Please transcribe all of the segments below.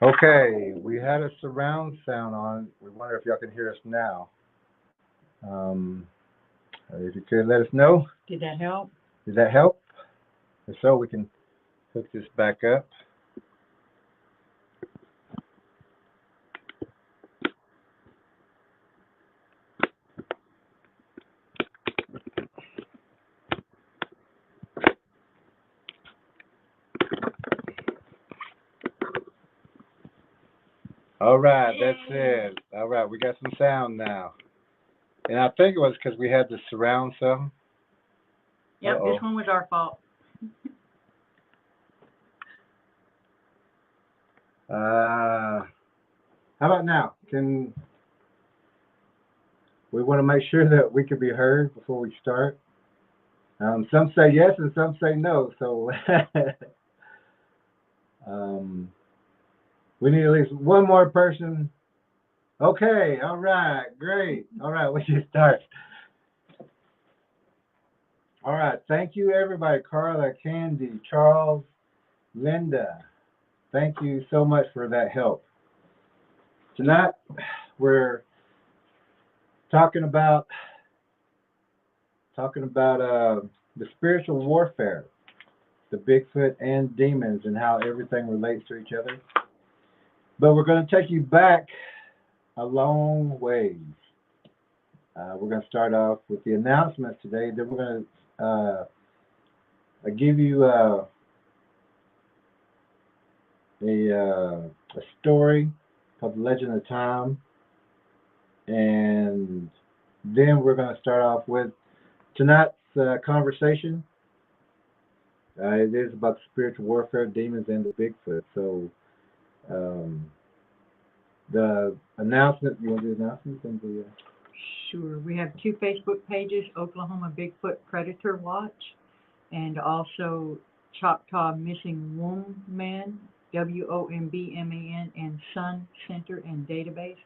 Okay, we had a surround sound on. We wonder if y'all can hear us now. If you could let us know. Did that help? Did that help? If so, we can hook this back up. All right, that's it. All right, we got some sound now. And I think it was because we had the surround sound. Yep, this one was our fault. How about now? Can we want to make sure that we can be heard before we start? Some say yes and some say no. So we need at least one more person. Okay, all right, great. All right, we can start. All right, thank you everybody. Carla, Candy, Charles, Linda. Thank you so much for that help. Tonight we're talking about the spiritual warfare, the Bigfoot and demons, and how everything relates to each other. But we're going to take you back a long ways. We're going to start off with the announcements today. Then we're going to give you a story called The Legend of Time. And then we're going to start off with tonight's conversation. It is about the spiritual warfare, demons, and the Bigfoot. So the announcement, you want to do the announcements? And the, Sure. We have 2 Facebook pages, Oklahoma Bigfoot Predator Watch, and also Choctaw Missing Womb Man, WOMBMAN, and Sun Center and Database.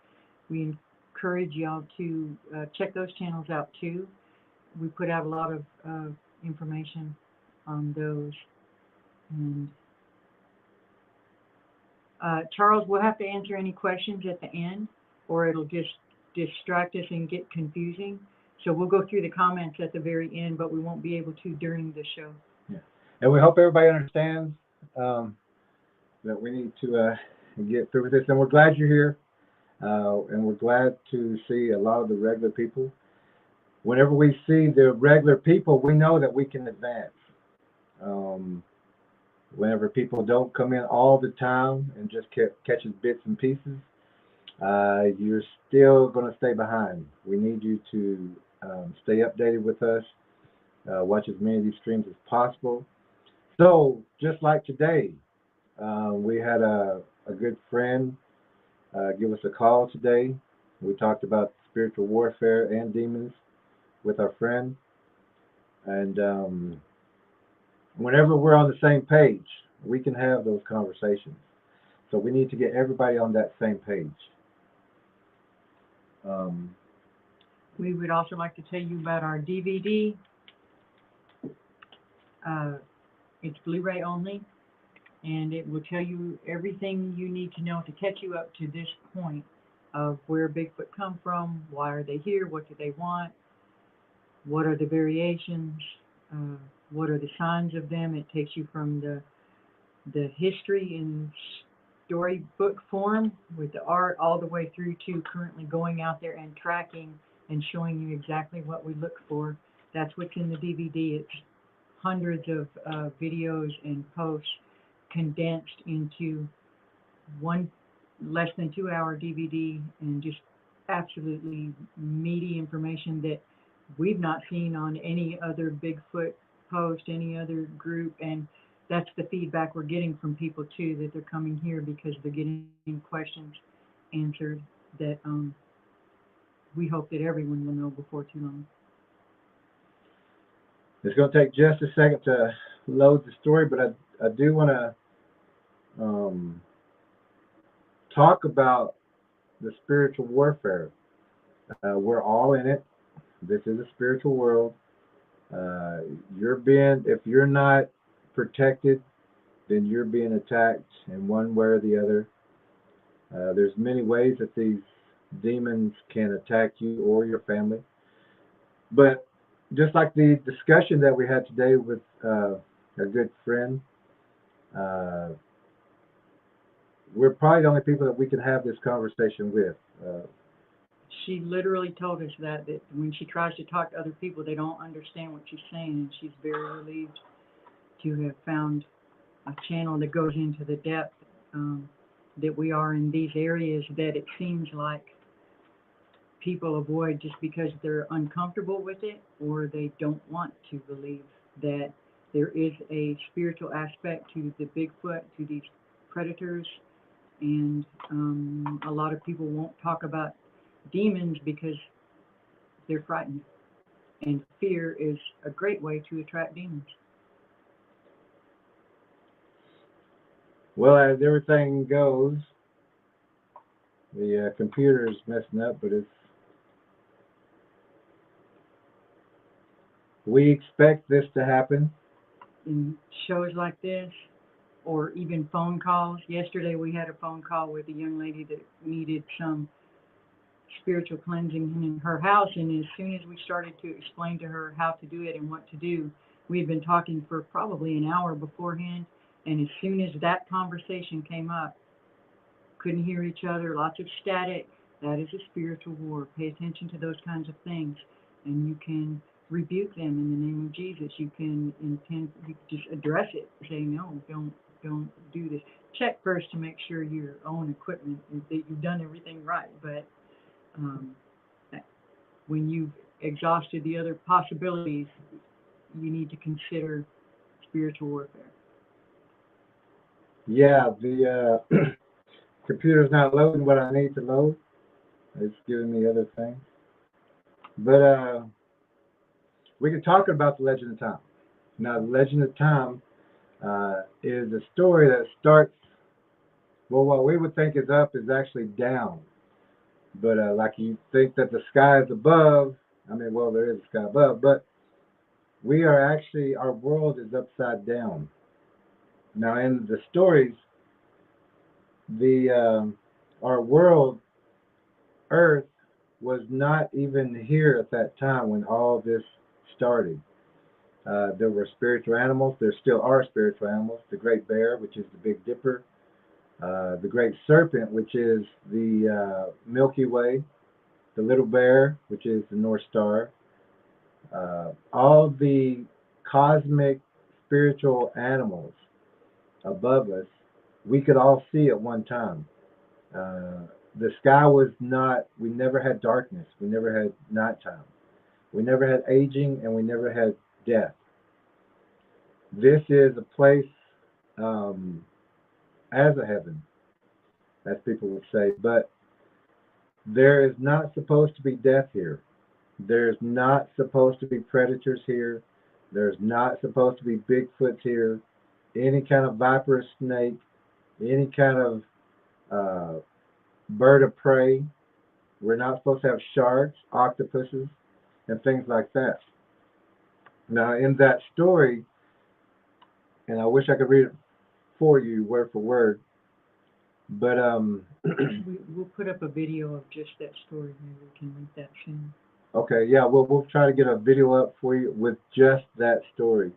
We encourage y'all to check those channels out too. We put out a lot of information on those. And Charles, we'll have to answer any questions at the end, or it'll just distract us and get confusing. So we'll go through the comments at the very end, but we won't be able to during the show. Yeah, and we hope everybody understands that we need to get through with this. And we're glad you're here, and we're glad to see a lot of the regular people. Whenever we see the regular people, we know that we can advance. Whenever people don't come in all the time and just catching bits and pieces, you're still going to stay behind. We need you to stay updated with us, watch as many of these streams as possible. So, just like today, we had a good friend give us a call today. We talked about spiritual warfare and demons with our friend. And whenever we're on the same page, we can have those conversations. So we need to get everybody on that same page. We would also like to tell you about our DVD. It's Blu-ray only, and it will tell you everything you need to know to catch you up to this point of where Bigfoot come from, why are they here, what do they want, what are the variations, what are the signs of them. It takes you from the history in storybook form with the art all the way through to currently going out there and tracking and showing you exactly what we look for. That's what's in the DVD. It's hundreds of videos and posts condensed into one less than 2 hour DVD, and just absolutely meaty information that we've not seen on any other Bigfoot post, any other group. And that's the feedback we're getting from people too, that they're coming here because they're getting questions answered that we hope that everyone will know before too long. It's going to take just a second to load the story, but I do want to talk about the spiritual warfare. We're all in it. This is a spiritual world. If you're not protected then you're being attacked in one way or the other. There's many ways that these demons can attack you or your family. But just like the discussion that we had today with a good friend, uh, we're probably the only people that we can have this conversation with. She literally told us that when she tries to talk to other people, they don't understand what she's saying, and she's very relieved to have found a channel that goes into the depth that we are in these areas that it seems like people avoid just because they're uncomfortable with it, or they don't want to believe that there is a spiritual aspect to the Bigfoot, to these predators. And a lot of people won't talk about demons because they're frightened. And fear is a great way to attract demons. Well, as everything goes, the computer is messing up, but we expect this to happen. In shows like this, or even phone calls. Yesterday we had a phone call with a young lady that needed some spiritual cleansing in her house, and as soon as we started to explain to her how to do it and what to do, we had been talking for probably an hour beforehand, and as soon as that conversation came up, couldn't hear each other, lots of static. That is a spiritual war. Pay attention to those kinds of things, and you can rebuke them in the name of Jesus. You can just address it. Say, no, don't do this. Check first to make sure your own equipment, that you've done everything right. But when you've exhausted the other possibilities, you need to consider spiritual warfare. Yeah, the computer's not loading what I need to load. It's giving me other things. But we can talk about the Legend of Tom. Now, the Legend of Tom is a story that starts, well, what we would think is up is actually down. But like you think that the sky is above, I mean, well, there is a sky above, but we are actually, our world is upside down. Now, in the stories, our world, Earth, was not even here at that time when all this started. There were spiritual animals. There still are spiritual animals. The Great Bear, which is the Big Dipper. The Great Serpent, which is the Milky Way. The Little Bear, which is the North Star. All the cosmic spiritual animals above us, we could all see at one time. The sky was not, we never had darkness. We never had nighttime. We never had aging, and we never had death. This is a place as a heaven, as people would say, but there is not supposed to be death here. There's not supposed to be predators here. There's not supposed to be Bigfoots here. Any kind of viperous snake, any kind of bird of prey. We're not supposed to have sharks, octopuses, and things like that. Now, in that story, and I wish I could read it for you word for word, but we'll put up a video of just that story. Maybe we can read that soon. Okay, yeah, we'll try to get a video up for you with just that story.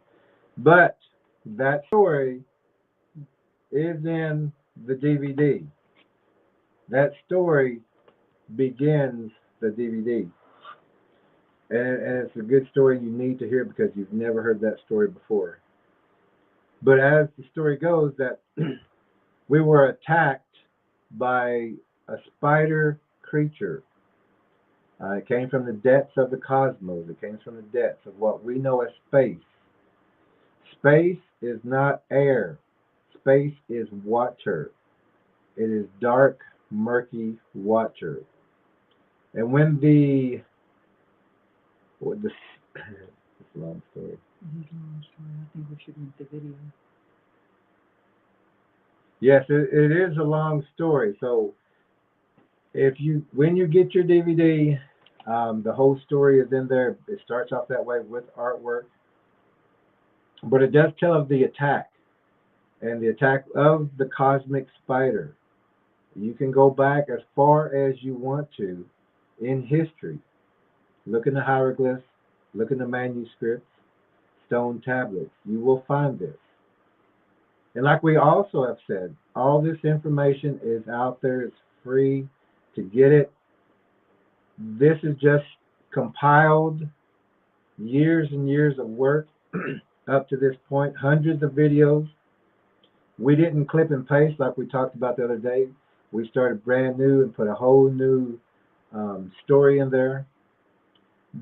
But that story is in the DVD. That story begins the DVD. And it's a good story. You need to hear it because you've never heard that story before. But as the story goes, that we were attacked by a spider creature. It came from the depths of the cosmos. It came from the depths of what we know as space. Space is not air. Space is water. It is dark, murky water. And when it's a long story. It's a long story. I think we should make the video. Yes, it is a long story. So when you get your DVD, the whole story is in there. It starts off that way with artwork, but it does tell of the attack. and the attack of the cosmic spider. You can go back as far as you want to in history. Look in the hieroglyphs, look in the manuscripts, stone tablets. You will find this. And like we also have said, all this information is out there. It's free to get it. This is just compiled years and years of work up to this point, hundreds of videos. We didn't clip and paste like we talked about the other day. We started brand new and put a whole new story in there.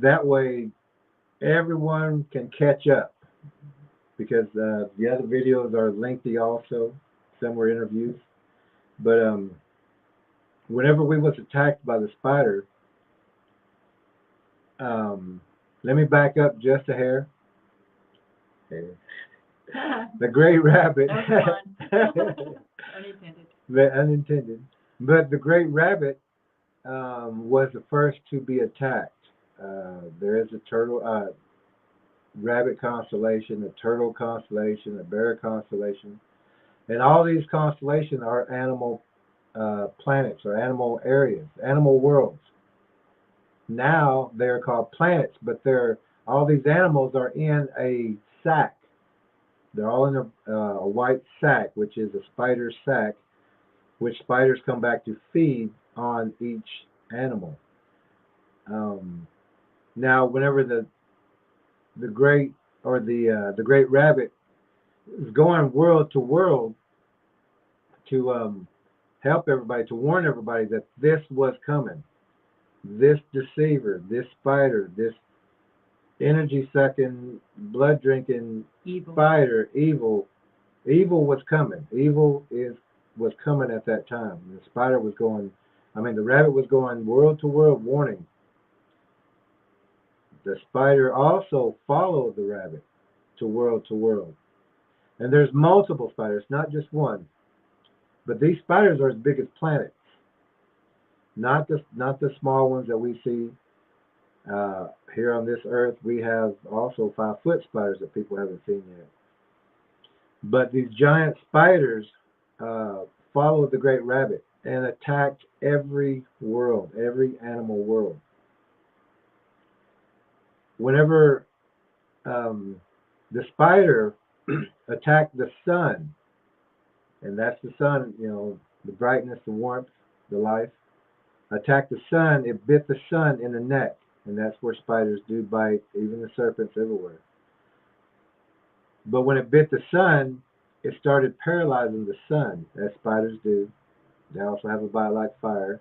That way, everyone can catch up, because the other videos are lengthy also. Some were interviews. But whenever we was attacked by the spider, let me back up just a hair. Okay. The great rabbit. That was fun. Unintended. Unintended. But the great rabbit was the first to be attacked. There is a turtle, rabbit constellation, a turtle constellation, a bear constellation, and all these constellations are animal planets or animal areas, animal worlds. Now they're called planets, but all these animals are in a sack. They're all in a white sack, which is a spider sack, which spiders come back to feed on each animal. Now, whenever the great rabbit is going world to world to help everybody, to warn everybody that this was coming, this deceiver, this spider, this energy sucking, blood drinking spider, evil was coming. Evil was coming at that time. The rabbit was going world to world warning. The spider also followed the rabbit to world. And there's multiple spiders, not just one. But these spiders are as big as planets. Not the small ones that we see here on this earth. We have also 5-foot spiders that people haven't seen yet. But these giant spiders followed the great rabbit and attacked every world, every animal world. Whenever the spider attacked the sun, and that's the sun, the brightness, the warmth, the life, attacked the sun, it bit the sun in the neck, and that's where spiders do bite, even the serpents everywhere. But when it bit the sun, it started paralyzing the sun, as spiders do. They also have a bite like fire.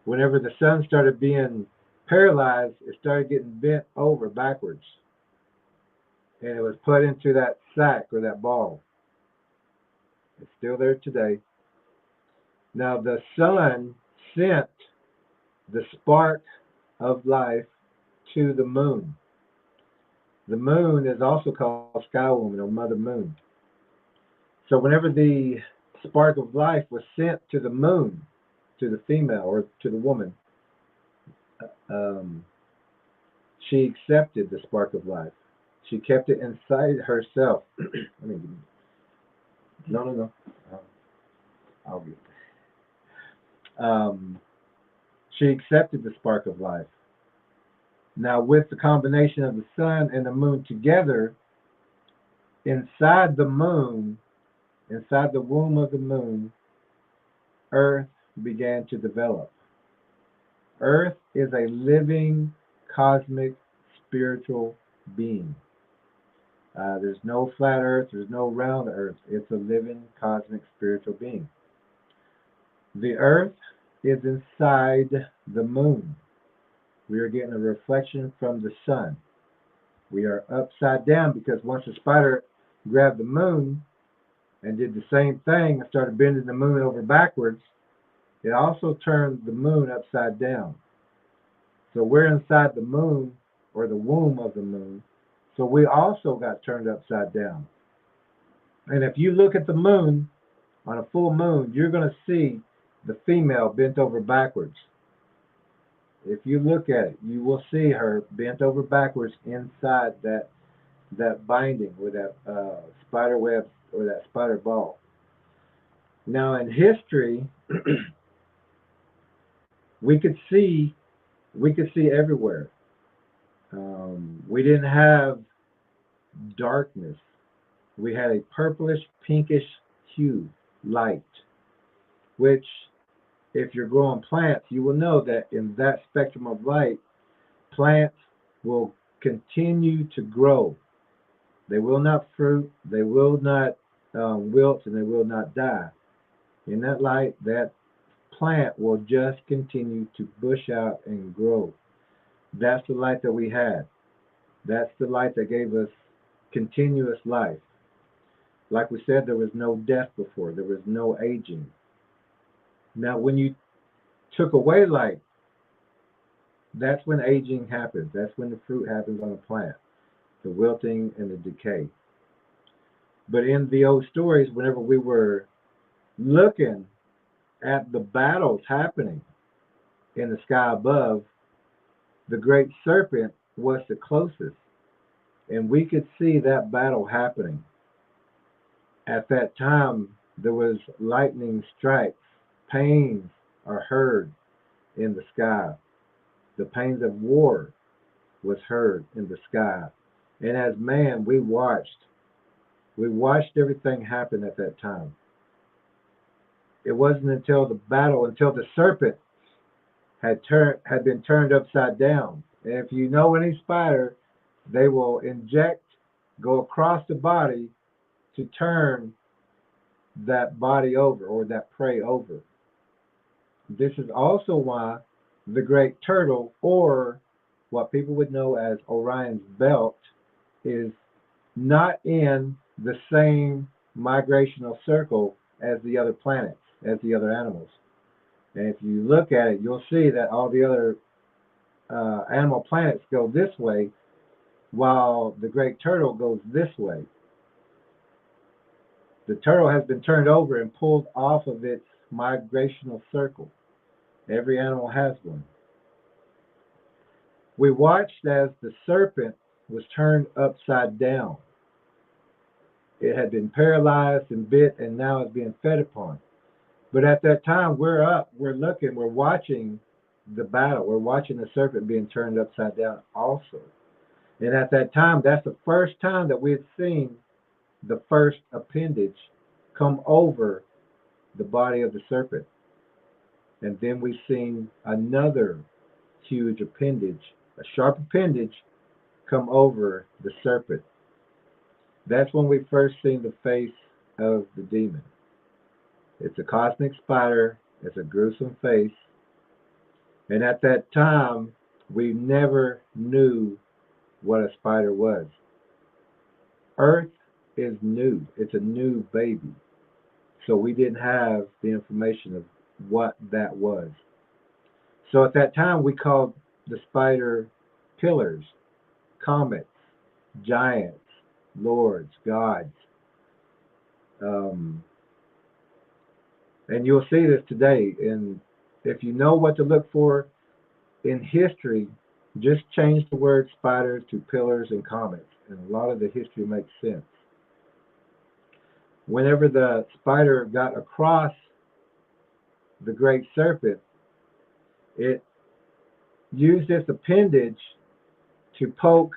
Whenever the sun started being paralyzed, it started getting bent over backwards, and it was put into that sack or that ball. It's still there today. Now the sun sent the spark of life to the moon. The moon is also called Sky Woman or Mother Moon. So whenever the spark of life was sent to the moon, to the female or to the woman, she accepted the spark of life. She kept it inside herself. No. I'll get it. She accepted the spark of life. Now, with the combination of the sun and the moon together, inside the moon, inside the womb of the moon, Earth began to develop. Earth is a living, cosmic, spiritual being. There's no flat Earth, there's no round Earth. It's a living, cosmic, spiritual being. The Earth is inside the moon. We are getting a reflection from the sun. We are upside down because once the spider grabbed the moon and did the same thing and started bending the moon over backwards, it also turned the moon upside down. So we're inside the moon or the womb of the moon. So we also got turned upside down. And if you look at the moon on a full moon, you're going to see the female bent over backwards. If you look at it, you will see her bent over backwards inside that binding where that spider web or that spider ball. Now in history, we could see everywhere. We didn't have darkness. We had a purplish, pinkish hue, light, which, if you're growing plants, you will know that in that spectrum of light, plants will continue to grow. They will not fruit, they will not wilt, and they will not die. In that light, that plant will just continue to bush out and grow. That's the light that we had. That's the light that gave us continuous life. Like we said, there was no death before. There was no aging. Now, when you took away light, that's when aging happens. That's when the fruit happens on a plant, the wilting and the decay. But in the old stories, whenever we were looking at the battles happening in the sky above, the great serpent was the closest. And we could see that battle happening. At that time, there was lightning strikes. Pains are heard in the sky. The pains of war was heard in the sky. And as man, we watched everything happen at that time. It wasn't until the battle, until the serpent had been turned upside down. And if you know any spider, they will inject, go across the body to turn that body over, or that prey over. This is also why the great turtle, or what people would know as Orion's belt, is not in the same migrational circle as the other planets, as the other animals. And if you look at it, you'll see that all the other animal planets go this way, while the great turtle goes this way. The turtle has been turned over and pulled off of its migrational circle. Every animal has one. We watched as the serpent was turned upside down. It had been paralyzed and bit, and now it's being fed upon. But at that time, we're up, we're looking, we're watching the battle. We're watching the serpent being turned upside down also. And at that time, that's the first time that we had seen the first appendage come over the body of the serpent. And then we've seen another huge appendage, a sharp appendage, come over the serpent. That's when we first seen the face of the demon. It's a cosmic spider. It's a gruesome face. And at that time, we never knew what a spider was. Earth is new. It's a new baby. So we didn't have the information of what that was. So at that time, we called the spider pillars, comets, giants, lords, gods. And you'll see this today. And if you know what to look for in history, just change the word spiders to pillars and comets, and a lot of the history makes sense. Whenever the spider got across the great serpent, it used its appendage to poke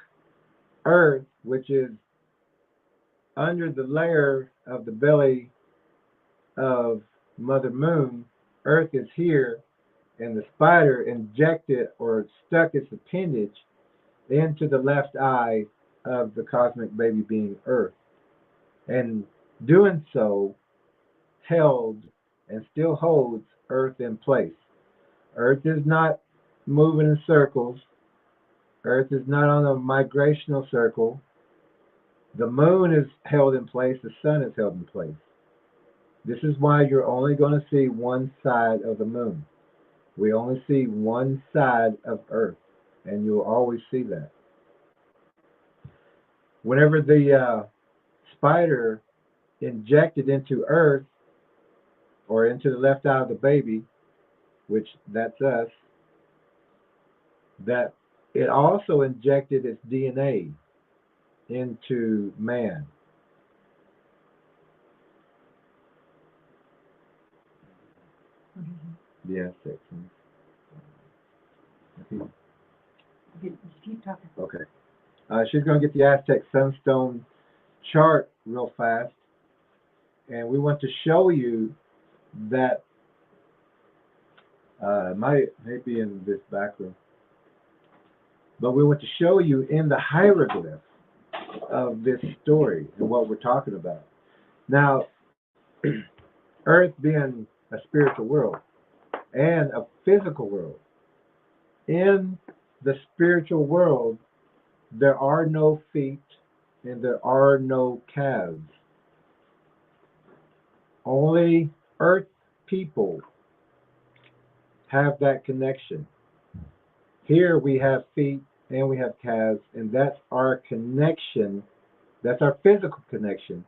Earth, which is under the layer of the belly of Mother Moon. Earth is here, and the spider injected or stuck its appendage into the left eye of the cosmic baby being Earth. And doing so held and still holds Earth in place. Earth is not moving in circles. Earth is not on a migrational circle. The moon is held in place. The sun is held in place. This is why you're only going to see one side of the moon. We only see one side of Earth, and you'll always see that. Whenever the spider injected into Earth, or into the left eye of the baby, which that's us, that it also injected its DNA into man. The Aztecs. Keep talking. Okay. She's going to get the Aztec Sunstone chart real fast. And we want to show you that, might be in this back room, but we want to show you in the hieroglyph of this story and what we're talking about. Now, Earth being a spiritual world and a physical world, in the spiritual world, there are no feet and there are no calves. Only Earth people have that connection. Here we have feet and we have calves, and that's our connection. That's our physical connection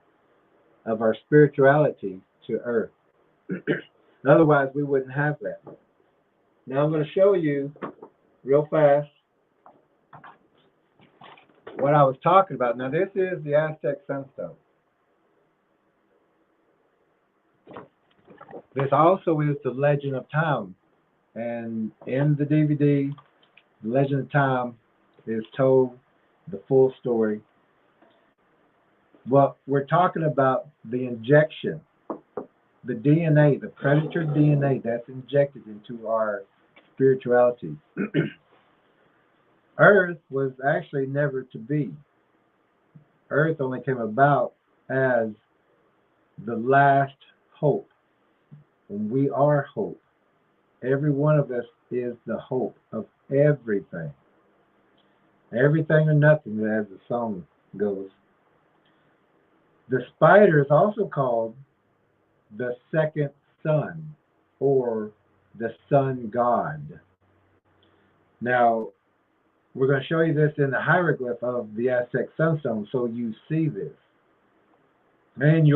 of our spirituality to Earth. Otherwise, we wouldn't have that. Now I'm going to show you real fast what I was talking about. Now this is the Aztec Sunstone. This also is the Legend of Time. And in the DVD, the Legend of Time is told the full story. Well, we're talking about the injection, the DNA, the predator DNA that's injected into our spirituality. Earth was actually never to be. Earth only came about as the last hope. And we are hope. Every one of us is the hope of everything. Everything or nothing, as the song goes. The spider is also called the second sun, or the sun god. Now, we're going to show you this in the hieroglyph of the Aztec Sunstone, so you see this. And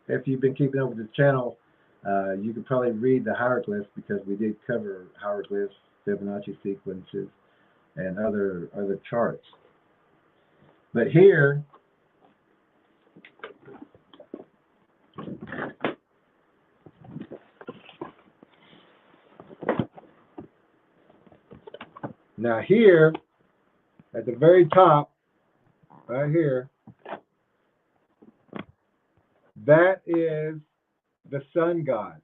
if you've been keeping up with the channel, you can probably read the hieroglyphs, because we did cover hieroglyphs, Fibonacci sequences, and other charts. But here, now here, at the very top, right here, that is the sun god.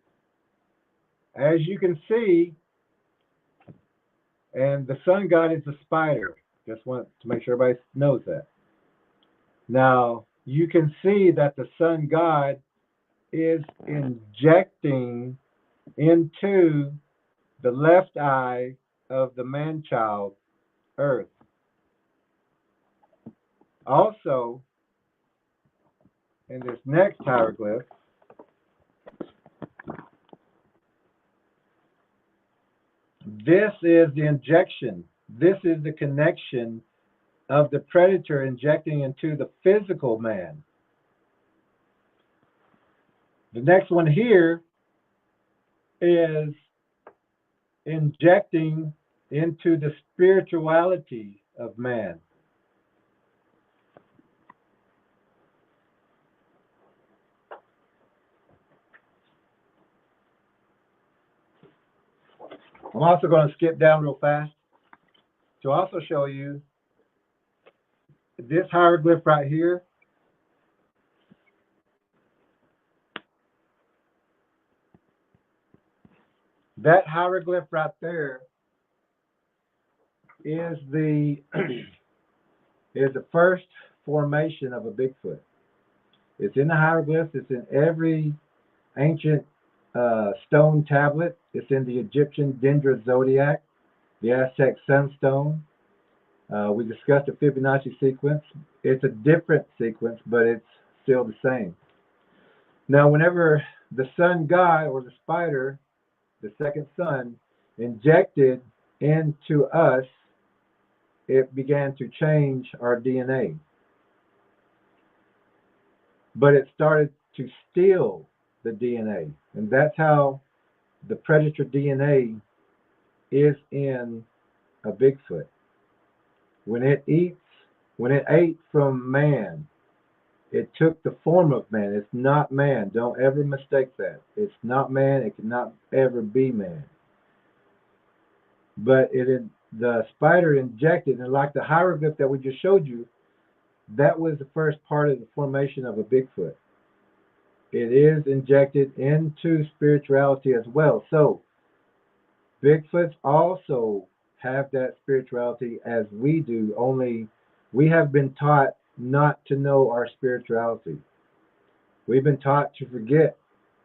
As you can see, and the sun god is the spider. Just want to make sure everybody knows that. Now, you can see that the sun god is injecting into the left eye of the man-child, Earth. Also, in this next hieroglyph, this is the injection. This is the connection of the predator injecting into the physical man. The next one here is injecting into the spirituality of man. I'm also going to skip down real fast to also show you this hieroglyph right here. That hieroglyph right there is the first formation of a Bigfoot. It's in the hieroglyphs. It's in every ancient stone tablet. It's in the Egyptian Dendra Zodiac, the Aztec Sunstone. We discussed the Fibonacci sequence. It's a different sequence, but it's still the same. Now, whenever the sun god, or the spider, the second sun, injected into us, it began to change our DNA. But it started to steal the DNA. And that's how the predator DNA is in a Bigfoot. When it ate from man, It took the form of man. It's not man. Don't ever mistake that. It's not man. It cannot ever be man. But the spider injected, and like the hieroglyph that we just showed you, that was the first part of the formation of a Bigfoot. It is injected into spirituality as well. So Bigfoots also have that spirituality as we do, only we have been taught not to know our spirituality. We've been taught to forget.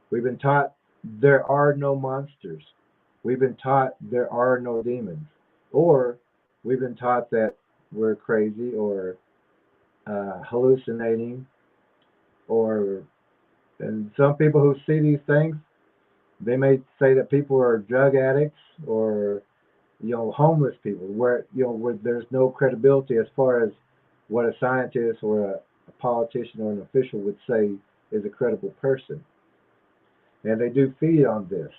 We've been taught there are no monsters. We've been taught there are no demons. Or we've been taught that we're crazy or hallucinating, or and some people who see these things, they may say that people are drug addicts or homeless people, where there's no credibility as far as what a scientist or a politician or an official would say is a credible person. And they do feed on this.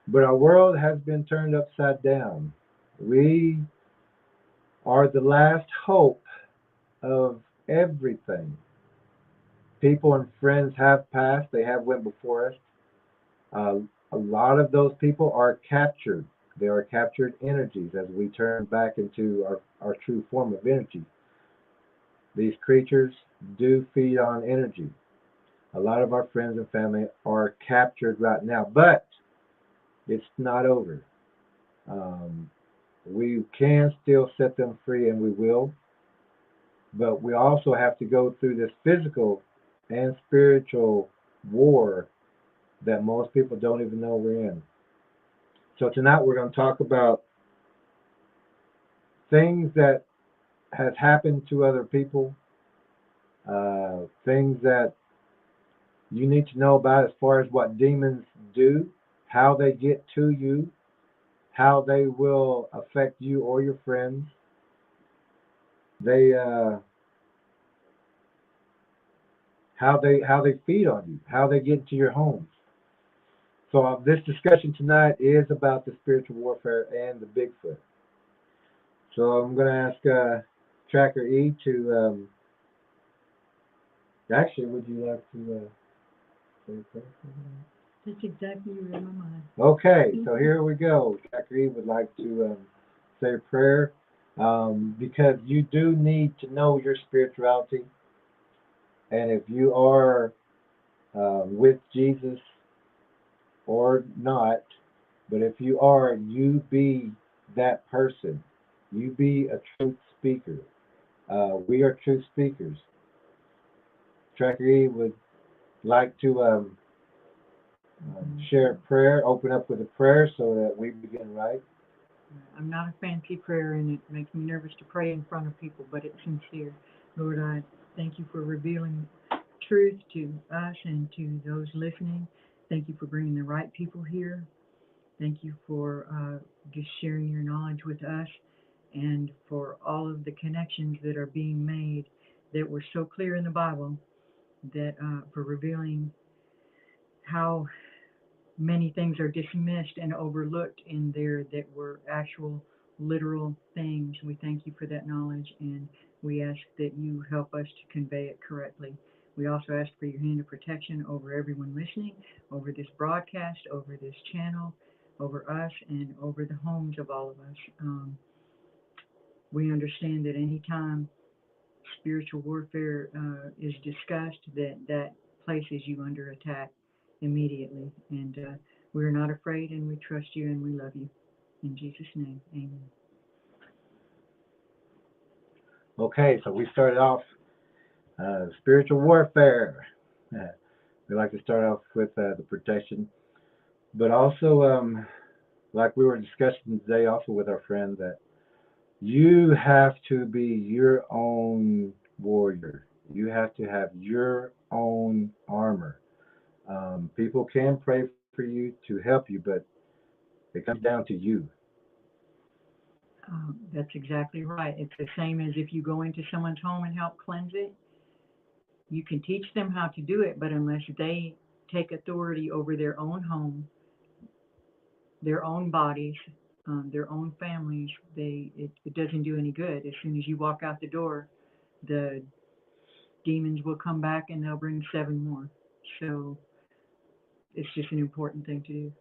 But our world has been turned upside down. We are the last hope of everything. People and friends have passed. They have went before us. Uh, a lot of those people are captured. They are captured energies as we turn back into our true form of energy. These creatures do feed on energy. A lot of our friends and family are captured right now, but it's not over. Um, we can still set them free, and we will, but we also have to go through this physical and spiritual war that most people don't even know we're in. So tonight we're going to talk about things that has happened to other people, things that you need to know about as far as what demons do, how they get to you, how they will affect you or your friends. They how they feed on you, how they get into your homes. So this discussion tonight is about the spiritual warfare and the Bigfoot. So I'm going to ask Tracker E to actually, would you like to say a prayer? That's exactly what in my mind. Okay, so here we go. Tracker E would like to say a prayer because you do need to know your spirituality. And if you are with Jesus or not, but if you are, you be that person. You be a truth speaker. We are truth speakers. Tracker E would like to share a prayer, open up with a prayer so that we begin right. I'm not a fancy prayer, and it makes me nervous to pray in front of people, but it's sincere. Lord, I thank you for revealing truth to us and to those listening. Thank you for bringing the right people here. Thank you for just sharing your knowledge with us and for all of the connections that are being made that were so clear in the Bible, that for revealing how many things are dismissed and overlooked in there that were actual literal things. We thank you for that knowledge, and we ask that you help us to convey it correctly. We also ask for your hand of protection over everyone listening, over this broadcast, over this channel, over us, and over the homes of all of us. We understand that anytime spiritual warfare is discussed, that places you under attack immediately. And we're not afraid, and we trust you, and we love you. In Jesus' name, amen. Okay, so we started off spiritual warfare. We like to start off with the protection, but also, like we were discussing today, also with our friend, that you have to be your own warrior. You have to have your own armor. People can pray for you to help you, but it comes down to you. That's exactly right. It's the same as if you go into someone's home and help cleanse it. You can teach them how to do it, but unless they take authority over their own home, their own bodies, their own families, it doesn't do any good. As soon as you walk out the door, the demons will come back and they'll bring 7 more. So it's just an important thing to do.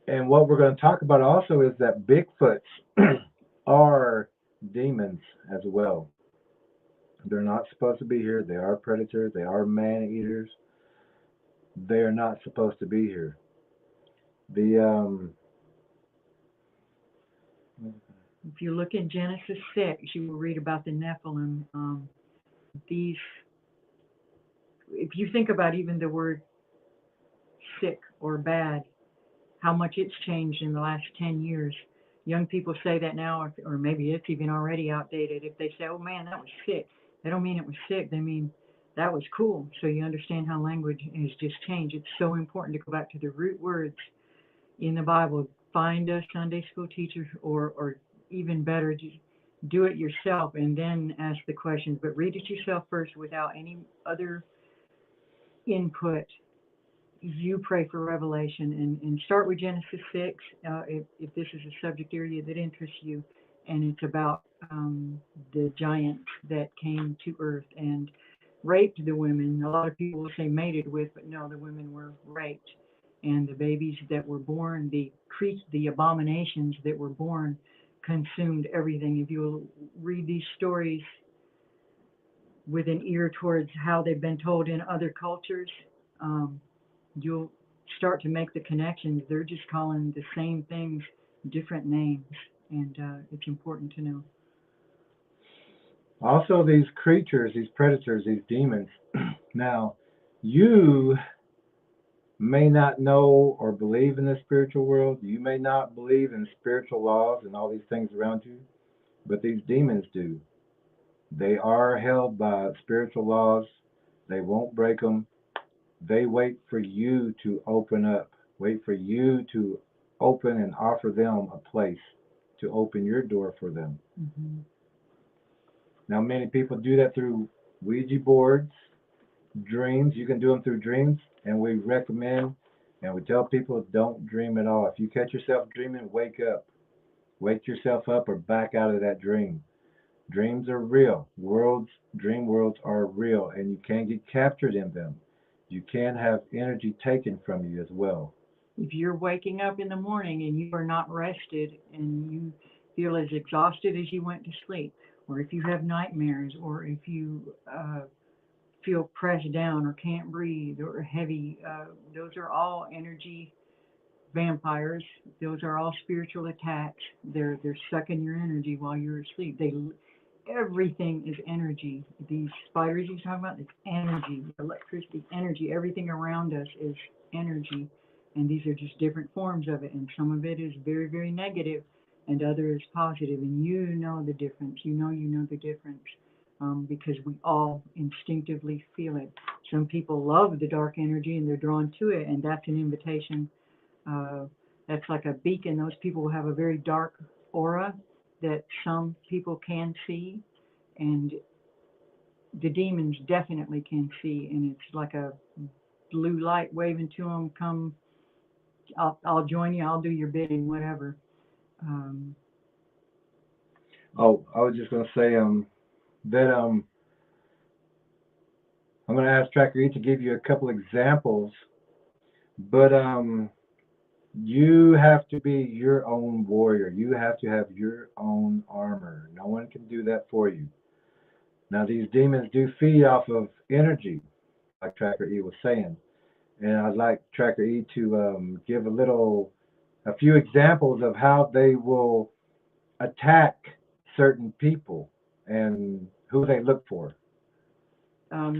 And what we're going to talk about also is that Bigfoots are demons as well. They're not supposed to be here. They are predators. They are man-eaters. They are not supposed to be here. If you look in Genesis 6, you will read about the Nephilim. These, if you think about even the word sick or bad, how much it's changed in the last 10 years. Young people say that now, or maybe it's even already outdated. If they say, oh man, that was sick, they don't mean it was sick. They mean that was cool. So you understand how language has just changed. It's so important to go back to the root words in the Bible. Find a Sunday school teacher, or even better, just do it yourself and then ask the questions. But read it yourself first without any other input. You pray for revelation and start with Genesis 6 if this is a subject area that interests you, and it's about the giants that came to earth and raped the women. A lot of people will say mated with, but no, the women were raped, and the babies that were born, the abominations that were born, consumed everything. If you'll read these stories with an ear towards how they've been told in other cultures, you'll start to make the connections. They're just calling the same things different names, and it's important to know. Also, these creatures, these predators, these demons. Now, you may not know or believe in the spiritual world. You may not believe in spiritual laws and all these things around you, but these demons do. They are held by spiritual laws. They won't break them. They wait for you to open up, wait for you to open and offer them a place to open your door for them. Mm-hmm. Now, many people do that through Ouija boards, dreams. You can do them through dreams, and we recommend and we tell people don't dream at all. If you catch yourself dreaming, wake up. Wake yourself up or back out of that dream. Dreams are real. Dream worlds are real, and you can get captured in them. You can have energy taken from you as well. If you're waking up in the morning and you are not rested and you feel as exhausted as you went to sleep, or if you have nightmares, or if you feel pressed down or can't breathe or heavy, those are all energy vampires. Those are all spiritual attacks. They're sucking your energy while you're asleep. Everything is energy. These spiders you're talking about, it's energy, electricity, energy. Everything around us is energy, and these are just different forms of it. And some of it is very, very negative, and other is positive. And you know the difference. You know the difference, because we all instinctively feel it. Some people love the dark energy and they're drawn to it, and that's an invitation. That's like a beacon. Those people will have a very dark aura that some people can see, and the demons definitely can see, and it's like a blue light waving to them, come, I'll join you, I'll do your bidding, whatever. Oh, I was just going to say that I'm going to ask Tracker E to give you a couple examples, but you have to be your own warrior. You have to have your own armor. No one can do that for you. Now, these demons do feed off of energy, like Tracker E was saying. And I'd like Tracker E to give a few examples of how they will attack certain people and who they look for.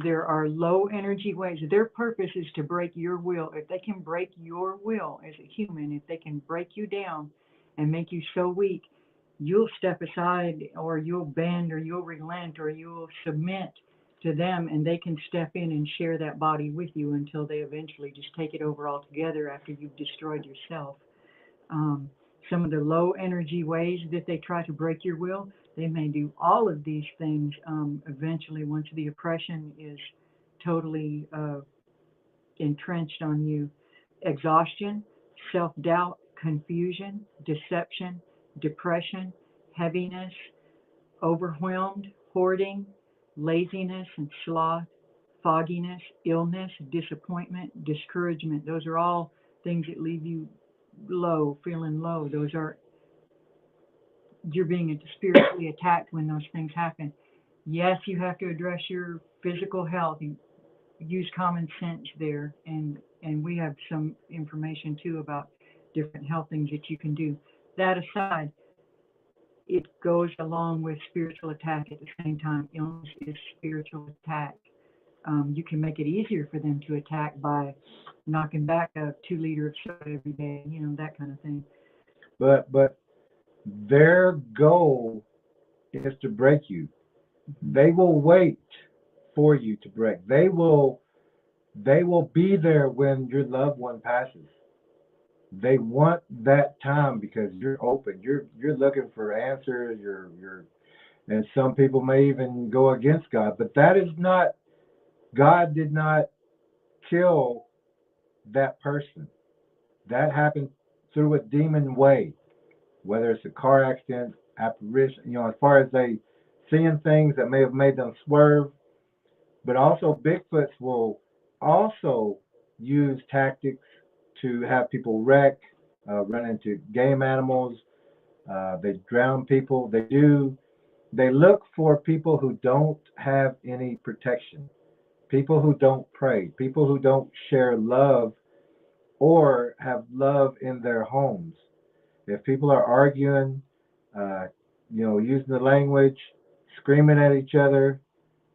There are low energy ways. Their purpose is to break your will. If they can break your will as a human, if they can break you down and make you so weak, you'll step aside, or you'll bend, or you'll relent, or you'll submit to them, and they can step in and share that body with you until they eventually just take it over altogether after you've destroyed yourself. Some of the low energy ways that they try to break your will, they may do all of these things eventually once the oppression is totally entrenched on you. Exhaustion, self-doubt, confusion, deception, depression, heaviness, overwhelmed, hoarding, laziness and sloth, fogginess, illness, disappointment, discouragement. Those are all things that leave you low, feeling low. Those are, you're being spiritually attacked when those things happen. Yes, you have to address your physical health and use common sense there, and we have some information too about different health things that you can do. That aside, it goes along with spiritual attack at the same time. Illness is spiritual attack. You can make it easier for them to attack by knocking back a 2 liter of soda every day, that kind of thing. But their goal is to break you. They will wait for you to break. They will be there when your loved one passes. They want that time because you're open. You're looking for answers. And some people may even go against God, but that is not, God did not kill that person. That happened through a demon way, whether it's a car accident, apparition, as far as they seeing things that may have made them swerve. But also Bigfoots will also use tactics to have people wreck, run into game animals. They drown people. They look for people who don't have any protection, people who don't pray, people who don't share love or have love in their homes. If people are arguing, using the language, screaming at each other,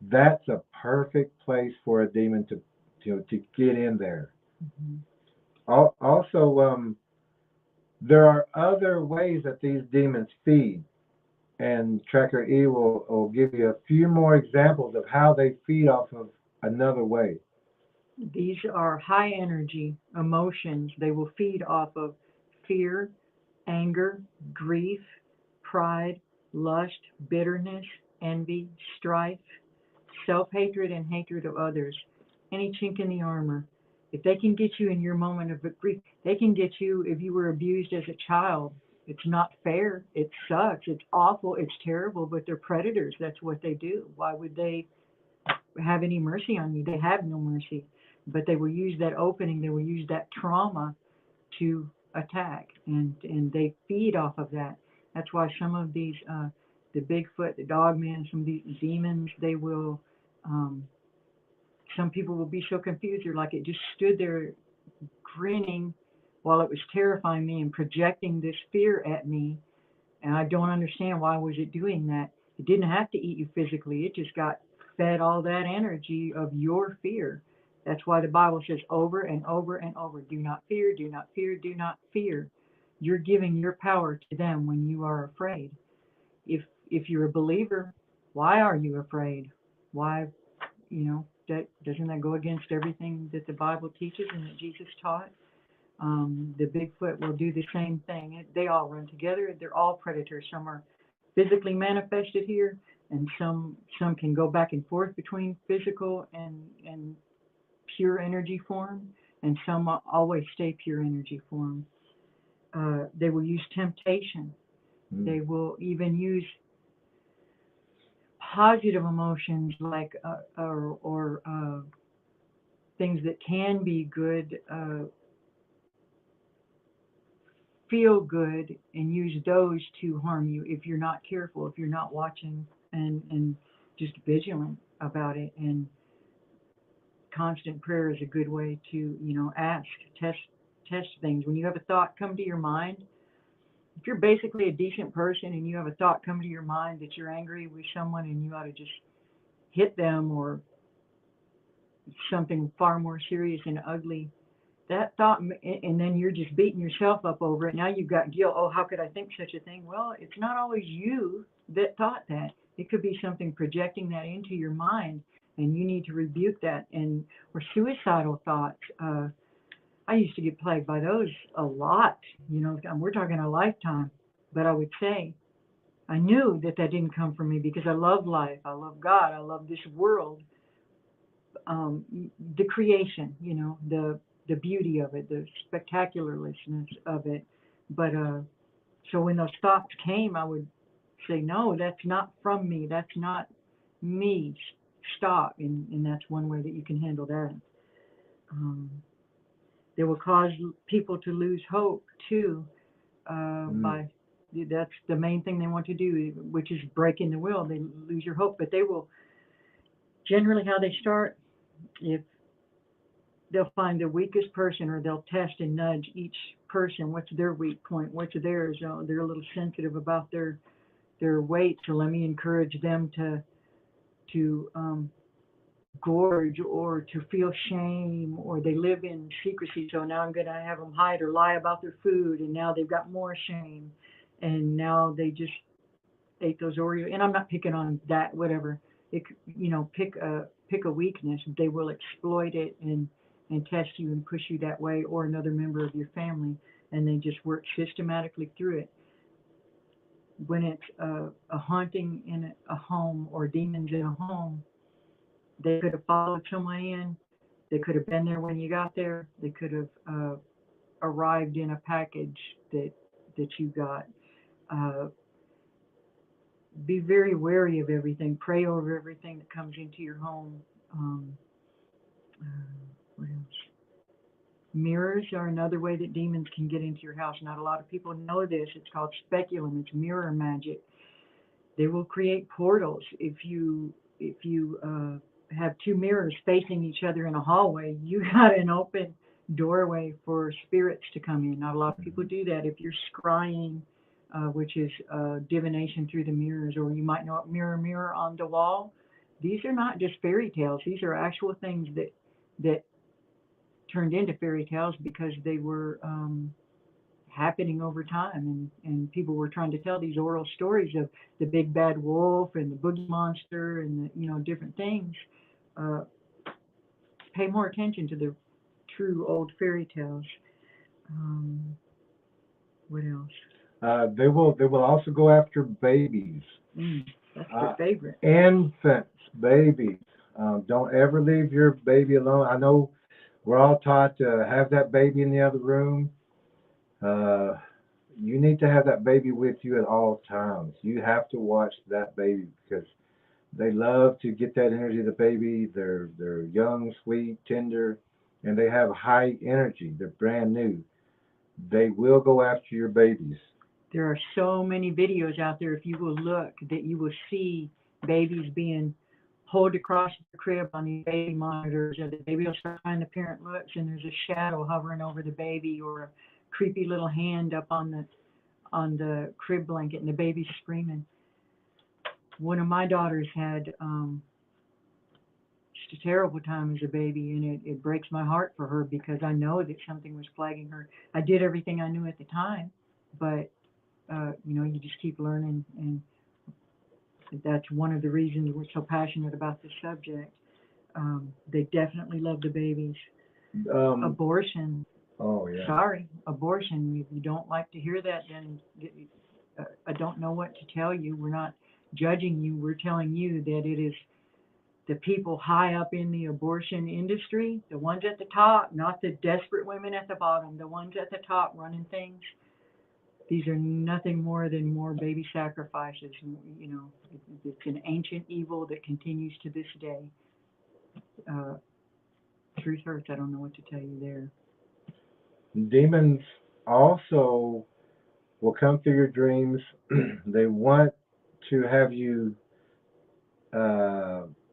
that's a perfect place for a demon to get in there. Also, there are other ways that these demons feed, and Tracker E will give you a few more examples of how they feed off of another way. These are high energy emotions. They will feed off of fear, anger, grief, pride, lust, bitterness, envy, strife, self-hatred, and hatred of others. Any chink in the armor. If they can get you in your moment of grief, they can get you if you were abused as a child. It's not fair. It sucks. It's awful. It's terrible, but they're predators. That's what they do. Why would they have any mercy on you? They have no mercy. But they will use that opening, they will use that trauma to attack, and they feed off of that. That's why some of these, the Bigfoot, the Dogman, some of these demons, they will, some people will be so confused, they're like, it just stood there grinning while it was terrifying me and projecting this fear at me, and I don't understand why was it doing that. It didn't have to eat you physically, it just got fed all that energy of your fear. That's why the Bible says over and over and over, do not fear, do not fear, do not fear. You're giving your power to them when you are afraid. If you're a believer, why are you afraid? Why, that doesn't that go against everything that the Bible teaches and that Jesus taught? The Bigfoot will do the same thing. They all run together. They're all predators. Some are physically manifested here, and some can go back and forth between physical and pure energy form, and some always stay pure energy form. They will use temptation. They will even use positive emotions like or things that can be good, feel good, and use those to harm you if you're not careful, if you're not watching and just vigilant about it. And constant prayer is a good way to, ask, test things. When you have a thought come to your mind, if you're basically a decent person and you have a thought come to your mind that you're angry with someone and you ought to just hit them, or something far more serious and ugly, that thought, and then you're just beating yourself up over it. Now you've got guilt. Oh, how could I think such a thing? Well, it's not always you that thought that. It could be something projecting that into your mind, and you need to rebuke that. Or suicidal thoughts. I used to get plagued by those a lot. We're talking a lifetime. But I would say, I knew that didn't come from me because I love life. I love God. I love this world. The creation, the beauty of it, the spectacularness of it. But so when those thoughts came, I would say, no, that's not from me. That's not me, stop, and that's one way that you can handle that. They will cause people to lose hope too, by that's the main thing they want to do, which is breaking the will. They lose your hope, but they will generally how they start. If they'll find the weakest person, or they'll test and nudge each person. What's their weak point? What's theirs? They're a little sensitive about their weight, so let me encourage them to gorge or to feel shame, or they live in secrecy, so now I'm going to have them hide or lie about their food, and now they've got more shame, and now they just ate those Oreo. And I'm not picking on that, whatever. Pick a weakness. They will exploit it and test you and push you that way, or another member of your family, and they just work systematically through it. When it's a haunting in a home, or demons in a home, they could have followed someone in. They could have been there when you got there. They could have arrived in a package that you got. Be very wary of everything. Pray over everything that comes into your home. What else? Mirrors are another way that demons can get into your house. Not a lot of people know this. It's called speculum. It's mirror magic. They will create portals. If you have two mirrors facing each other in a hallway, you got an open doorway for spirits to come in. Not a lot of people do that. If you're scrying, which is divination through the mirrors, or you might know it, mirror, mirror on the wall. These are not just fairy tales. These are actual things that turned into fairy tales because they were happening over time, and people were trying to tell these oral stories of the big bad wolf and the boogie monster and the, different things. Pay more attention to the true old fairy tales. What else? They will also go after babies. That's their favorite. Infants, babies. Don't ever leave your baby alone. I know we're all taught to have that baby in the other room. You need to have that baby with you at all times. You have to watch that baby, because they love to get that energy of the baby. They're young, sweet, tender, and they have high energy. They're brand new. They will go after your babies. There are so many videos out there, if you will look, that you will see babies being pulled across the crib on these baby monitors, or the baby will start crying, the parent looks, and there's a shadow hovering over the baby, or a creepy little hand up on the crib blanket, and the baby's screaming. One of my daughters had just a terrible time as a baby, and it breaks my heart for her, because I know that something was plaguing her. I did everything I knew at the time, but you just keep learning, and that's one of the reasons we're so passionate about this subject. They definitely love the babies. Abortion. Oh, yeah. Sorry, abortion. If you don't like to hear that, then I don't know what to tell you. We're not judging you. We're telling you that it is the people high up in the abortion industry, the ones at the top, not the desperate women at the bottom, the ones at the top running things. These are nothing more than more baby sacrifices. It's an ancient evil that continues to this day. Truth hurts. I don't know what to tell you there. Demons also will come through your dreams. They want to have you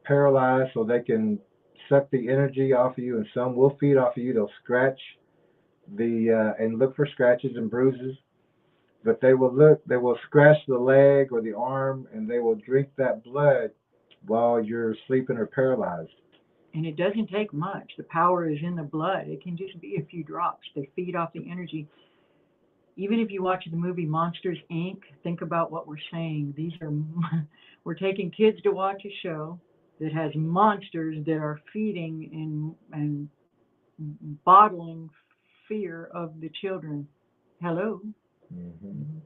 paralyzed so they can suck the energy off of you, and some will feed off of you. They'll scratch and look for scratches and bruises. But they will scratch the leg or the arm, and they will drink that blood while you're sleeping or paralyzed. And it doesn't take much. The power is in the blood. It can just be a few drops. They feed off the energy. Even if you watch the movie Monsters, Inc., think about what we're saying. We're taking kids to watch a show that has monsters that are feeding and bottling fear of the children. Hello? Mm-hmm.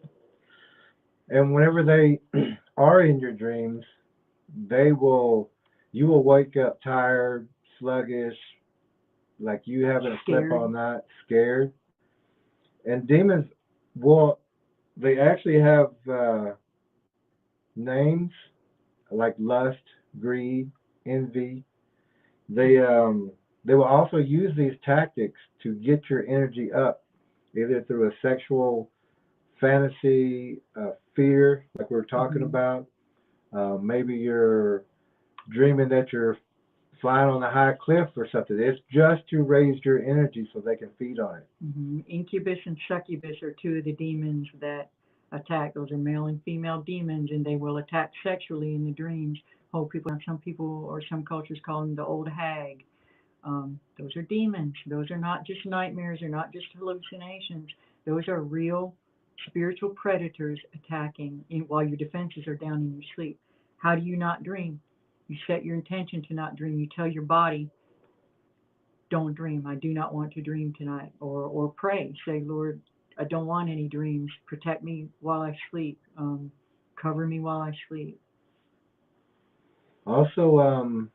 And whenever they are in your dreams, you will wake up tired, sluggish, like you haven't slept all night, scared. And demons they actually have names like lust, greed, envy. They will also use these tactics to get your energy up, either through a sexual fantasy, fear, like we were talking Hmm. about. Maybe you're dreaming that you're flying on a high cliff or something. It's just to raise your energy so they can feed on it. Hmm. Incubus and succubus are two of the demons that attack. Those are male and female demons, and they will attack sexually in the dreams. Whole people, some people or some cultures call them the old hag. Those are demons. Those are not just nightmares. They're not just hallucinations. Those are real spiritual predators attacking while your defenses are down in your sleep. How do you not dream? You set your intention to not dream. You tell your body, don't dream. I do not want to dream tonight. Or pray. Say, Lord, I don't want any dreams. Protect me while I sleep. Cover me while I sleep. Also,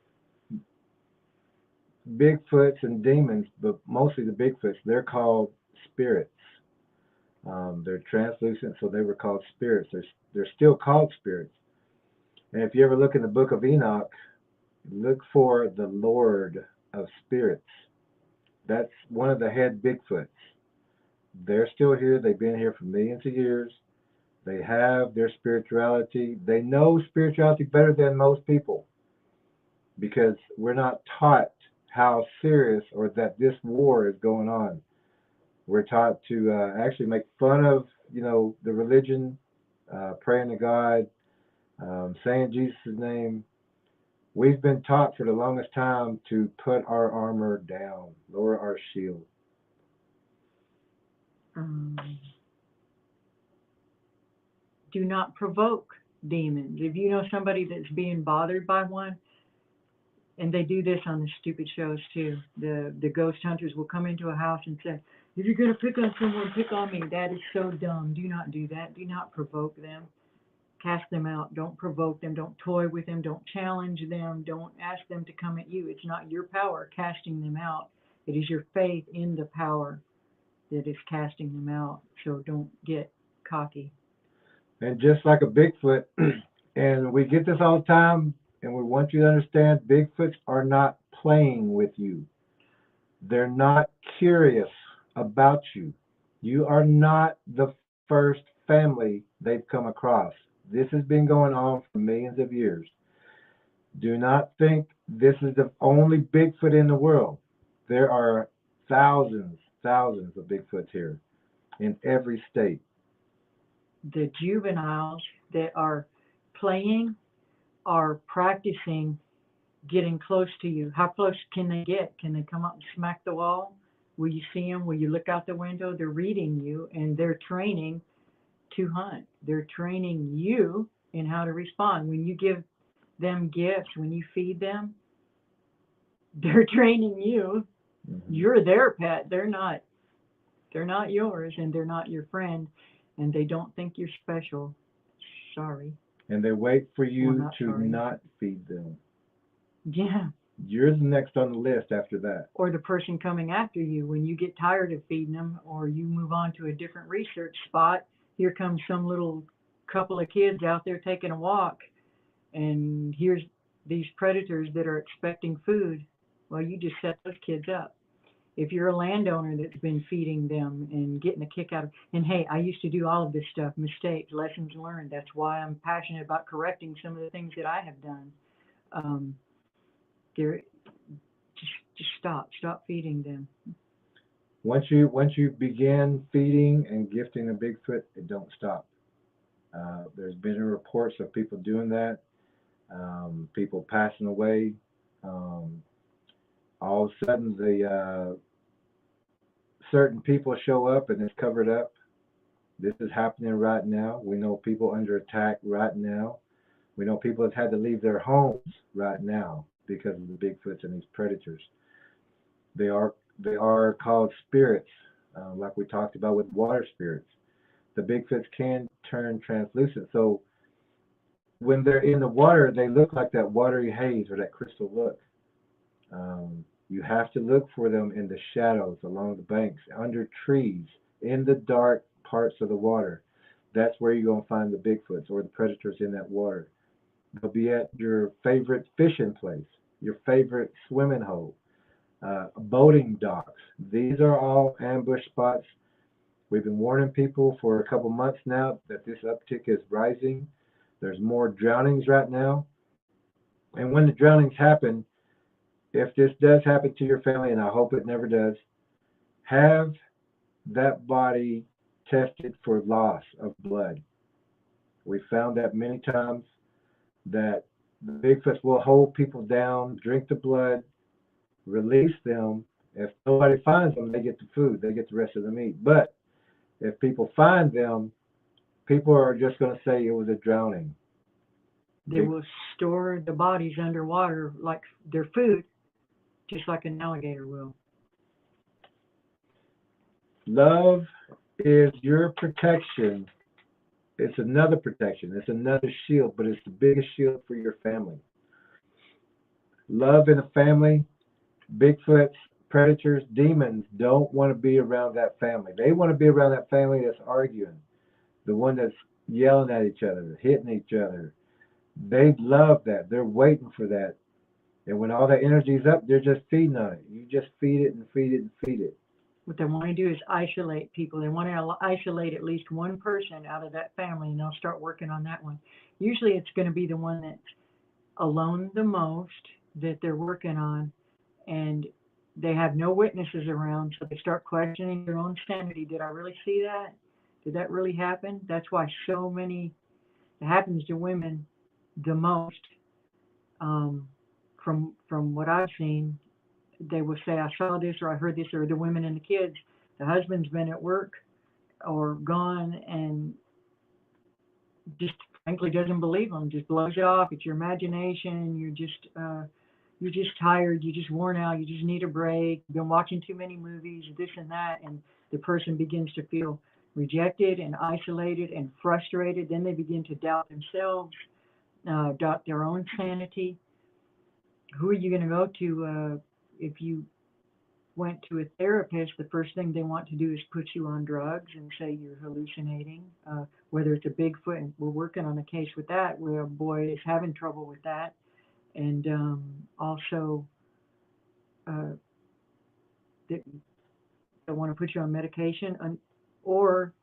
Bigfoots and demons, but mostly the Bigfoots, they're called spirits. They're translucent, so they were called spirits. They're still called spirits. And if you ever look in the book of Enoch, look for the Lord of Spirits. That's one of the head Bigfoots. They're still here. They've been here for millions of years. They have their spirituality. They know spirituality better than most people because we're not taught how serious or that this war is going on. We're taught to actually make fun of, the religion, praying to God, saying Jesus' name. We've been taught for the longest time to put our armor down, lower our shield. Um, do not provoke demons. If you know somebody that's being bothered by one, and they do this on the stupid shows too. The ghost hunters will come into a house and say, "If you're gonna pick on someone, pick on me." That is so dumb. Do not do that. Do not provoke them. Cast them out. Don't provoke them. Don't toy with them. Don't challenge them. Don't ask them to come at you. It's not your power casting them out. It is your faith in the power that is casting them out. So don't get cocky. And just like a Bigfoot, and we get this all the time, and we want you to understand Bigfoots are not playing with you. They're not curious about you. You are not the first family they've come across. This has been going on for millions of years. Do not think this is the only Bigfoot in the world. There are thousands of Bigfoots here in every state. The juveniles that are playing are practicing getting close to you. How close can they get? Can they come up and smack the wall? Will you see them? Will you look out the window? They're reading you and they're training to hunt. They're training you in how to respond. When you give them gifts, when you feed them, they're training you. Hmm. You're their pet. They're not yours and they're not your friend and they don't think you're special. Sorry. And they wait for Well, you not to sorry. not feed them. Yeah. You're the next on the list after that. Or the person coming after you when you get tired of feeding them or you move on to a different research spot, here comes some little couple of kids out there taking a walk and here's these predators that are expecting food. Well, you just set those kids up. If you're a landowner that's been feeding them and getting a kick out of, and hey, I used to do all of this stuff, mistakes, lessons learned. That's why I'm passionate about correcting some of the things that I have done. Um, there, just stop feeding them. Once you begin feeding and gifting a Bigfoot, it don't stop. There's been reports of people doing that, people passing away. Um, all of a sudden, the certain people show up and it's covered up. This is happening right now. We know people under attack right now. We know people have had to leave their homes right now because of the Bigfoots and these predators. They are called spirits, like we talked about with water spirits. The Bigfoots can turn translucent, so when they're in the water, they look like that watery haze or that crystal look. You have to look for them in the shadows, along the banks, under trees, in the dark parts of the water. That's where you're going to find the Bigfoots or the predators in that water. They'll be at your favorite fishing place, your favorite swimming hole, boating docks. These are all ambush spots. We've been warning people for a couple months now that this uptick is rising. There's more drownings right now. And when the drownings happen, if this does happen to your family, and I hope it never does, have that body tested for loss of blood. We found that many times that the Bigfoots will hold people down, drink the blood, release them. If nobody finds them, they get the food, they get the rest of the meat. But if people find them, people are just going to say it was a drowning. They will store the bodies underwater like their food, just like an alligator will. Love is your protection. It's another protection. It's another shield, but it's the biggest shield for your family. Love in a family, Bigfoots, predators, demons don't want to be around that family. They want to be around that family that's arguing, the one that's yelling at each other, hitting each other. They love that. They're waiting for that. And when all that energy's up, they're just feeding on it. You just feed it and feed it and feed it. What they want to do is isolate people. They want to isolate at least one person out of that family, and they'll start working on that one. Usually it's going to be the one that's alone the most that they're working on, and they have no witnesses around, so they start questioning their own sanity. Did I really see that? Did that really happen? That's why so many, it happens to women the most. From what I've seen, they will say, I saw this or I heard this, or the women and the kids. The husband's been at work or gone and just frankly doesn't believe them, just blows it off. It's your imagination. You're just tired. You're just worn out. You just need a break. You've been watching too many movies, this and that. And the person begins to feel rejected and isolated and frustrated. Then they begin to doubt themselves, doubt their own sanity. Who are you going to go to if you went to a therapist? The first thing they want to do is put you on drugs and say you're hallucinating, whether it's a Bigfoot. And we're working on a case with that where a boy is having trouble with that. And also, they want to put you on medication or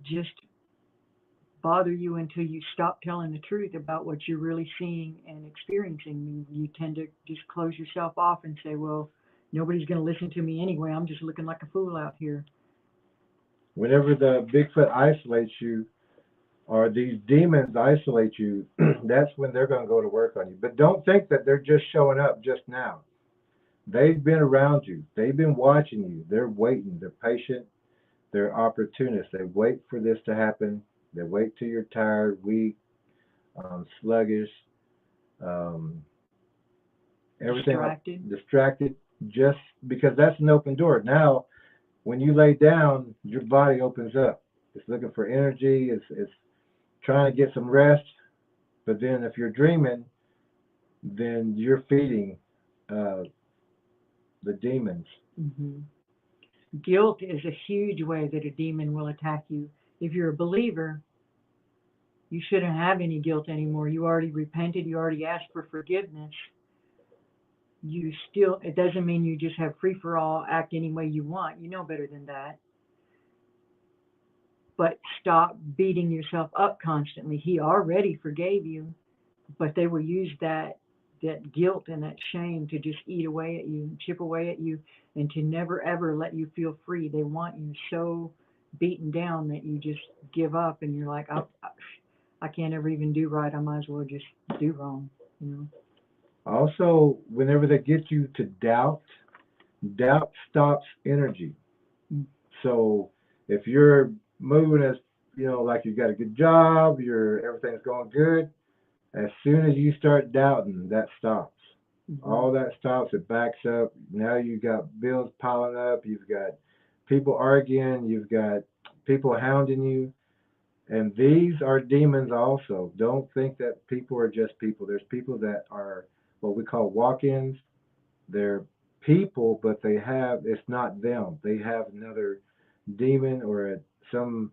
just bother you until you stop telling the truth about what you're really seeing and experiencing. You tend to just close yourself off and say, well, nobody's going to listen to me anyway. I'm just looking like a fool out here. Whenever the Bigfoot isolates you, or these demons isolate you, that's when they're going to go to work on you. But don't think that they're just showing up just now. They've been around you. They've been watching you. They're waiting. They're patient. They're opportunists. They wait for this to happen. They wait till you're tired, weak, sluggish, everything distracted, just because that's an open door. Now, when you lay down, your body opens up. It's looking for energy. It's trying to get some rest. But then if you're dreaming, then you're feeding the demons. Mm-hmm. Guilt is a huge way that a demon will attack you. If you're a believer, you shouldn't have any guilt anymore. You already repented. You already asked for forgiveness. It doesn't mean you just have free for all, act any way you want. You know better than that. But stop beating yourself up constantly. He already forgave you, but they will use that guilt and that shame to just eat away at you, chip away at you, and to never ever let you feel free. They want you so beaten down that you just give up, and you're like, I can't ever even do right. I might as well just do wrong, you know. Also, whenever they get you to doubt stops energy. So if you're moving as, like you've got a good job, everything's going good, as soon as you start doubting, that stops. Mm-hmm. All that stops, it backs up. Now you've got bills piling up, you've got people arguing, you've got people hounding you. And these are demons also. Don't think that people are just people. There's people that are what we call walk-ins. They're people, but it's not them. They have another demon or some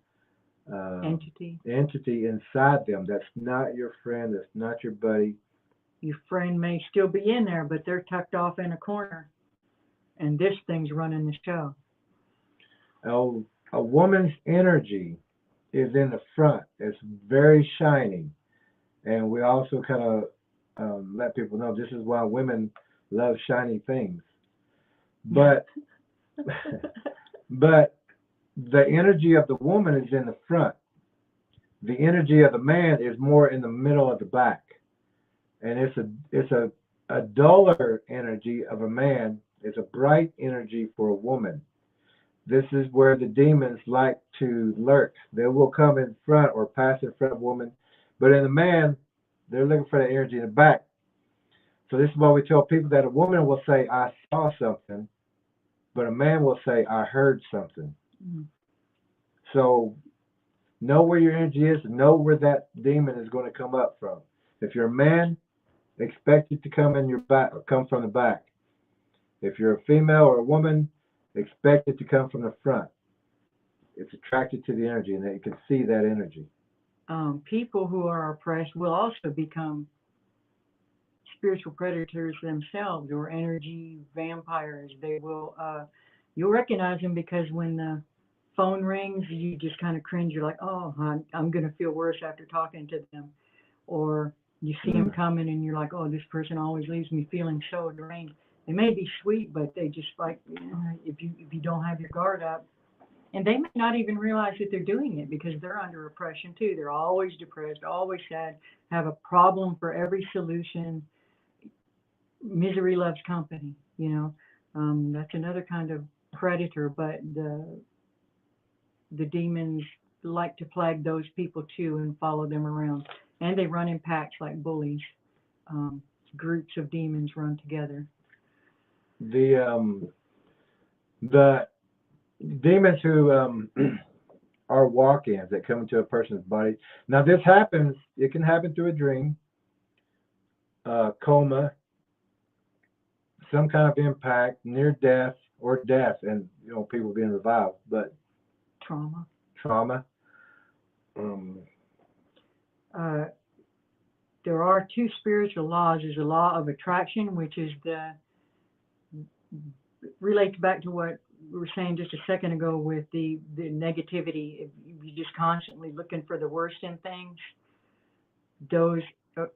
entity inside them. That's not your friend. That's not your buddy. Your friend may still be in there, but they're tucked off in a corner, and this thing's running the show. A woman's energy is in the front. It's very shiny, and we also kind of let people know this is why women love shiny things. But but the energy of the woman is in the front. The energy of the man is more in the middle of the back, and it's a duller energy of a man. It's a bright energy for a woman. This is where the demons like to lurk. They will come in front or pass in front of a woman, but in a man, they're looking for the energy in the back. So this is why we tell people that a woman will say, "I saw something," but a man will say, "I heard something." Mm-hmm. So know where your energy is, know where that demon is going to come up from. If you're a man, expect it to come in your back or come from the back. If you're a female or a woman, expect it to come from the front. It's attracted to the energy, and you can see that energy. People who are oppressed will also become spiritual predators themselves, or energy vampires. They will. You'll recognize them because when the phone rings, you just kind of cringe. You're like, "Oh, I'm going to feel worse after talking to them," or you see them coming, and you're like, "Oh, this person always leaves me feeling so drained." They may be sweet, but they just like, if you don't have your guard up, and they may not even realize that they're doing it because they're under oppression too. They're always depressed, always sad, have a problem for every solution. Misery loves company, you know. That's another kind of predator, but the demons like to plague those people too and follow them around. And they run in packs like bullies. Groups of demons run together. The demons who are walk-ins that come into a person's body. Now this happens, it can happen through a dream, coma, some kind of impact, near death or death, and people being revived, but trauma. There are two spiritual laws. There's a law of attraction, which is relates back to what we were saying just a second ago with the negativity. If you're just constantly looking for the worst in things,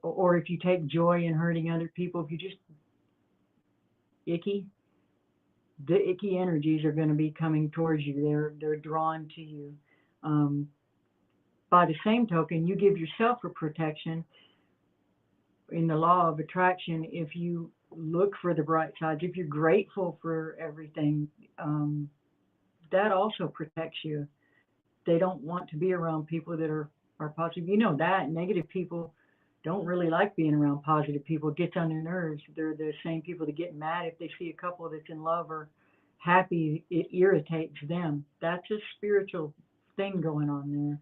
or if you take joy in hurting other people, if you just the icky energies are going to be coming towards you. They're drawn to you. By the same token, you give yourself a protection in the law of attraction. If you look for the bright sides, if you're grateful for everything, that also protects you. They don't want to be around people that are positive. You know that negative people don't really like being around positive people. It gets on their nerves. They're the same people that get mad if they see a couple that's in love or happy. It irritates them. That's a spiritual thing going on there.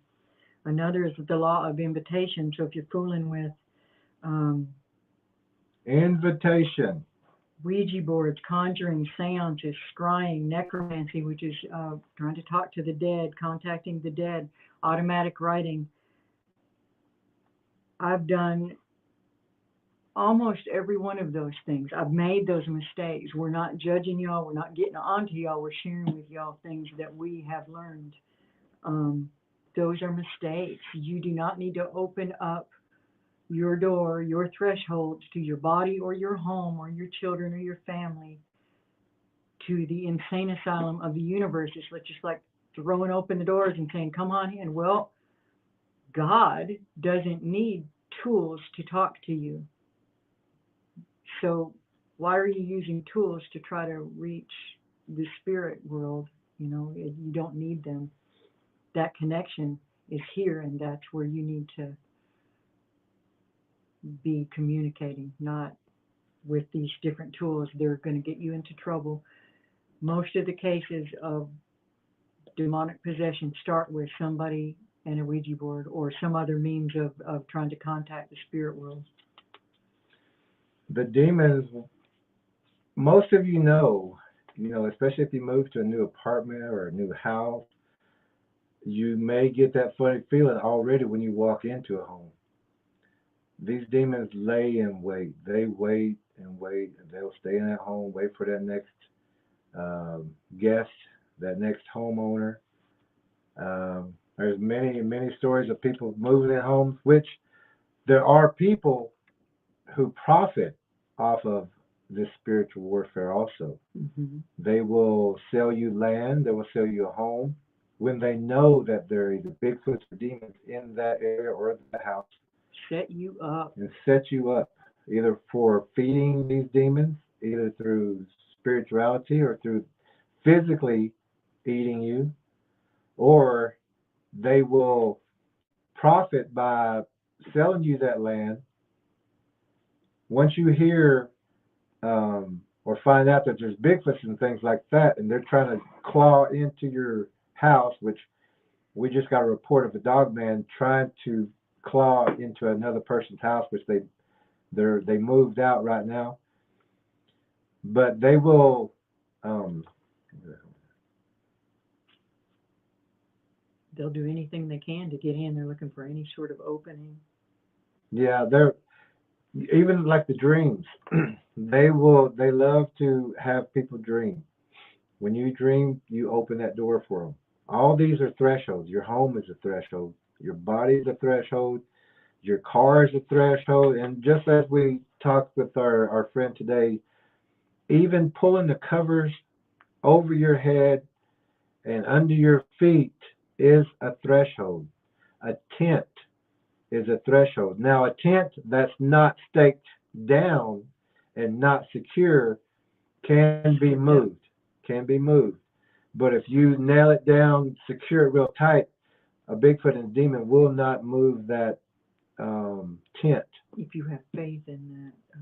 Another is the law of invitation. So if you're fooling with invitation, Ouija boards, conjuring, seances, scrying, necromancy, which is trying to talk to the dead, contacting the dead, automatic writing. I've done almost every one of those things. I've made those mistakes. We're not judging y'all. We're not getting onto y'all. We're sharing with y'all things that we have learned. Those are mistakes. You do not need to open up your door, your thresholds to your body or your home or your children or your family to the insane asylum of the universe. It's just like throwing open the doors and saying, "Come on in." Well, God doesn't need tools to talk to you. So why are you using tools to try to reach the spirit world? You don't need them. That connection is here, and that's where you need to be communicating, not with these different tools. They're going to get you into trouble. Most of the cases of demonic possession start with somebody and a Ouija board or some other means of trying to contact the spirit world. The demons, most of especially if you move to a new apartment or a new house, you may get that funny feeling already when you walk into a home. These demons lay in wait. They wait and wait, and they'll stay in that home, wait for that next guest, that next homeowner. There's many stories of people moving in homes, which there are people who profit off of this spiritual warfare also. Mm-hmm. They will sell you land, they will sell you a home when they know that there are either Bigfoots or demons in that area or the house, Set you up. and set you up either for feeding these demons, either through spirituality or through physically eating you, or they will profit by selling you that land. Once you hear or find out that there's Bigfoots and things like that, and they're trying to claw into your house, which we just got a report of a dog man trying to claw into another person's house, which they moved out right now. But they will They'll do anything they can to get in. They're looking for any sort of opening. yeah, they're even like the dreams. They love to have people dream. When you dream, you open that door for them. All these are thresholds. Your home is a threshold. Your body is a threshold. Your car is a threshold. And just as we talked with our friend today, even pulling the covers over your head and under your feet is a threshold. A tent is a threshold. Now, a tent that's not staked down and not secure can be moved. Can be moved. But if you nail it down, secure it real tight, a Bigfoot and a demon will not move that tent. If you have faith in that,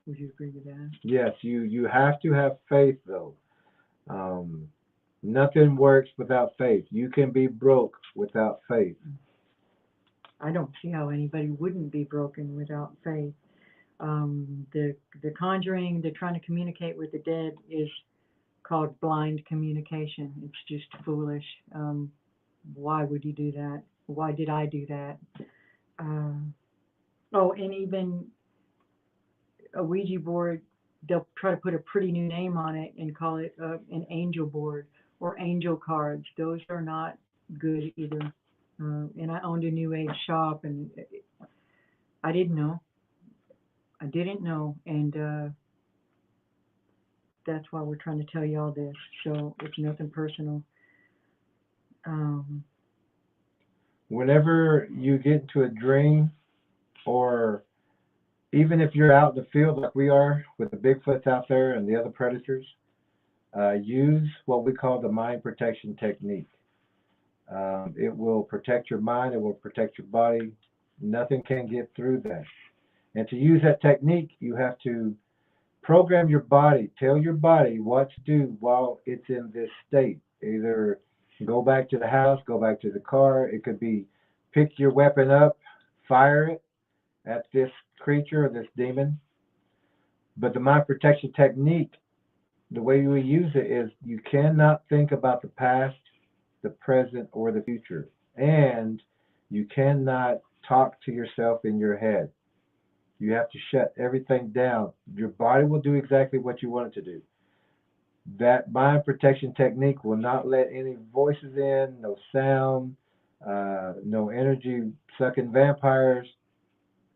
would you agree with that? Yes, you have to have faith though. Nothing works without faith. You can be broke without faith. I don't see how anybody wouldn't be broken without faith. The conjuring, the trying to communicate with the dead is called blind communication. It's just foolish. Why would you do that? Why did I do that? And even a Ouija board, they'll try to put a pretty new name on it and call it an angel board or angel cards. Those are not good either. And I owned a New Age shop, and I didn't know. I didn't know, and that's why we're trying to tell you all this. So it's nothing personal. Whenever you get into a dream, or even if you're out in the field like we are with the Bigfoots out there and the other predators, use what we call the mind protection technique. It will protect your mind, it will protect your body. Nothing can get through that. And to use that technique, you have to program your body, tell your body what to do while it's in this state. Either go back to the house, go back to the car. It could be pick your weapon up, fire it at this creature or this demon. But the mind protection technique, the way we use it is you cannot think about the past, the present, or the future. And you cannot talk to yourself in your head. You have to shut everything down. Your body will do exactly what you want it to do. That mind protection technique will not let any voices in, no sound, no energy sucking vampires.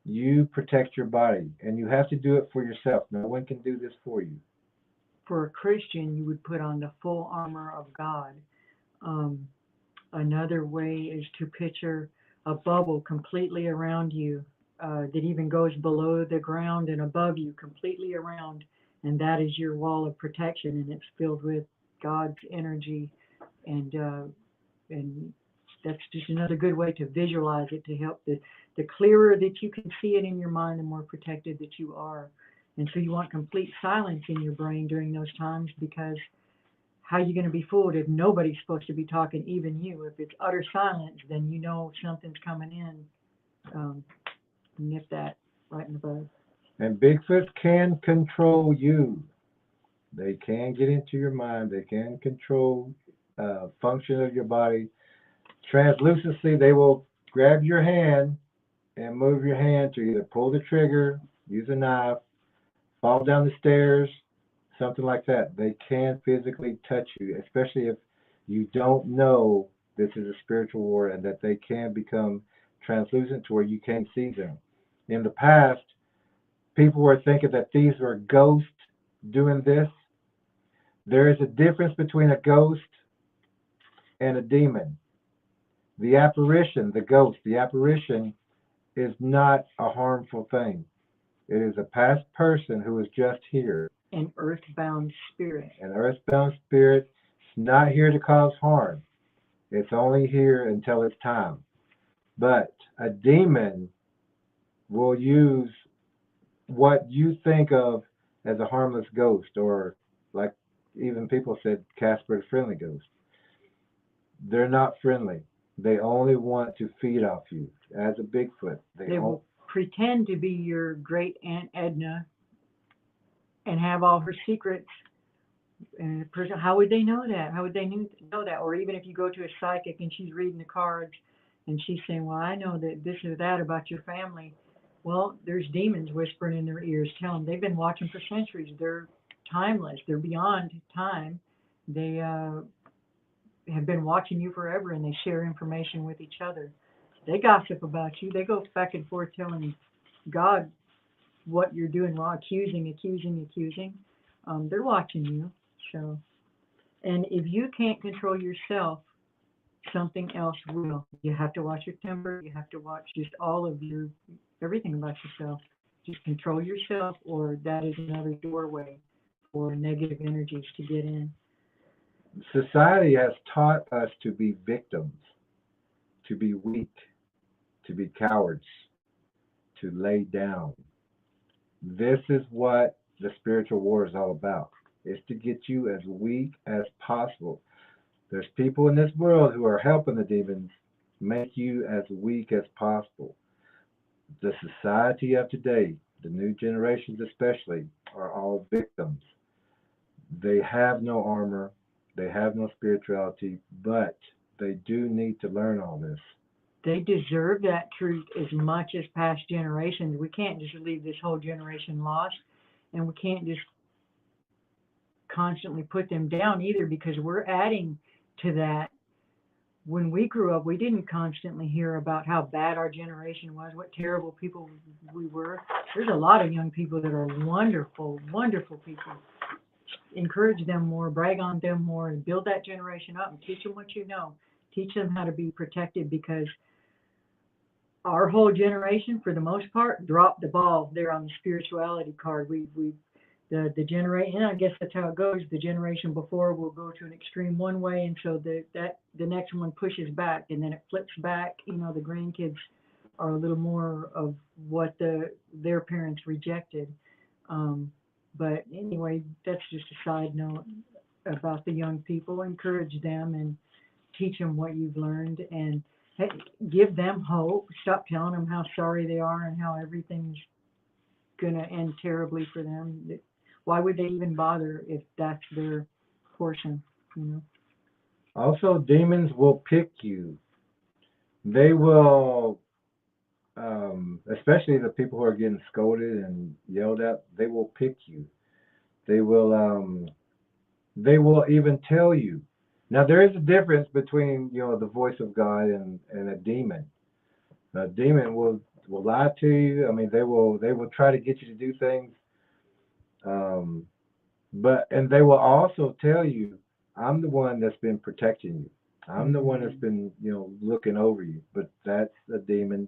You protect your body, and you have to do it for yourself. No one can do this for you. For a Christian, you would put on the full armor of God. Another way is to picture a bubble completely around you that even goes below the ground and above you, completely around, and that is your wall of protection, and it's filled with God's energy, and that's just another good way to visualize it, to help the clearer that you can see it in your mind, the more protected that you are. And so you want complete silence in your brain during those times, because how are you going to be fooled if nobody's supposed to be talking, even you? If it's utter silence, then you know something's coming in. Nip that right in the bud. And Bigfoot can control you. They can get into your mind. They can control function of your body. Translucency, they will grab your hand and move your hand to either pull the trigger, use a knife, fall down the stairs, something like that. They can physically touch you, especially if you don't know this is a spiritual war and that they can become translucent to where you can't see them. In the past, people were thinking that these were ghosts doing this. There is a difference between a ghost and a demon. The apparition, the ghost, the apparition is not a harmful thing. It is a past person who is just here. An earthbound spirit. An earthbound spirit is not here to cause harm. It's only here until it's time. But a demon will use what you think of as a harmless ghost, or like even people said, Casper the Friendly Ghost. They're not friendly. They only want to feed off you. As a Bigfoot, they will pretend to be your great Aunt Edna and have all her secrets. And how would they know that? How would they know that? Or even if you go to a psychic and she's reading the cards and she's saying, well, I know that this or that about your family. Well, there's demons whispering in their ears. Tell them they've been watching for centuries. They're timeless. They're beyond time. They have been watching you forever, and they share information with each other. They gossip about you. They go back and forth telling God what you're doing wrong, accusing. They're watching you. So, and if you can't control yourself, something else will. You have to watch your temper. You have to watch just all of your, everything about yourself. Just control yourself, or that is another doorway for negative energies to get in. Society has taught us to be victims, to be weak, to be cowards, to lay down. This is what the spiritual war is all about. It's to get you as weak as possible. There's people in this world who are helping the demons make you as weak as possible. The society of today, the new generations especially, are all victims. They have no armor, they have no spirituality, but they do need to learn all this. They deserve that truth as much as past generations. We can't just leave this whole generation lost, and we can't just constantly put them down either, because we're adding to that. When we grew up, we didn't constantly hear about how bad our generation was, what terrible people we were. There's a lot of young people that are wonderful, wonderful people. Encourage them more, brag on them more, and build that generation up and teach them what you know. Teach them how to be protected, because our whole generation, for the most part, dropped the ball there on the spirituality card. The generation, and I guess that's how it goes. The generation before will go to an extreme one way, and so the next one pushes back, and then it flips back. You know, the grandkids are a little more of what their parents rejected. But anyway, that's just a side note about the young people. Encourage them and teach them what you've learned, and give them hope. Stop telling them how sorry they are and how everything's going to end terribly for them. Why would they even bother if that's their portion, you know? Also, demons will pick you. They will, especially the people who are getting scolded and yelled at, they will pick you. They will even tell you. Now, there is a difference between, the voice of God and a demon. A demon will lie to you. I mean, they will try to get you to do things. And they will also tell you, I'm the one that's been protecting you. I'm the one that's been, looking over you. But that's a demon.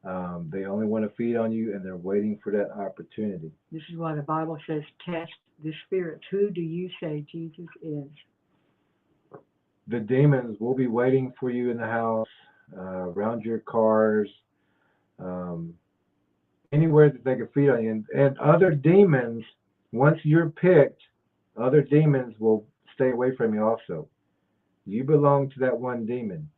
They only want to feed on you, and they're waiting for that opportunity. This is why the Bible says, test the spirits. Who do you say Jesus is? The demons will be waiting for you in the house, around your cars, anywhere that they can feed on you. And other demons, once you're picked, other demons will stay away from you also. You belong to that one demon.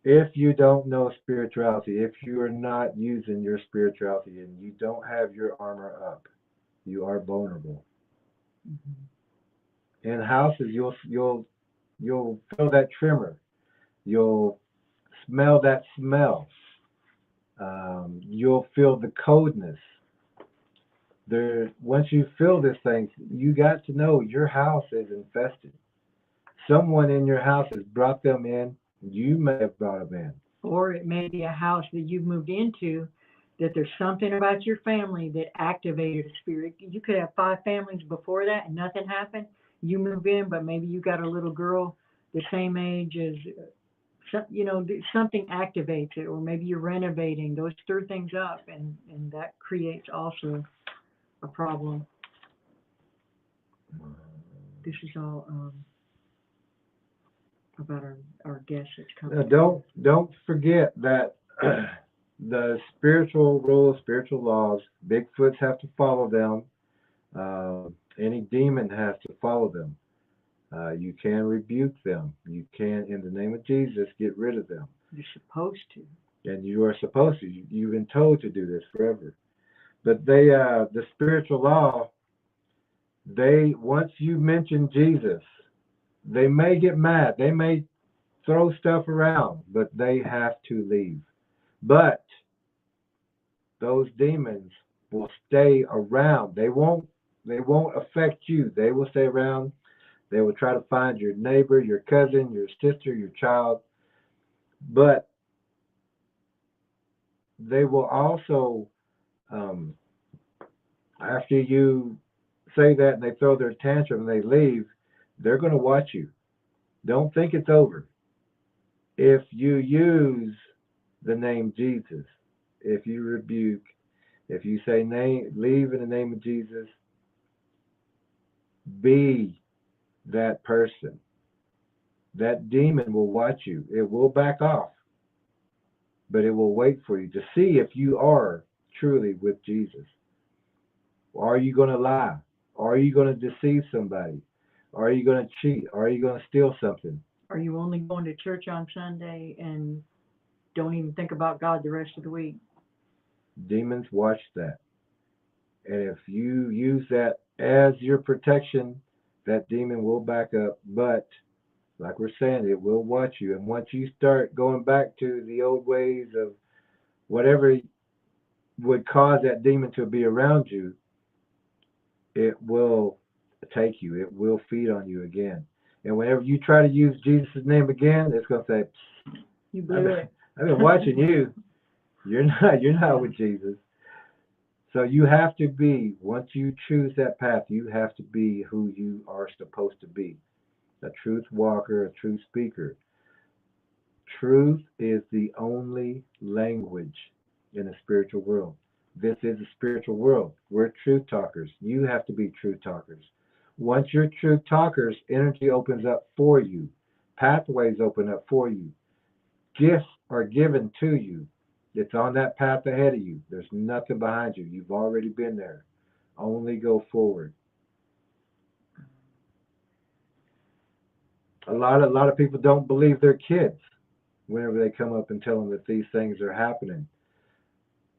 If you don't know spirituality, if you are not using your spirituality and you don't have your armor up, you are vulnerable. Mm-hmm. In houses, you'll feel that tremor. You'll smell that smell. You'll feel the coldness. Once you feel these things, you got to know your house is infested. Someone in your house has brought them in. You may have brought them in. Or it may be a house that you've moved into that there's something about your family that activated a spirit. You could have 5 families before that and nothing happened. You move in, but maybe you got a little girl the same age as, something activates it, or maybe you're renovating. Those stir things up, and that creates also a problem. This is all about our guest that's coming. Don't forget that the spiritual rules, spiritual laws, Bigfoots have to follow them. Any demon has to follow them. You can rebuke them. You can, in the name of Jesus, get rid of them. You're supposed to. And you are supposed to. You've been told to do this forever. But the spiritual law, once you mention Jesus, they may get mad. They may throw stuff around, but they have to leave. But those demons will stay around. They won't affect you. They will stay around. They will try to find your neighbor, your cousin, your sister, your child. But they will also, after you say that and they throw their tantrum and they leave, they're going to watch you. Don't think it's over. If you use the name Jesus, if you rebuke, if you say leave in the name of Jesus, be that person. That demon will watch you. It will back off, but it will wait for you to see if you are truly with Jesus. Are you going to lie? Are you going to deceive somebody? Are you going to cheat? Are you going to steal something? Are you only going to church on Sunday and don't even think about God the rest of the week? Demons watch that. And if you use that as your protection, that demon will back up. But like we're saying, it will watch you. And once you start going back to the old ways of whatever would cause that demon to be around you, it will take you. It will feed on you again. And whenever you try to use Jesus' name again, it's going to say, you blew it. I've been watching you. You're not with Jesus. So you have to be, once you choose that path, you have to be who you are supposed to be. A truth walker, a truth speaker. Truth is the only language in the spiritual world. This is a spiritual world. We're truth talkers. You have to be truth talkers. Once you're truth talkers, energy opens up for you. Pathways open up for you. Gifts are given to you. It's on that path ahead of you. There's nothing behind you. You've already been there. Only go forward. A lot of people don't believe their kids whenever they come up and tell them that these things are happening.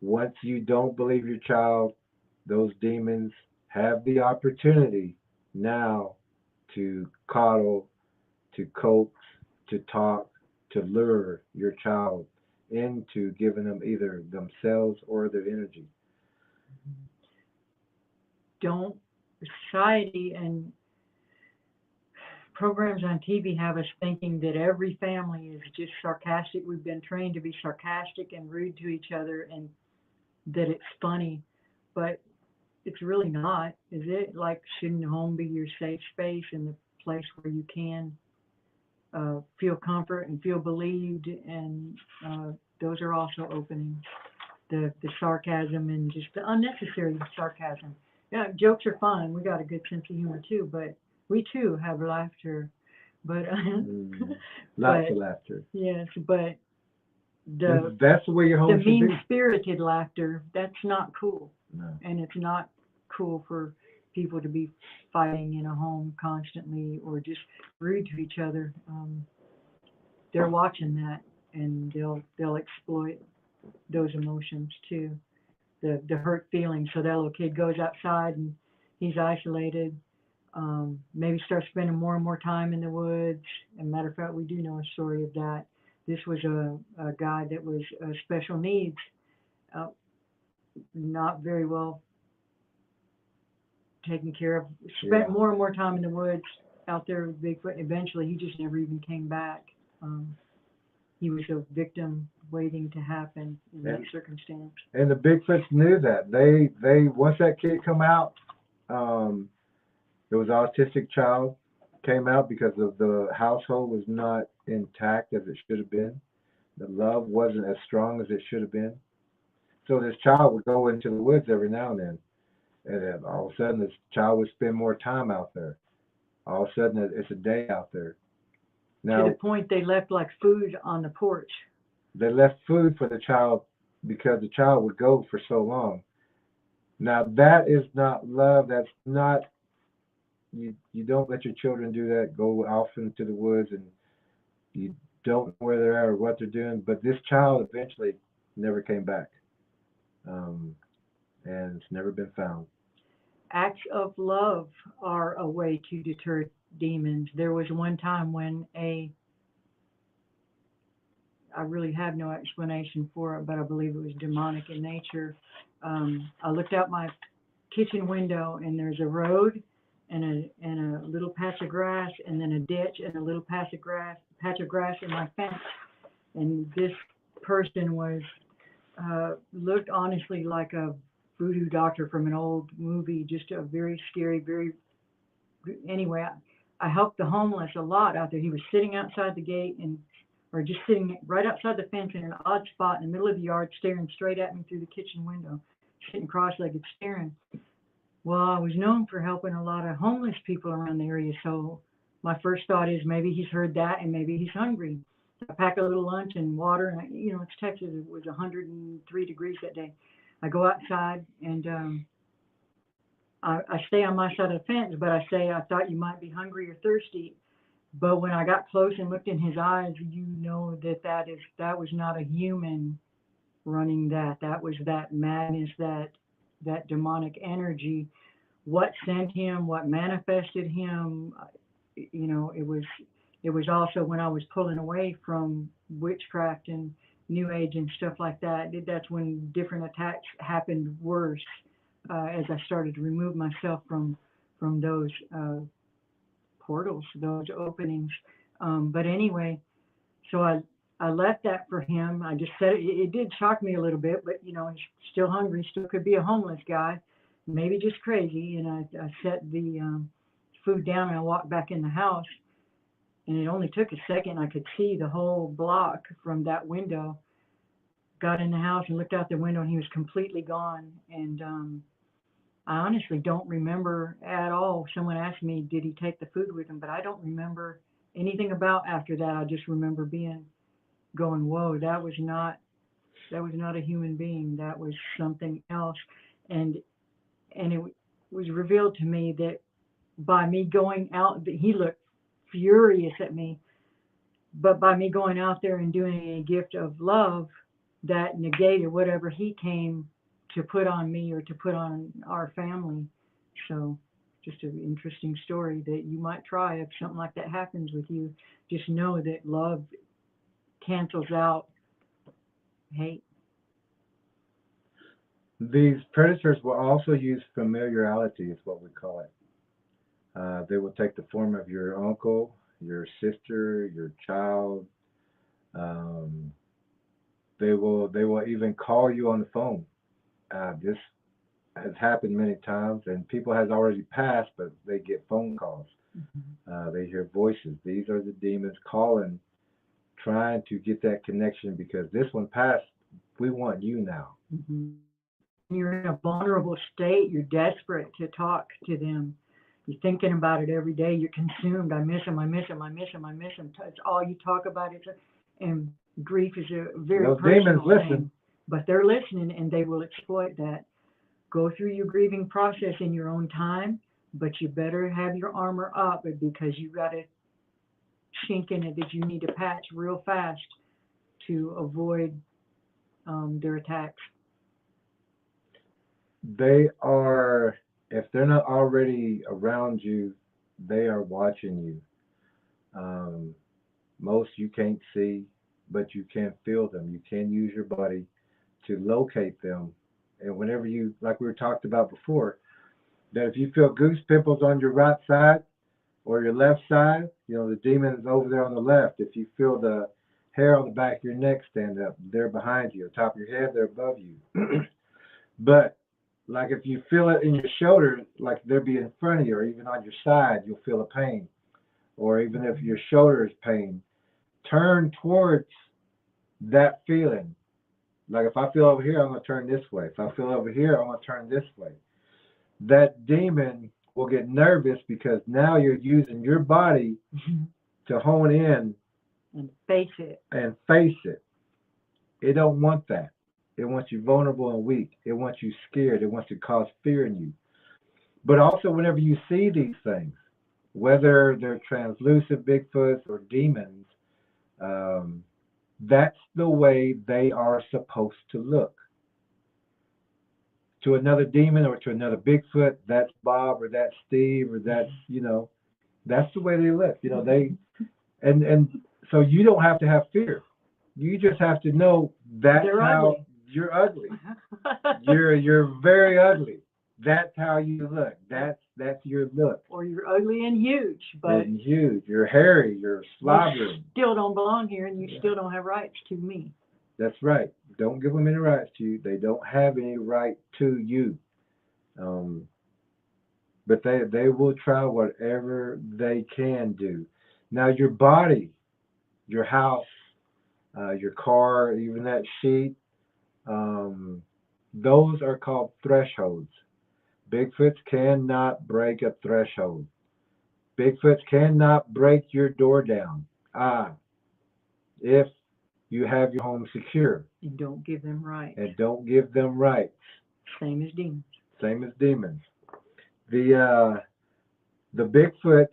Once you don't believe your child, those demons have the opportunity now to coddle, to coax, to talk, to lure your child into giving them either themselves or their energy. Society and programs on TV have us thinking that every family is just sarcastic. We've been trained to be sarcastic and rude to each other, and that it's funny, but it's really not, is it? Like, shouldn't home be your safe space and the place where you can feel comfort and feel believed? And those are also opening. The sarcasm and just the unnecessary sarcasm. Yeah, jokes are fun. We got a good sense of humor too, but we too have laughter. But lots of laughter. Yes, but that's the way your home the should be. mean-spirited laughter, that's not cool. No. And it's not cool for people to be fighting in a home constantly or just rude to each other. They're watching that, and they'll exploit those emotions too, the hurt feelings. So that little kid goes outside and he's isolated, maybe starts spending more and more time in the woods. And matter of fact, we do know a story of that. This was a guy that was special needs, uh, not very well taken care of, spent Yeah. more and more time in the woods out there with Bigfoot. And eventually, he just never even came back. He was a victim waiting to happen in that circumstance. And the Bigfoots knew that. They once that kid come out, um, there was an autistic child came out because of the household was not intact as it should have been. The love wasn't as strong as it should have been. So this child would go into the woods every now and then, and then all of a sudden this child would spend more time out there. All of a sudden it's a day out there. To Now the point they left like food on the porch. they left food for the child because the child would go for so long. Now that is not love. That's not you don't let your children do that. Go off into the woods and you don't know where they're at or what they're doing. But this child eventually never came back, and it's never been found. Acts of love are a way to deter demons. There was one time when I really have no explanation for it, but I believe it was demonic in nature. I looked out my kitchen window and there's a road and a little patch of grass and then a ditch and a little patch of grass in my fence. And this person was looked honestly like a voodoo doctor from an old movie, just a very scary, very anyway. I helped the homeless a lot out there. He was sitting outside the gate or just sitting right outside the fence in an odd spot in the middle of the yard, staring straight at me through the kitchen window, sitting cross-legged, staring. Well, I was known for helping a lot of homeless people around the area, so my first thought is maybe he's heard that and maybe he's hungry. I pack a little lunch and water, and it's Texas. It was 103 degrees that day. I go outside and I stay on my side of the fence, but I say I thought you might be hungry or thirsty. But when I got close and looked in his eyes, that was not a human running that. That was that madness, that demonic energy. What sent him, what manifested him, it was also when I was pulling away from witchcraft and New Age and stuff like that. That's when different attacks happened worse as I started to remove myself from those portals, those openings. But anyway, so I left that for him. I just said it did shock me a little bit, but he's still hungry, still could be a homeless guy, maybe just crazy. And I set the food down and I walked back in the house. And it only took a second. I could see the whole block from that window. Got in the house and looked out the window, and he was completely gone. And I honestly don't remember at all. Someone asked me, did he take the food with him? But I don't remember anything about after that. I just remember going, whoa, that was not a human being. That was something else. And it was revealed to me that by me going out, he looked furious at me, but by me going out there and doing a gift of love, that negated whatever he came to put on me or to put on our family. So just an interesting story that you might try if something like that happens with you. Just know that love cancels out hate. These predators will also use familiarity, is what we call it. They will take the form of your uncle, your sister, your child. Um, they will even call you on the phone. This has happened many times, and people has already passed, but they get phone calls. They hear voices. These are the demons calling, trying to get that connection because this one passed. We want you now. You're in a vulnerable state. You're desperate to talk to them. You're thinking about it every day. You're consumed. I miss him. I miss him. I miss him. I miss him. It's all you talk about. And grief is a very Those personal demons listen. thing. But they're listening, and they will exploit that. Go through your grieving process in your own time, but you better have your armor up because you got a chink in it that you need to patch real fast to avoid their attacks. They are, if they're not already around you, they are watching you. Most you can't see. but you can feel them. You can use your body to locate them. And whenever you, like we were talked about before, that if you feel goose pimples on your right side or your left side, the demon is over there on the left. If you feel the hair on the back of your neck stand up, they're behind you. On top of your head, they're above you. But like if you feel it in your shoulder, like they'll be in front of you, or even on your side, you'll feel a pain. Or even if your shoulder is pain, turn towards that feeling. Like if I feel over here, I'm going to turn this way. If I feel over here, I'm going to turn this way. That demon will get nervous because now you're using your body to hone in and face it. It don't want that. It wants you vulnerable and weak. It wants you scared. It wants to cause fear in you. But also whenever you see these things, whether they're translucent Bigfoots or demons, that's the way they are supposed to look. To another demon or to another Bigfoot, that's Bob or that's Steve or that's, that's the way they look. And so you don't have to have fear. You just have to know that's They're how ugly. You're ugly. You're very ugly. That's how you look. That's your look. Or you're ugly and huge, but and huge. You're hairy. You're slobbering. You still don't belong here, and you still don't have rights to me. That's right. Don't give them any rights to you. They don't have any right to you. But they will try whatever they can do. Now your body, your house, your car, even that sheet, those are called thresholds. Bigfoots cannot break a threshold. Bigfoots cannot break your door down. If you have your home secure. And don't give them rights. And don't give them rights. Same as demons. Same as demons. The Bigfoots,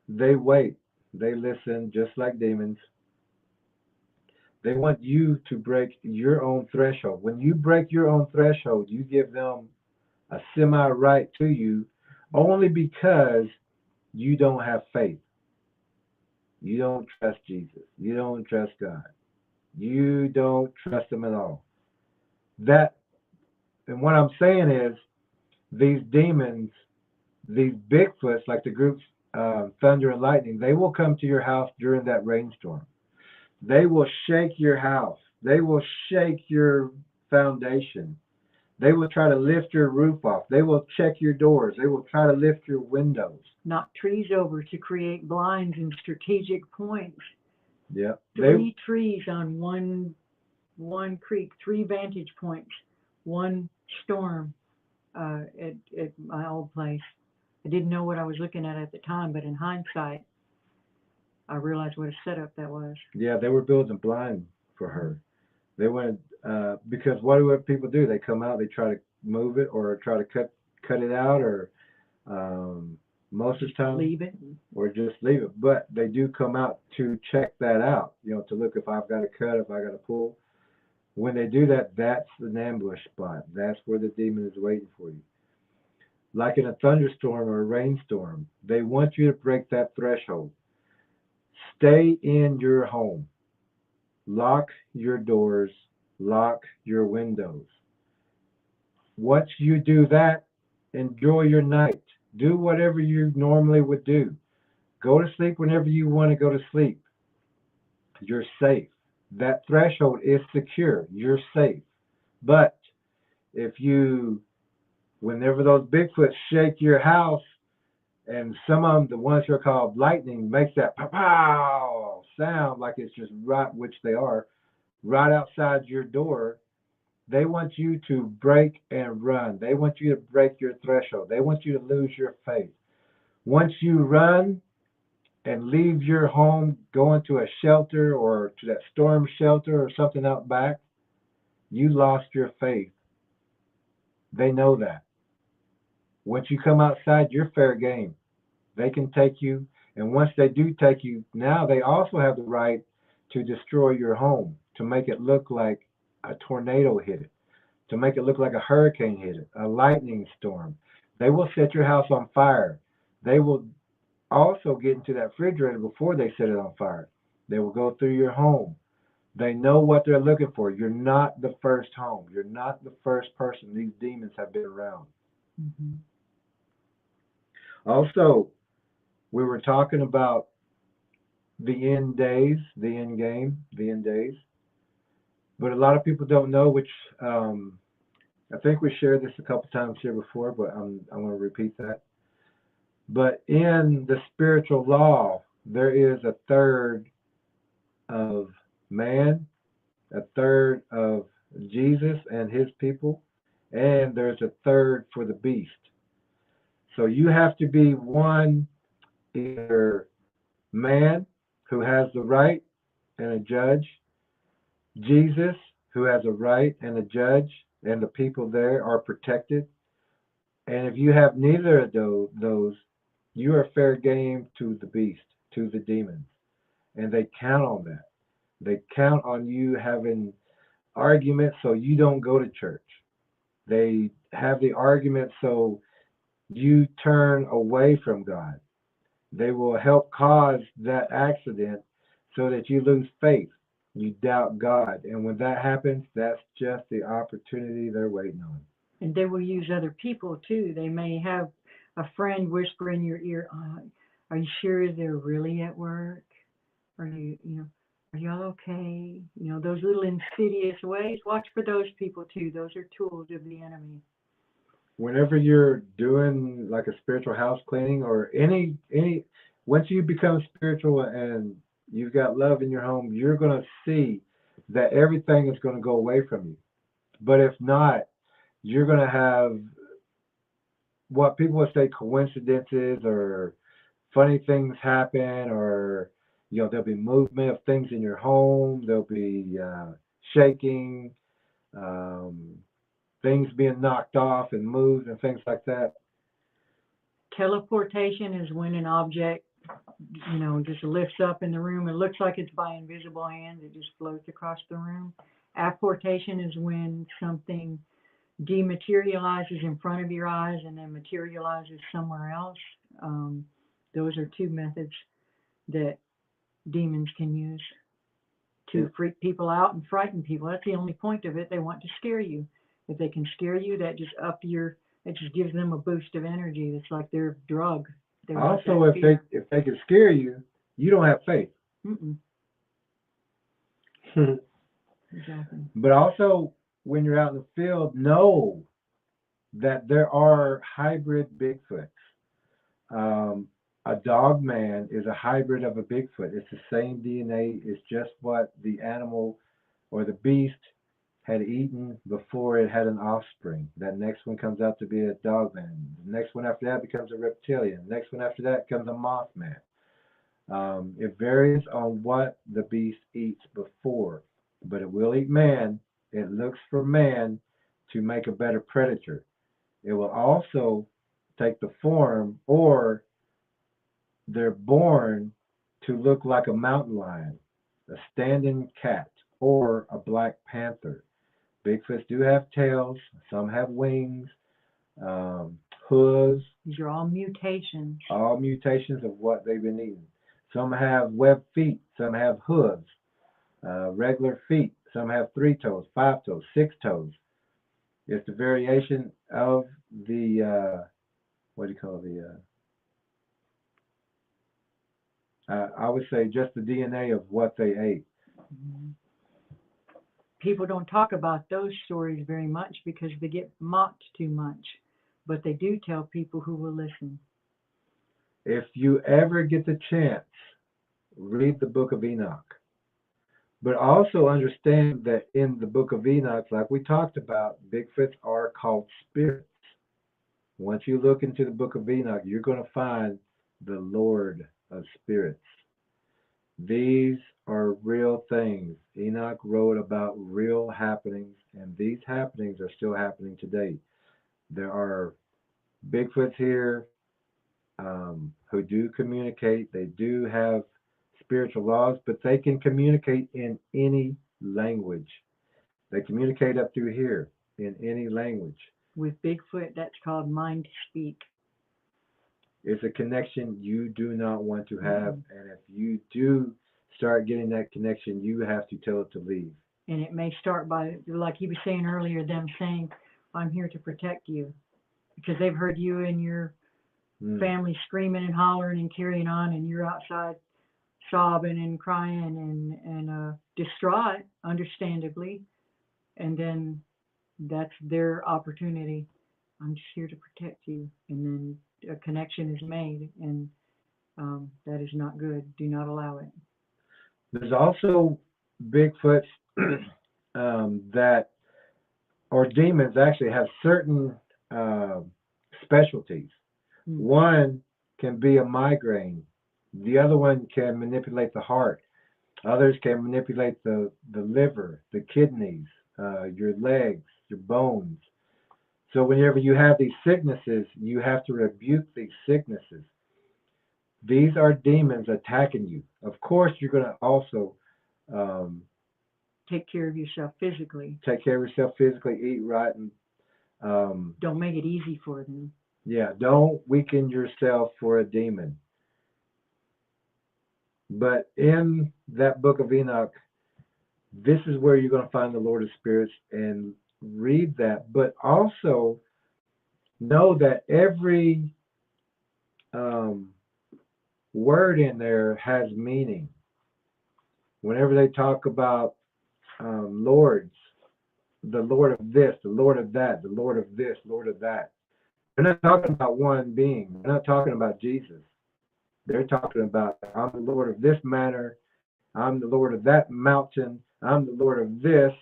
they wait. They listen just like demons. They want you to break your own threshold. When you break your own threshold, you give them a semi-right to you only because you don't have faith. You don't trust Jesus. You don't trust God. You don't trust Him at all. And what I'm saying is, these demons, these Bigfoots, like the groups Thunder and Lightning, they will come to your house during that rainstorm. They will shake your house. They will shake your foundation. They will try to lift your roof off. They will check your doors. They will try to lift your windows. Knock trees over to create blinds in strategic points. Yeah. 3 trees on one creek, 3 vantage points, 1 storm at my old place. I didn't know what I was looking at the time, but in hindsight, I realized what a setup that was. Yeah, they were building blind for her. They went because what do people do? They come out, they try to move it or try to cut it out, or most of the time leave it, or just leave it. But they do come out to check that out, to look if I've got to cut, if I got to pull. When they do that, that's an ambush spot. That's where the demon is waiting for you. Like in a thunderstorm or a rainstorm, they want you to break that threshold. Stay in your home. Lock your doors. Lock your windows. Once you do that, enjoy your night. Do whatever you normally would do. Go to sleep whenever you want to go to sleep. You're safe. That threshold is secure. You're safe. But whenever those Bigfoots shake your house, and some of them, the ones who are called lightning, makes that pow sound like it's just right, which they are, right outside your door, they want you to break and run. They want you to break your threshold. They want you to lose your faith. Once you run and leave your home, go into a shelter or to that storm shelter or something out back, you lost your faith. They know that. Once you come outside, you're fair game. They can take you, and once they do take you, now they also have the right to destroy your home, to make it look like a tornado hit it, to make it look like a hurricane hit it, a lightning storm. They will set your house on fire. They will also get into that refrigerator before they set it on fire. They will go through your home. They know what they're looking for. You're not the first home. You're not the first person these demons have been around. Mm-hmm. Also, we were talking about the end days, the end game, the end days. But a lot of people don't know, which I think we shared this a couple times here before, but I'm going to repeat that. But in the spiritual law, there is a third of man, a third of Jesus and his people, and there's a third for the beast. So you have to be one, either man who has the right and a judge, Jesus who has a right and a judge, and the people there are protected. And if you have neither of those, you are fair game to the beast, to the demons. And they count on that. They count on you having arguments so you don't go to church. They have the argument so you turn away from God. They will help cause that accident so that you lose faith. You doubt God. And when that happens, that's just the opportunity they're waiting on. And they will use other people too. They may have a friend whisper in your ear, "Are you sure they're really at work? Are are y'all okay?" Those little insidious ways. Watch for those people too. Those are tools of the enemy. Whenever you're doing like a spiritual house cleaning or any once you become spiritual and you've got love in your home, you're going to see that everything is going to go away from you. But if not, you're going to have what people would say coincidences or funny things happen, or there'll be movement of things in your home, there'll be shaking, um, things being knocked off and moved and things like that. Teleportation is when an object, just lifts up in the room. It looks like it's by invisible hands. It just floats across the room. Apportation is when something dematerializes in front of your eyes and then materializes somewhere else. Those are two methods that demons can use to freak people out and frighten people. That's the only point of it. They want to scare you. If they can scare you, that just it just gives them a boost of energy. It's like their drug. Also, if they can scare you, you don't have faith. Mm-mm. Exactly. But also, when you're out in the field, know that there are hybrid Bigfoots. A dog man is a hybrid of a Bigfoot. It's the same DNA. It's just what the animal or the beast had eaten before it had an offspring. That next one comes out to be a dog man. The next one after that becomes a reptilian. The next one after that becomes a mothman. It varies on what the beast eats before, but it will eat man. It looks for man to make a better predator. It will also take the form, or they're born to look like a mountain lion, a standing cat, or a black panther. Bigfoots do have tails. Some have wings, hooves. These are all mutations. All mutations of what they've been eating. Some have webbed feet. Some have hooves, regular feet. Some have 3 toes, 5 toes, 6 toes. It's the variation of the, what do you call the, I would say just the DNA of what they ate. Mm-hmm. People don't talk about those stories very much because they get mocked too much, but they do tell people who will listen. If you ever get the chance, read the book of Enoch. But also understand that in the book of Enoch, like we talked about, Bigfoots are called spirits. Once you look into the book of Enoch, you're going to find the Lord of Spirits. These are real things. Enoch wrote about real happenings, and these happenings are still happening today. There are Bigfoots here who do communicate. They do have spiritual laws, but they can communicate in any language. They communicate up through here in any language. With Bigfoot, that's called mind speak. It's a connection you do not want to have. And if you do start getting that connection, you have to tell it to leave. And it may start by, like he was saying earlier, them saying, I'm here to protect you. Because they've heard you and your family screaming and hollering and carrying on, and you're outside sobbing and crying and distraught, understandably. And then that's their opportunity. I'm just here to protect you. And then a connection is made, and that is not good. Do not allow it. There's also Bigfoots that, or demons actually have certain specialties. One can be a migraine. The other one can manipulate the heart. Others can manipulate the liver, the kidneys, your legs, your bones. So whenever you have these sicknesses, you have to rebuke these sicknesses. These are demons attacking you. Of course, you're going to also take care of yourself physically. Take care of yourself physically, eat right, and don't make it easy for them. Yeah, don't weaken yourself for a demon. But in that book of Enoch, this is where you're going to find the Lord of Spirits, and read that. But also know that every word in there has meaning. Whenever they talk about lords, the Lord of this, the Lord of that, the Lord of this, Lord of that, they're not talking about one being. They're not talking about Jesus. They're talking about, I'm the Lord of this manor, I'm the Lord of that mountain, I'm the Lord of this.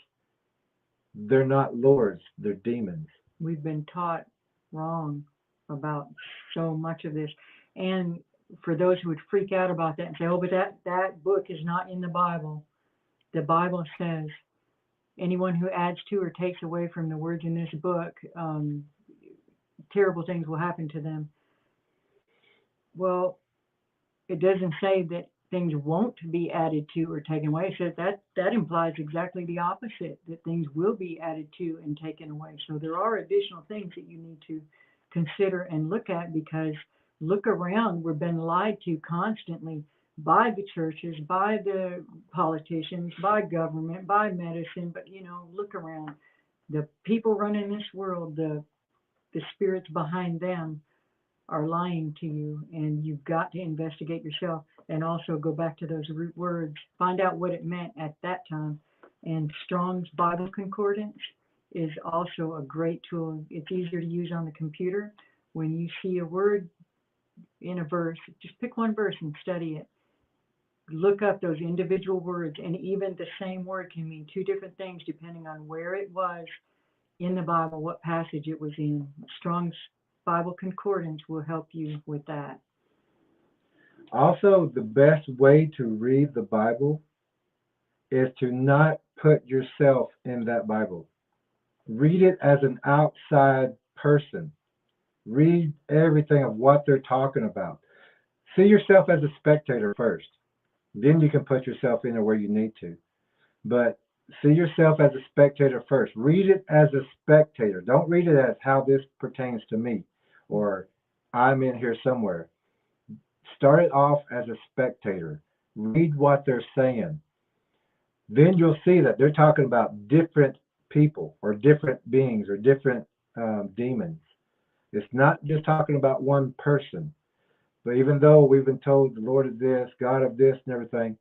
They're not lords, they're demons. We've been taught wrong about so much of this. And for those who would freak out about that and say, oh, but that book is not in the Bible. The Bible says anyone who adds to or takes away from the words in this book, terrible things will happen to them. Well, it doesn't say that things won't be added to or taken away. It says that implies exactly the opposite, that things will be added to and taken away. So there are additional things that you need to consider and look at, because look around. We've been lied to constantly by the churches, by the politicians, by government, by medicine. But, look around. The people running this world, the spirits behind them are lying to you, and you've got to investigate yourself and also go back to those root words, find out what it meant at that time. And Strong's Bible Concordance is also a great tool. It's easier to use on the computer. When you see a word in a verse, just pick one verse and study it. Look up those individual words, and even the same word can mean two different things depending on where it was in the Bible, what passage it was in. Strong's Bible Concordance will help you with that. Also, the best way to read the Bible is to not put yourself in that Bible. Read it as an outside person. Read everything of what they're talking about. See yourself as a spectator first. Then you can put yourself in where you need to. But see yourself as a spectator first. Read it as a spectator. Don't read it as how this pertains to me, or I'm in here somewhere. Start it off as a spectator. Read what they're saying. Then you'll see that they're talking about different people or different beings or different demons. It's not just talking about one person. But even though we've been told the Lord of this, God of this, and everything,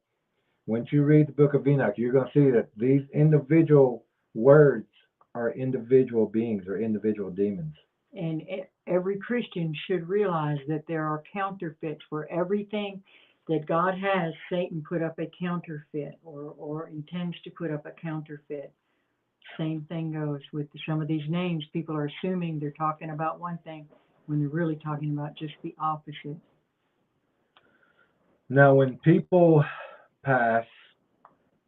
once you read the book of Enoch, you're going to see that these individual words are individual beings or individual demons. And every Christian should realize that there are counterfeits. For everything that God has, Satan put up a counterfeit or intends to put up a counterfeit. Same thing goes with some of these names. People are assuming they're talking about one thing when they're really talking about just the opposite. Now, when people pass,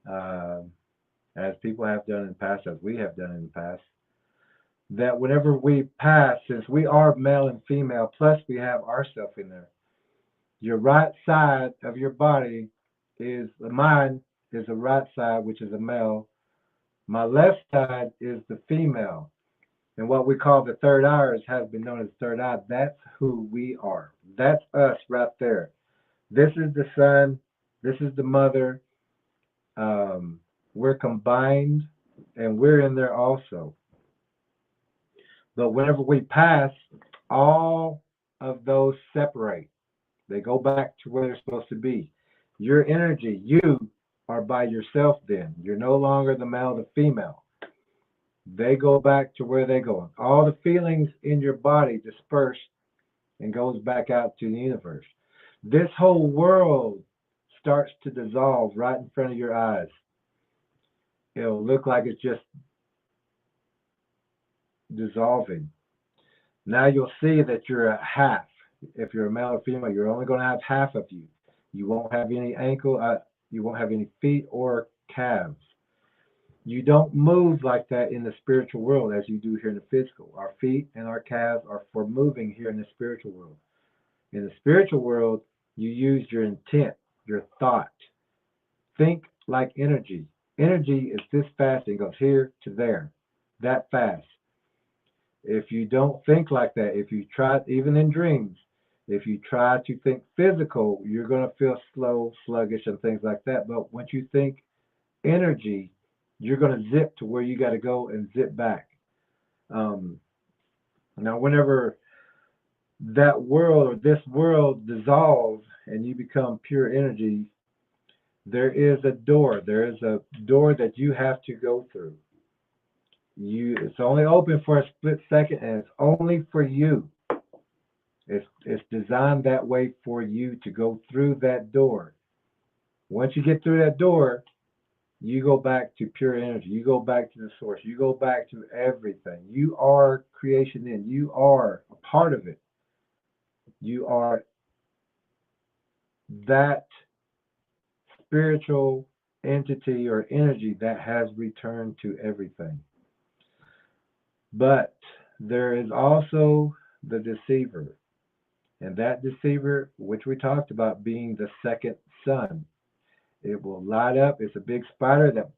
as people have done in the past, as we have done in the past, that whenever we pass, since we are male and female, plus we have ourselves in there, your right side of your body is, mine is the right side, which is a male. My left side is the female. And what we call the third eye has been known as third eye. That's who we are. That's us right there. This is the sun. This is the mother. We're combined, and we're in there also. But whenever we pass, all of those separate. They go back to where they're supposed to be. Your energy, you are by yourself then. You're no longer the male, the female. They go back to where they're going. All the feelings in your body disperse and goes back out to the universe. This whole world starts to dissolve right in front of your eyes. It'll look like it's just dissolving. Now you'll see that you're a half. If you're a male or female, you're only going to have half of you. You won't have any you won't have any feet or calves. You don't move like that in the spiritual world as you do here in the physical. Our feet and our calves are for moving here in the spiritual world. In the spiritual world, you use your intent, your thought. Think like energy. Energy is this fast and goes here to there, that fast. If you don't think like that, if you try, even in dreams, if you try to think physical, you're going to feel slow, sluggish, and things like that. But once you think energy, you're going to zip to where you got to go and zip back. Now, whenever that world or this world dissolves and you become pure energy, there is a door. There is a door that you have to go through. It's only open for a split second, and it's only for you. It's designed that way for you to go through that door. Once you get through that door, you go back to pure energy. You go back to the source. You go back to everything. You are creation in. You are a part of it. You are that spiritual entity or energy that has returned to everything. But there is also the deceiver. And that deceiver, which we talked about being the second sun, it will light up. It's a big spider that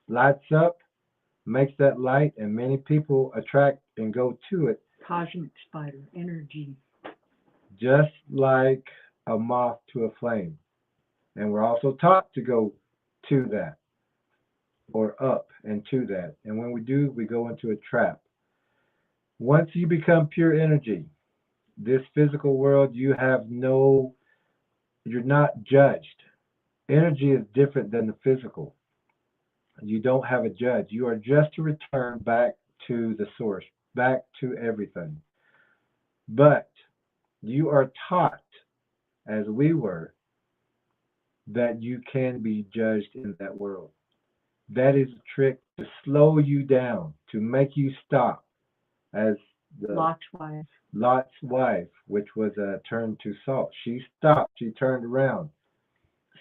lights up, makes that light, and many people attract and go to it. Cosmic spider, energy. Just like a moth to a flame. And we're also taught to go to that, or up and to that. And when we do, we go into a trap. Once you become pure energy, this physical world, you're not judged. Energy is different than the physical. You don't have a judge. You are just to return back to the source, back to everything. But you are taught, as we were, that you can be judged in that world. That is a trick to slow you down, to make you stop, as Lot's wife, which was turned to salt. She stopped. She turned around.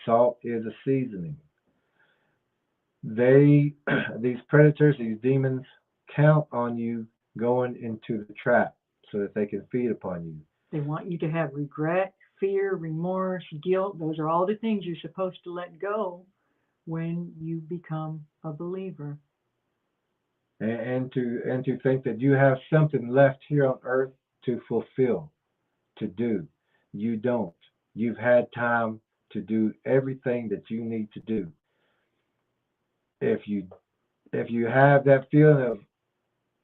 Salt is a seasoning. These predators, these demons, count on you going into the trap so that they can feed upon you. They want you to have regret, fear, remorse, guilt. Those are all the things you're supposed to let go when you become a believer. And to think that you have something left here on earth to fulfill, to do. You don't. You've had time to do everything that you need to do. If you have that feeling of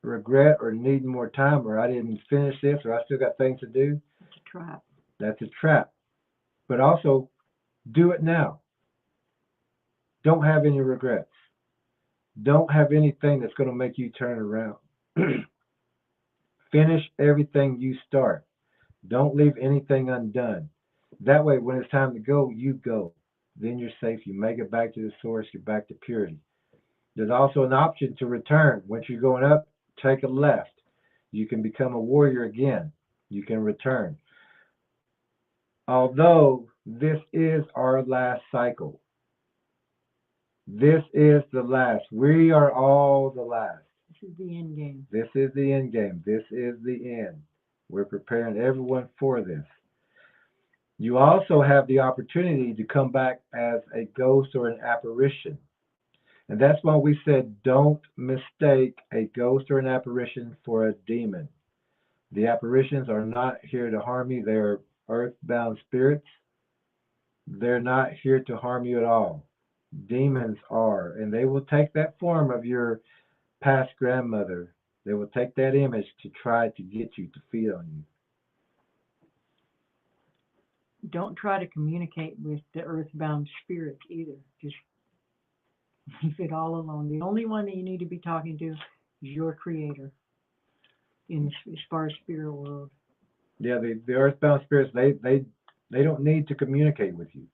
regret or needing more time, or I didn't finish this, or I still got things to do, it's a trap. That's a trap. But also, do it now. Don't have any regrets. Don't have anything that's going to make you turn around. Finish everything you start. Don't leave anything undone. That way, when it's time to go, you go. Then you're safe. You make it back to the source. You're back to purity. There's also an option to return. Once you're going up, take a left. You can become a warrior again. You can return. Although this is our last cycle. This is the last. We are all the last. This is the end game. This is the end game. This is the end. We're preparing everyone for this. You also have the opportunity to come back as a ghost or an apparition. And that's why we said don't mistake a ghost or an apparition for a demon. The apparitions are not here to harm you. They're earthbound spirits. They're not here to harm you at all. Demons are, and they will take that form of your past grandmother. They will take that image to try to get you to feed on you. Don't try to communicate with the earthbound spirits either. Just leave it all alone. The only one that you need to be talking to is your creator as far as spirit world. Yeah, the earthbound spirits, they don't need to communicate with you.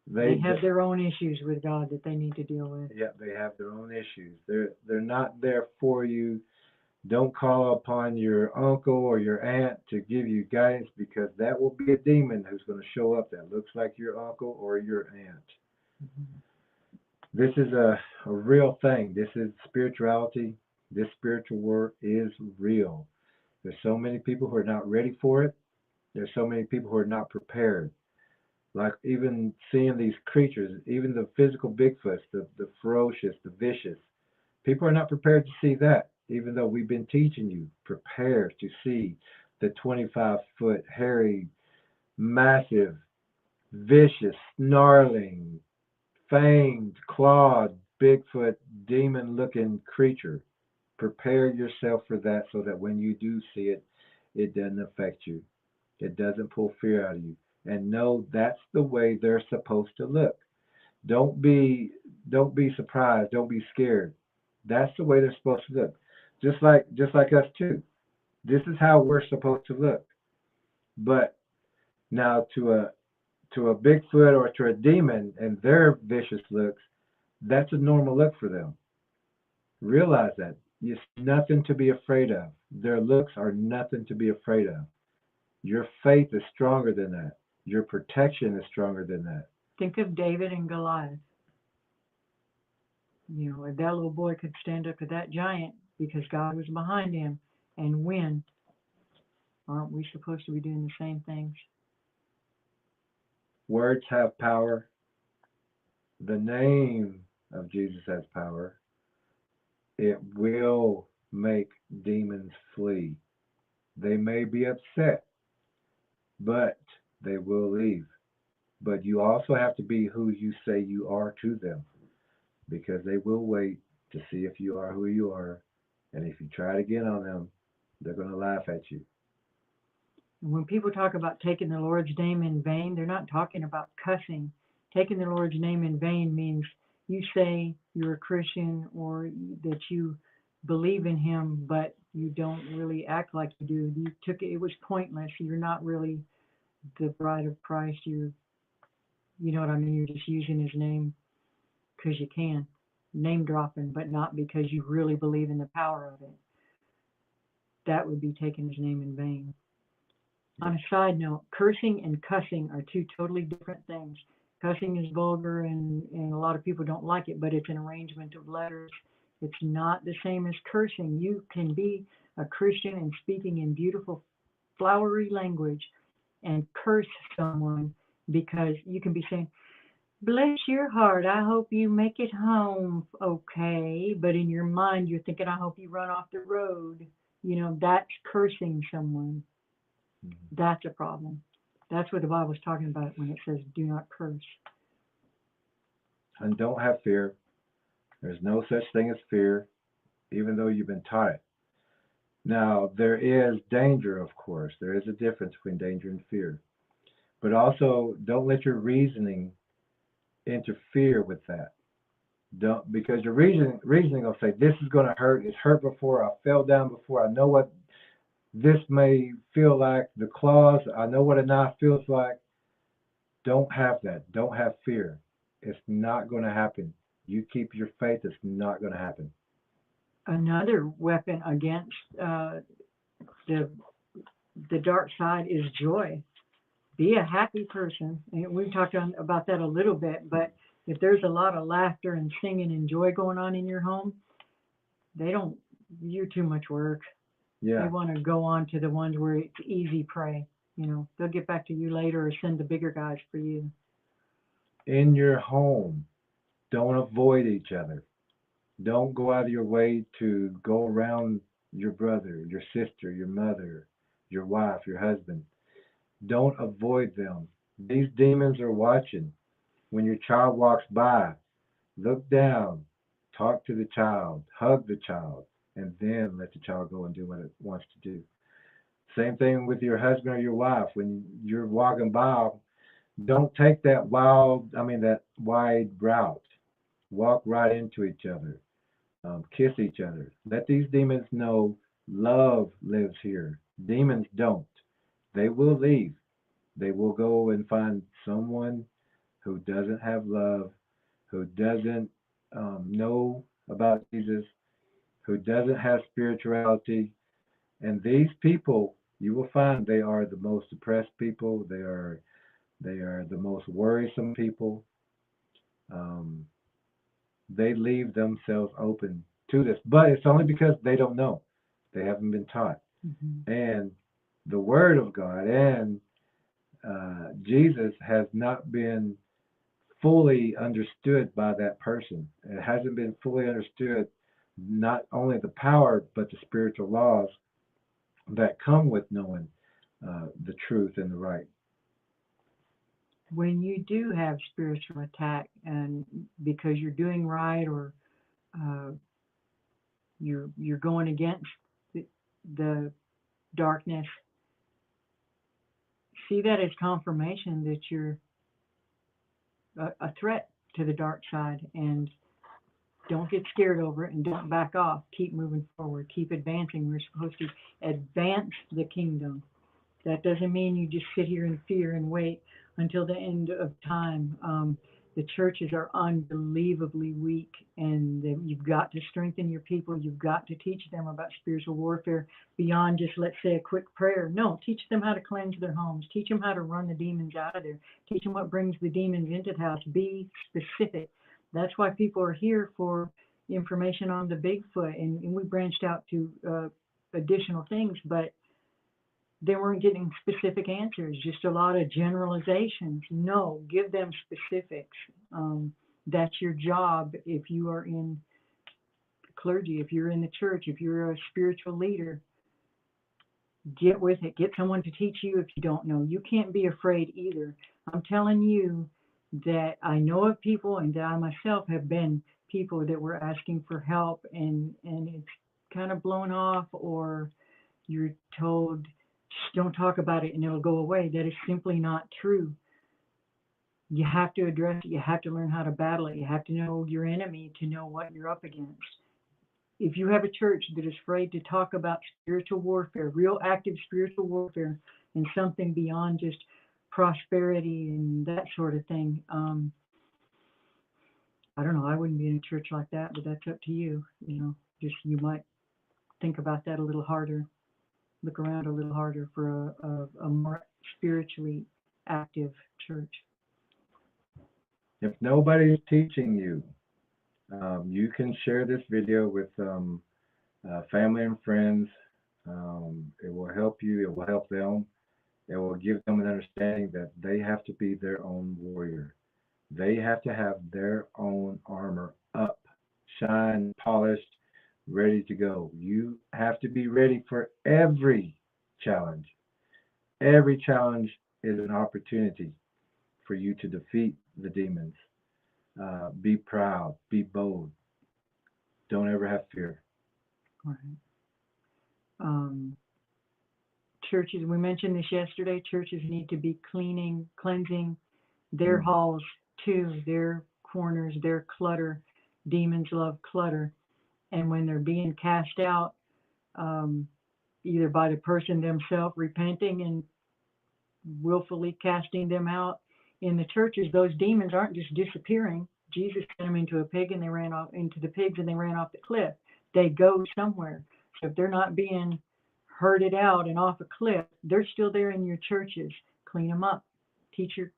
They have their own issues with God that they need to deal with. Yeah, they have their own issues. They're not there for you. Don't call upon your uncle or your aunt to give you guidance, because that will be a demon who's going to show up that looks like your uncle or your aunt. Mm-hmm. This is a real thing. This is spirituality. This spiritual work is real. There's so many people who are not ready for it. There's so many people who are not prepared. Like even seeing these creatures, even the physical Bigfoots, the ferocious, the vicious. People are not prepared to see that, even though we've been teaching you, prepare to see the 25-foot, hairy, massive, vicious, snarling, fanged, clawed, Bigfoot, demon-looking creature. Prepare yourself for that so that when you do see it, it doesn't affect you. It doesn't pull fear out of you. And know that's the way they're supposed to look. Don't be surprised. Don't be scared. That's the way they're supposed to look. Just like us too. This is how we're supposed to look. But now to a Bigfoot or to a demon and their vicious looks, that's a normal look for them. Realize that. It's nothing to be afraid of. Their looks are nothing to be afraid of. Your faith is stronger than that. Your protection is stronger than that. Think of David and Goliath. You know, if that little boy could stand up to that giant because God was behind him and win, aren't we supposed to be doing the same things? Words have power. The name of Jesus has power. It will make demons flee. They may be upset, but they will leave. But you also have to be who you say you are to them, because they will wait to see if you are who you are. And if you try to get on them, they're going to laugh at you. When people talk about taking the Lord's name in vain, they're not talking about cussing. Taking the Lord's name in vain means you say you're a Christian or that you believe in Him, but you don't really act like you do. You took it; it was pointless. You're not really the bride of Christ. You know what I mean? You're just using His name because you can, name dropping, but not because you really believe in the power of it. That would be taking His name in vain. On a side note, cursing and cussing are two totally different things. Cussing is vulgar and a lot of people don't like it, but it's an arrangement of letters. It's not the same as cursing. You can be a Christian and speaking in beautiful, flowery language and curse someone because you can be saying, bless your heart, I hope you make it home okay. But in your mind, you're thinking, I hope you run off the road. You know, that's cursing someone. That's a problem. That's what the Bible's talking about when it says do not curse. And don't have fear. There's no such thing as fear, even though you've been taught it. Now, there is danger, of course. There is a difference between danger and fear. But also, don't let your reasoning interfere with that. Don't, because your reasoning will say, this is going to hurt. It's hurt before. I fell down before. I know what this may feel like. The claws, I know what a knife feels like. Don't have that. Don't have fear. It's not going to happen. You keep your faith. It's not going to happen. Another weapon against the dark side is joy. Be a happy person. And we've talked about that a little bit, but if there's a lot of laughter and singing and joy going on in your home, you're too much work. Yeah. They want to go on to the ones where it's easy prey. You know, they'll get back to you later or send the bigger guys for you. In your home, don't avoid each other. Don't go out of your way to go around your brother, your sister, your mother, your wife, your husband. Don't avoid them. These demons are watching. When your child walks by, look down, talk to the child, hug the child, and then let the child go and do what it wants to do. Same thing with your husband or your wife. When you're walking by, don't take that wide route. Walk right into each other. Kiss each other. Let these demons know love lives here. Demons don't. They will leave. They will go and find someone who doesn't have love, who doesn't know about Jesus, who doesn't have spirituality. And these people, you will find they are the most depressed people. They are the most worrisome people. Um, they leave themselves open to this, but it's only because they don't know. They haven't been taught. Mm-hmm. And the Word of God and Jesus has not been fully understood by that person. It hasn't been fully understood, not only the power, but the spiritual laws that come with knowing the truth and the right. When you do have spiritual attack, and because you're doing right, or uh, you're going against the darkness, see that as confirmation that you're a threat to the dark side, and don't get scared over it, and don't back off. Keep moving forward. Keep advancing. We're supposed to advance the kingdom. That doesn't mean you just sit here in fear and wait until the end of time. The churches are unbelievably weak, and you've got to strengthen your people. You've got to teach them about spiritual warfare beyond just, let's say, a quick prayer. No, teach them how to cleanse their homes. Teach them how to run the demons out of there. Teach them what brings the demons into the house. Be specific. That's why people are here, for information on the Bigfoot, and we branched out to additional things, but they weren't getting specific answers, just a lot of generalizations. No, give them specifics. That's your job if you are in clergy, if you're in the church, if you're a spiritual leader. Get with it. Get someone to teach you if you don't know. You can't be afraid either. I'm telling you that I know of people, and that I myself have been people that were asking for help, and it's kind of blown off, or you're told, just don't talk about it and it'll go away. That is simply not true. You have to address it. You have to learn how to battle it. You have to know your enemy to know what you're up against. If you have a church that is afraid to talk about spiritual warfare, real active spiritual warfare, and something beyond just prosperity and that sort of thing, I don't know. I wouldn't be in a church like that, but that's up to you. Just you might think about that a little harder, look around a little harder for a more spiritually active church. If nobody's teaching you, you can share this video with family and friends. It will help you. It will help them. It will give them an understanding that they have to be their own warrior. They have to have their own armor up, shine, polished, ready to go. You have to be ready for every challenge. Every challenge is an opportunity for you to defeat the demons. Be proud, be bold. Don't ever have fear. Right. Um, Churches, we mentioned this yesterday, churches need to be cleansing their halls too, their corners, their clutter. Demons love clutter. And when they're being cast out, um, either by the person themselves repenting and willfully casting them out in the churches, those demons aren't just disappearing. Jesus sent them into a pig, and they ran off into the pigs, and they ran off the cliff. They go somewhere. So if they're not being herded out and off a cliff, they're still there in your churches. Clean them up. Teach your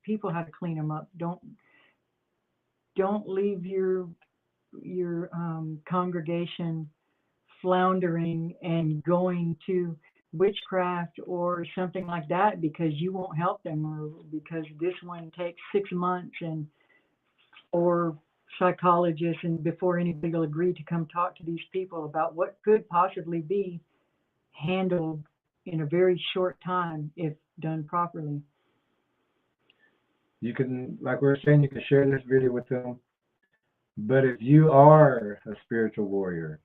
people how to clean them up. Don't leave your congregation floundering and going to witchcraft or something like that because you won't help them, or because this one takes 6 months or psychologists, and before anybody will agree to come talk to these people about what could possibly be handled in a very short time if done properly. You can, like we were saying, you can share this video with them. But if you are a spiritual warrior,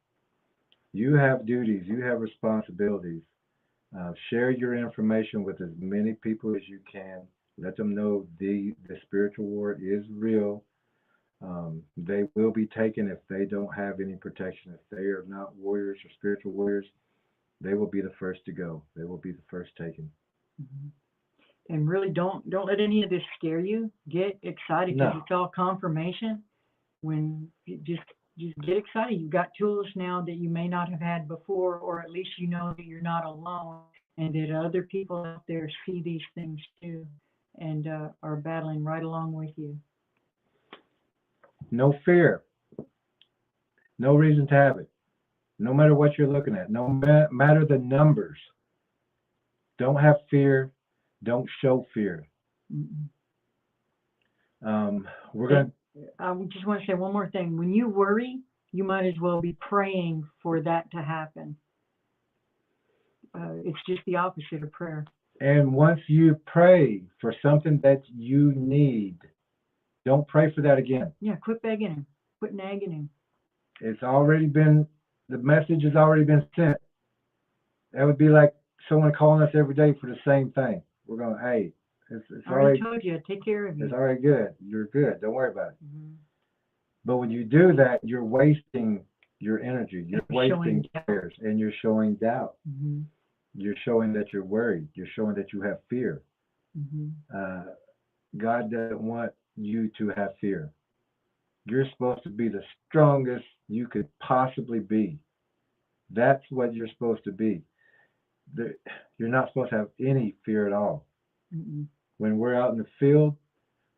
you have duties, you have responsibilities. Share your information with as many people as you can. Let them know the spiritual war is real. They will be taken if they don't have any protection. If they are not warriors or spiritual warriors, they will be the first to go. They will be the first taken. Mm-hmm. And really, don't let any of this scare you. Get excited because it's all confirmation. When you just get excited, you've got tools now that you may not have had before, or at least you know that you're not alone, and that other people out there see these things too, and are battling right along with you. No fear. No reason to have it. No matter what you're looking at. No matter the numbers. Don't have fear. Don't show fear. We're going. I just want to say one more thing. When you worry, you might as well be praying for that to happen. It's just the opposite of prayer. And once you pray for something that you need, don't pray for that again. Yeah, quit begging him. Quit nagging him. It's already been, the message has already been sent. That would be like someone calling us every day for the same thing. We're going, hey, it's I already told you, take care of you. It's already good. You're good. Don't worry about it. Mm-hmm. But when you do that, you're wasting your energy. You're wasting prayers, and you're showing doubt. Mm-hmm. You're showing that you're worried. You're showing that you have fear. Mm-hmm. God doesn't want you to have fear. You're supposed to be the strongest you could possibly be. That's what you're supposed to be. You're not supposed to have any fear at all. Mm-mm. When we're out in the field,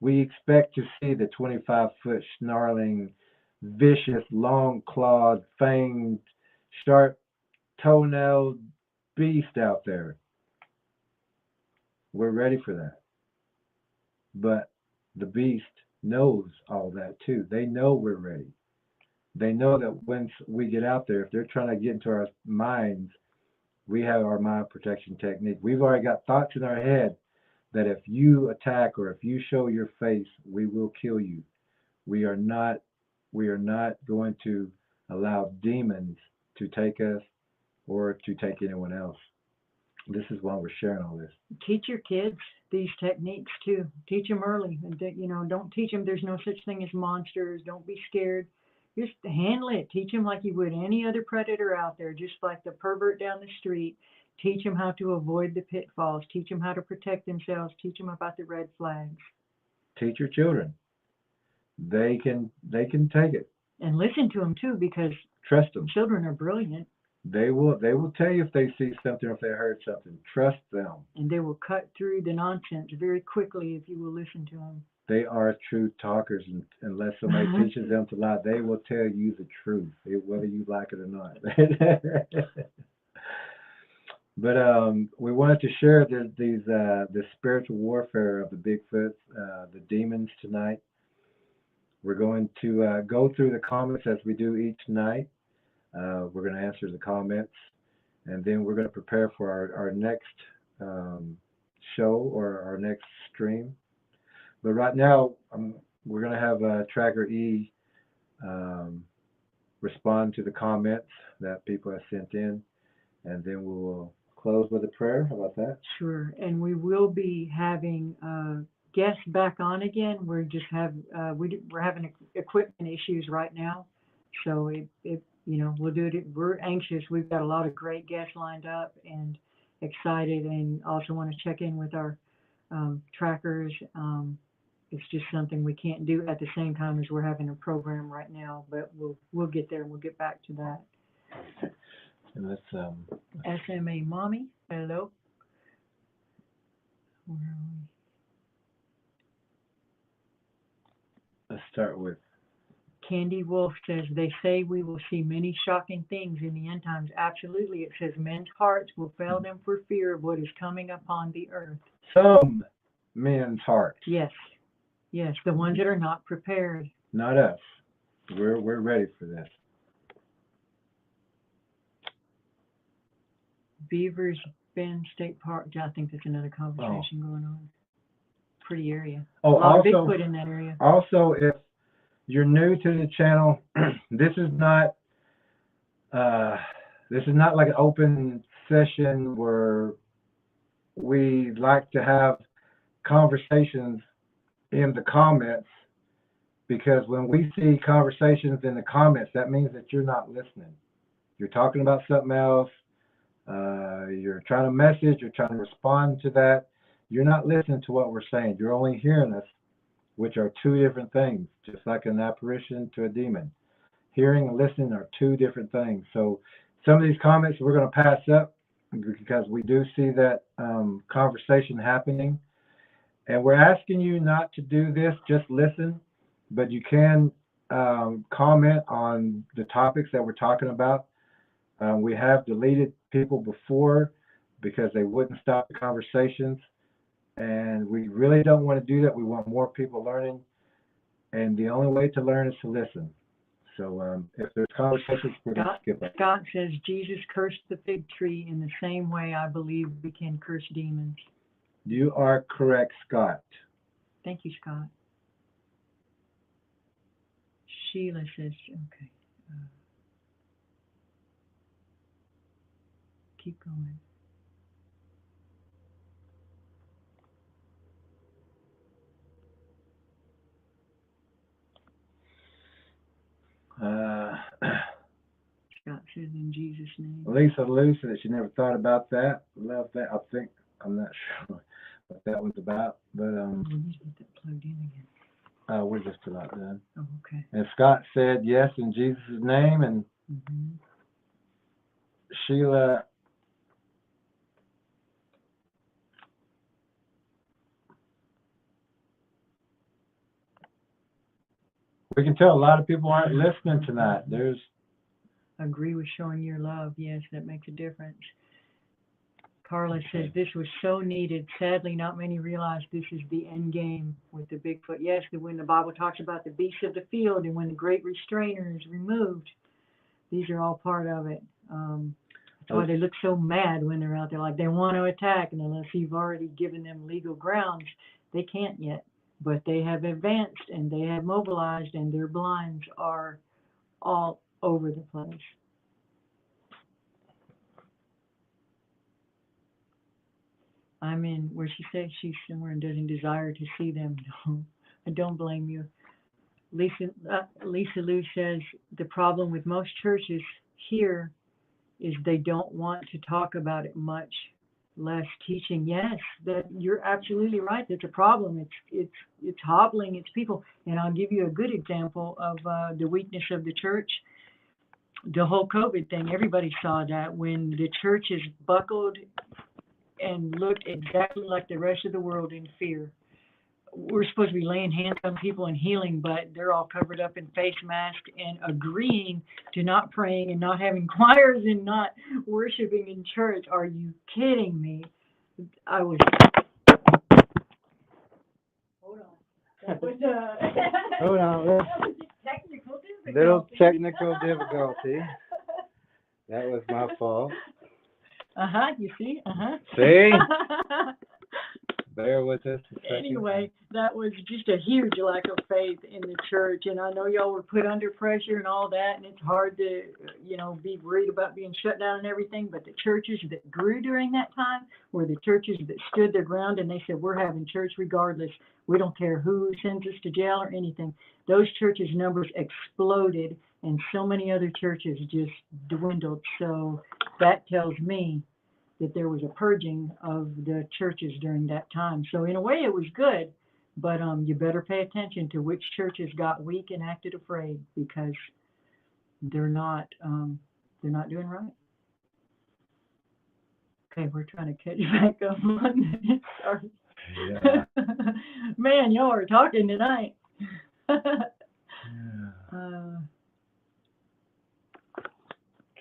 we expect to see the 25-foot snarling, vicious, long-clawed, fanged, sharp toenailed beast out there. We're ready for that. But the beast knows all that too. They know we're ready. They know that once we get out there, if they're trying to get into our minds, we have our mind protection technique. We've already got thoughts in our head that if you attack or if you show your face, we will kill you. We are not going to allow demons to take us or to take anyone else. This is why we're sharing all this. Teach your kids these techniques too. Teach them early. And don't teach them there's no such thing as monsters. Don't be scared. Just handle it. Teach them like you would any other predator out there, just like the pervert down the street. Teach them how to avoid the pitfalls. Teach them how to protect themselves. Teach them about the red flags. Teach your children. They can take it. And listen to them too, because trust them. Children are brilliant. They will tell you if they see something or if they heard something. Trust them. And they will cut through the nonsense very quickly if you will listen to them. They are true talkers, and unless somebody teaches them to lie, they will tell you the truth, whether you like it or not. But we wanted to share this spiritual warfare of the Bigfoots, the demons tonight. We're going to go through the comments as we do each night. We're going to answer the comments, and then we're going to prepare for our next show or our next stream. But right now, we're going to have Tracker E respond to the comments that people have sent in, and then we'll close with a prayer. How about that? Sure. And we will be having guests back on again. We're just we're having equipment issues right now, so we'll do it. We're anxious. We've got a lot of great guests lined up and excited, and also want to check in with our trackers. It's just something we can't do at the same time as we're having a program right now, but we'll get there and we'll get back to that. And let's SMA Mommy, hello. Where are we? Let's start with Candy Wolf says, they say we will see many shocking things in the end times. Absolutely. It says men's hearts will fail them for fear of what is coming upon the earth. Some men's hearts. Yes, the ones that are not prepared. Not us. We're ready for this. Beavers Bend State Park. I think there's another conversation going on. pretty area. Oh, a lot of also, Bigfoot in that area. Also, if you're new to the channel, this is not like an open session where we like to have conversations in the comments, because when we see conversations in the comments, that means that you're not listening. You're talking about something else. You're trying to message. You're trying to respond to that. You're not listening to what we're saying. You're only hearing us, which are two different things, just like an apparition to a demon. Hearing and listening are two different things. So some of these comments we're going to pass up because we do see that conversation happening. And we're asking you not to do this, just listen, but you can comment on the topics that we're talking about. We have deleted people before because they wouldn't stop the conversations. And we really don't want to do that. We want more people learning. And the only way to learn is to listen. So if there's conversations, we're going to skip it. Scott says, Jesus cursed the fig tree in the same way I believe we can curse demons. You are correct, Scott. Thank you, Scott. Sheila says, okay. Keep going. Scott says, in Jesus' name. Lisa Lou said that she never thought about that. Love that. I'm not sure what that was about, but We need to get that plugged in again. we're just about done. Oh, okay. And Scott said yes in Jesus' name, and Sheila. We can tell a lot of people aren't listening tonight. Agree with showing your love. Yes, that makes a difference. Carla says, this was so needed. Sadly, not many realize this is the end game with the Bigfoot. Yes, when the Bible talks about the beasts of the field and when the great restrainer is removed, these are all part of it. That's why they look so mad when they're out there, like they want to attack, and unless you've already given them legal grounds, they can't yet. But they have advanced and they have mobilized, and their blinds are all over the place. I'm in where she says she's somewhere and doesn't desire to see them. No, I don't blame you. Lisa Lou says the problem with most churches here is they don't want to talk about it much, less teaching. Yes, that you're absolutely right. That's a problem. It's hobbling its people. And I'll give you a good example of the weakness of the church. The whole COVID thing, everybody saw that when the churches buckled and looked exactly like the rest of the world in fear. We're supposed to be laying hands on people and healing, but they're all covered up in face masks and agreeing to not praying and not having choirs and not worshiping in church. Are you kidding me? I was... Hold on. That was, Hold on. that was technical difficulty. Little technical difficulty. That was my fault. You see? See? Bear with us a second. Anyway, that was just a huge lack of faith in the church, and I know y'all were put under pressure and all that, and it's hard to, be worried about being shut down and everything, but the churches that grew during that time were the churches that stood their ground, and they said, we're having church regardless. We don't care who sends us to jail or anything. Those churches' numbers exploded, and so many other churches just dwindled. So that tells me that there was a purging of the churches during that time. So in a way it was good, but you better pay attention to which churches got weak and acted afraid, because they're not doing right. Okay, we're trying to catch back up on this. Sorry. Yeah. Man, y'all are talking tonight.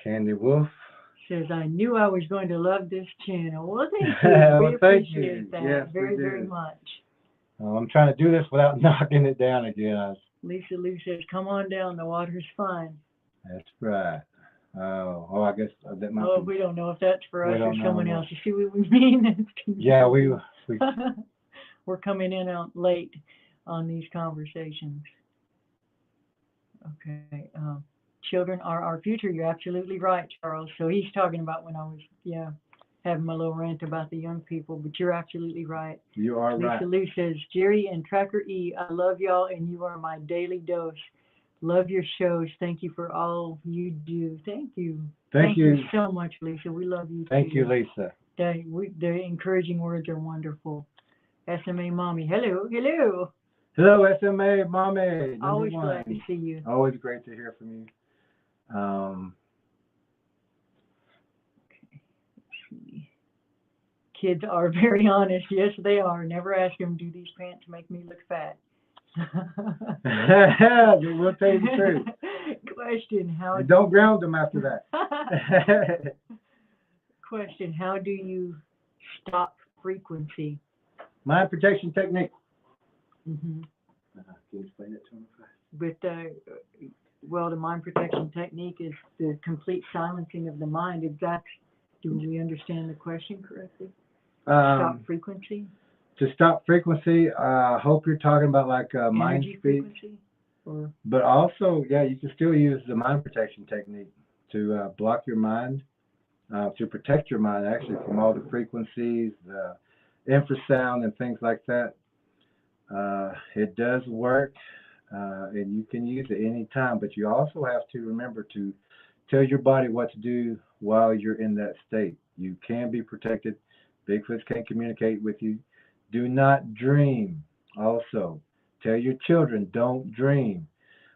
Candy Wolf says, I knew I was going to love this channel. Well, thank you. Well, We thank appreciate you. that Yes, very, we very do. much. I'm trying to do this without knocking it down again. Lisa Lou says, come on down. The water's fine. That's right. Oh, I guess that might be. We don't know if that's for We us or don't know someone what- else. You see what we mean? Yeah, we we're coming in out late on these conversations. Okay. Children are our future. You're absolutely right, Charles. So he's talking about when I was, having my little rant about the young people, but you're absolutely right. You are Lisa right. Lou says, Jerry and Tracker E, I love y'all and you are my daily dose. Love your shows. Thank you for all you do. Thank you. Thank you. So much, Lisa. We love you Thank too. you, Lisa. The encouraging words are wonderful. SMA Mommy, hello, hello. Hello, SMA Mommy. Always #1. glad to see you. Always great to hear from you. Okay, let's see. Kids are very honest. Yes, they are. Never ask them, do these pants make me look fat? We'll tell you the truth. Question, how You don't ground them after that. Question, how do you stop frequency? Mind protection technique. Mm-hmm. Can you explain it to them? With the mind protection technique is the complete silencing of the mind. Do we understand the question correctly? Stop frequency? To stop frequency, I hope you're talking about like mind Energy speak. frequency? Or But also, you can still use the mind protection technique to block your mind, to protect your mind actually from all the frequencies, the infrasound and things like that. It does work, and you can use it any time, but you also have to remember to tell your body what to do while you're in that state. You can be protected. Bigfoots can't communicate with you. Do not dream. Also, tell your children, don't dream.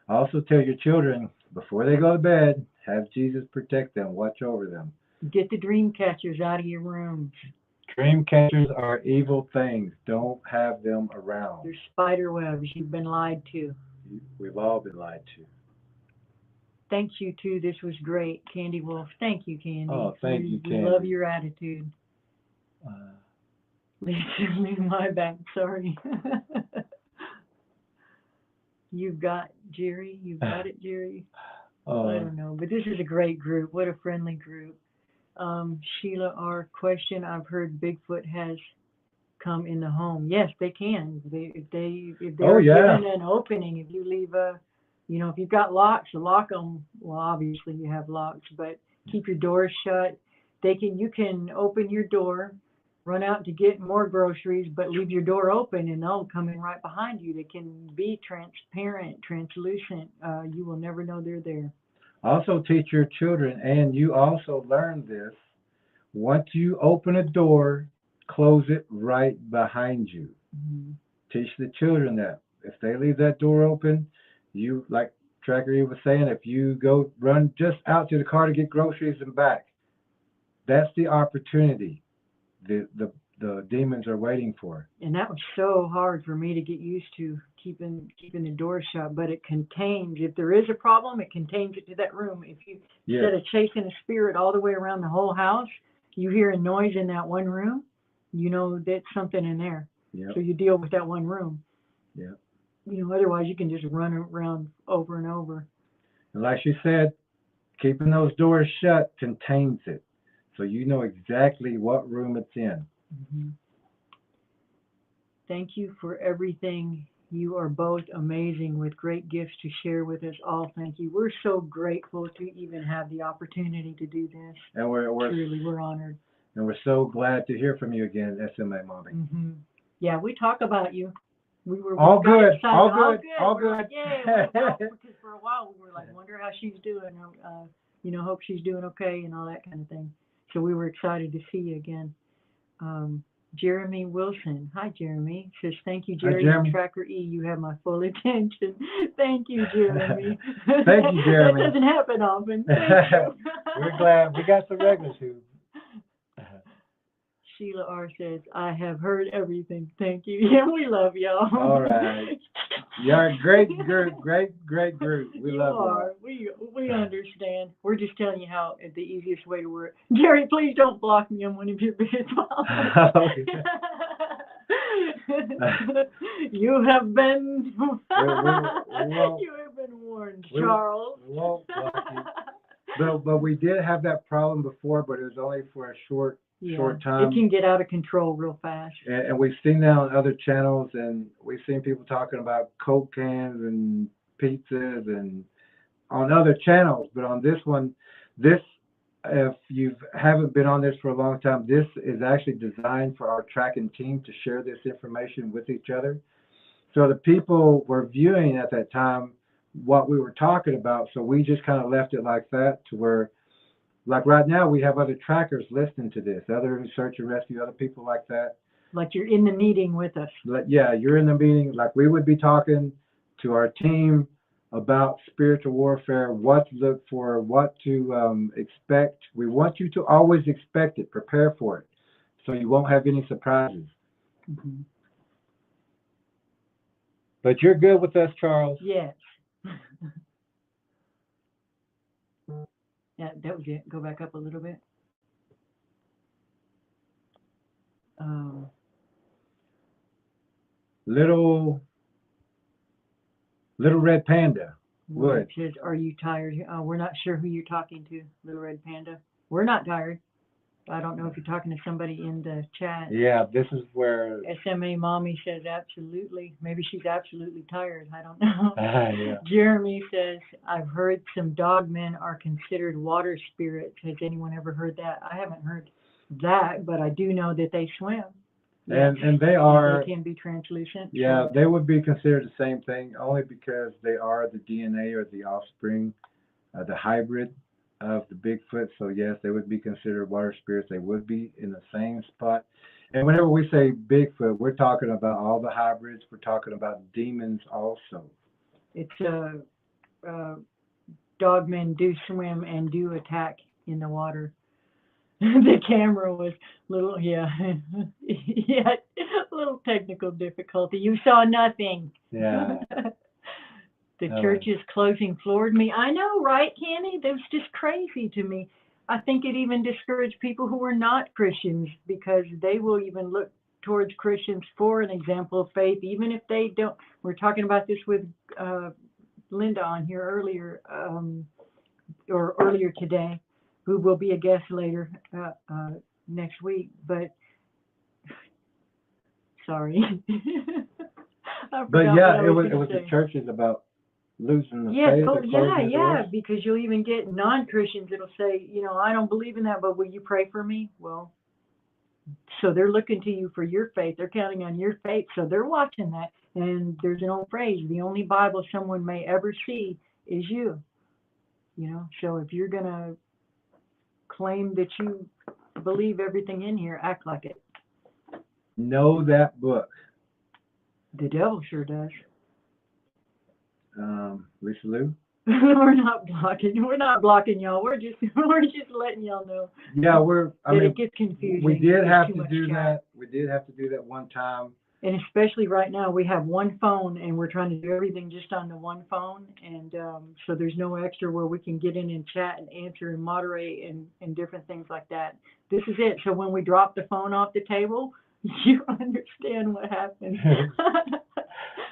Also, tell your children, before they go to bed, have Jesus protect them, watch over them. get the dream catchers out of your rooms. Dream catchers are evil things. Don't have them around. They're spider webs. You've been lied to. We've all been lied to. Thanks, you too. This was great. Candy Wolf. Thank you, Candy. Oh, thank you, Candy. We love your attitude. Leave my back. Sorry. You've got Jerry. You've got it, Jerry. I don't know, but this is a great group. What a friendly group. Sheila R. Question. I've heard Bigfoot has come in the home. Yes, they can. If they're given an opening, if you leave if you've got locks, lock them. Well, obviously you have locks, but keep your doors shut. You can open your door, run out to get more groceries, but leave your door open and they'll come in right behind you. They can be transparent, translucent. You will never know they're there. Also teach your children, and you also learn this, once you open a door, close it right behind you. Mm-hmm. Teach the children that. If they leave that door open, you, like Tracker E was saying, if you go run just out to the car to get groceries and back, that's the opportunity the demons are waiting for. And that was so hard for me to get used to, keeping the door shut. But it contains, if there is a problem, it contains it to that room. If you, instead of chasing a spirit all the way around the whole house, you hear a noise in that one room, you know that's something in there. Yep. So you deal with that one room. Yeah. Otherwise you can just run around over and over. And like she said, keeping those doors shut contains it. So you know exactly what room it's in. Mm-hmm. Thank you for everything. You are both amazing with great gifts to share with us all. Thank you. We're so grateful to even have the opportunity to do this. And we're honored. And we're so glad to hear from you again, SMA Mommy. Mm-hmm. Yeah, we talk about you. We all good. Like, yeah, because for a while we were like, wonder how she's doing. Hope she's doing okay and all that kind of thing. So we were excited to see you again. Jeremy Wilson. Hi, Jeremy. Says, thank you, Jerry. Hi, Jeremy. Tracker E, you have my full attention. Thank you, Jeremy. Thank you, Jeremy. That doesn't happen often. Thank you. We're glad. We got some regulars who. Sheila R. says, I have heard everything. Thank you. Yeah, we love y'all. All right. You're a great group. Great group. We love you. We understand. We're just telling you how the easiest way to work. Jerry, please don't block me on one of your videos. You have been warned, Charles. We won't block you. But we did have that problem before, but it was only for a short Yeah, short it time. can get out of control real fast. And we've seen that on other channels, and we've seen people talking about Coke cans and pizzas and on other channels. But on this one, this, if you haven't been on this for a long time, this is actually designed for our tracking team to share this information with each other. So the people were viewing at that time what we were talking about. So we just kind of left it like that, to where, like right now, we have other trackers listening to this, other search and rescue, other people like that. Like you're in the meeting with us. Yeah, you're in the meeting. Like we would be talking to our team about spiritual warfare, what to look for, what to expect. We want you to always expect it, prepare for it, so you won't have any surprises. Mm-hmm. But you're good with us, Charles? Yes. Yeah, that was it. Go back up a little bit. Little Red Panda. Well, it Wood. says, "Are you tired?" We're not sure who you're talking to, Little Red Panda. We're not tired. I don't know if you're talking to somebody in the chat. Yeah, this is where SMA Mommy says absolutely. Maybe she's absolutely tired. I don't know. yeah. Jeremy says, "I've heard some dogmen are considered water spirits. Has anyone ever heard that?" I haven't heard that, but I do know that they swim. And they are, they can be translucent. yeah, they would be considered the same thing, only because they are the DNA or the offspring, the hybrid of the Bigfoot. So yes, they would be considered water spirits. They would be in the same spot. And whenever we say Bigfoot, we're talking about all the hybrids. We're talking about demons also. It's dogmen do swim and do attack in the water. The camera was little, yeah, yeah, little technical difficulty. You saw nothing. Yeah. The church is closing floored me. I know, right, Kenny? That was just crazy to me. I think it even discouraged people who were not Christians, because they will even look towards Christians for an example of faith, even if they don't. We're talking about this with Linda on here earlier, or earlier today, who will be a guest later next week. But sorry. But yeah, it was the churches about losing the faith. Oh yeah, because you'll even get non-Christians that'll say, I don't believe in that, but will you pray for me? Well, so they're looking to you for your faith. They're counting on your faith, so they're watching that. And there's an old phrase: the only Bible someone may ever see is you. So if you're gonna claim that you believe everything in here, act like it. Know that book. The devil sure does. Lisa Lou? We're not blocking y'all. We're just letting y'all know. Yeah, it gets confusing. We did have to do that. We did have to do that one time. And especially right now, we have one phone, and we're trying to do everything just on the one phone. And so there's no extra where we can get in and chat and answer and moderate and different things like that. This is it. So when we drop the phone off the table, you understand what happened.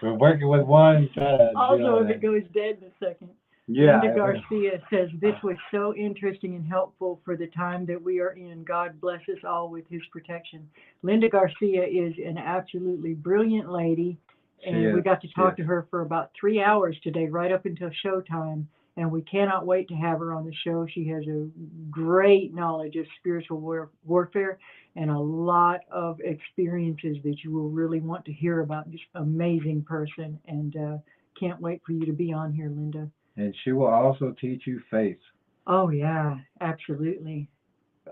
We're working with one. Also, if it goes dead in a second. Yeah. Linda Garcia says, "This was so interesting and helpful for the time that we are in. God bless us all with his protection." Linda Garcia is an absolutely brilliant lady, and we got to talk to her for about 3 hours today, right up until showtime, and we cannot wait to have her on the show. She has a great knowledge of spiritual warfare and a lot of experiences that you will really want to hear about. Just amazing person, and can't wait for you to be on here, Linda. And she will also teach you faith. Oh yeah, absolutely.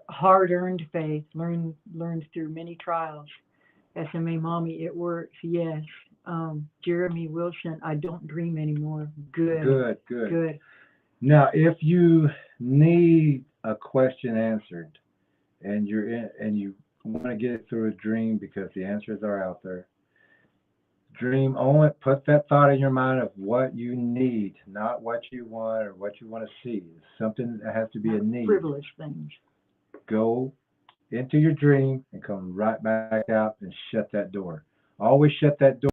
Hard-earned faith, learned through many trials. SMA Mommy, it works. Yes. Jeremy Wilson, I don't dream anymore. Good. Now, if you need a question answered, and you want to get it through a dream because the answers are out there, dream only. Put that thought in your mind of what you need, not what you want or what you want to see. It's something that has to be a need. Frivolous things. Go into your dream and come right back out and shut that door. Always shut that door.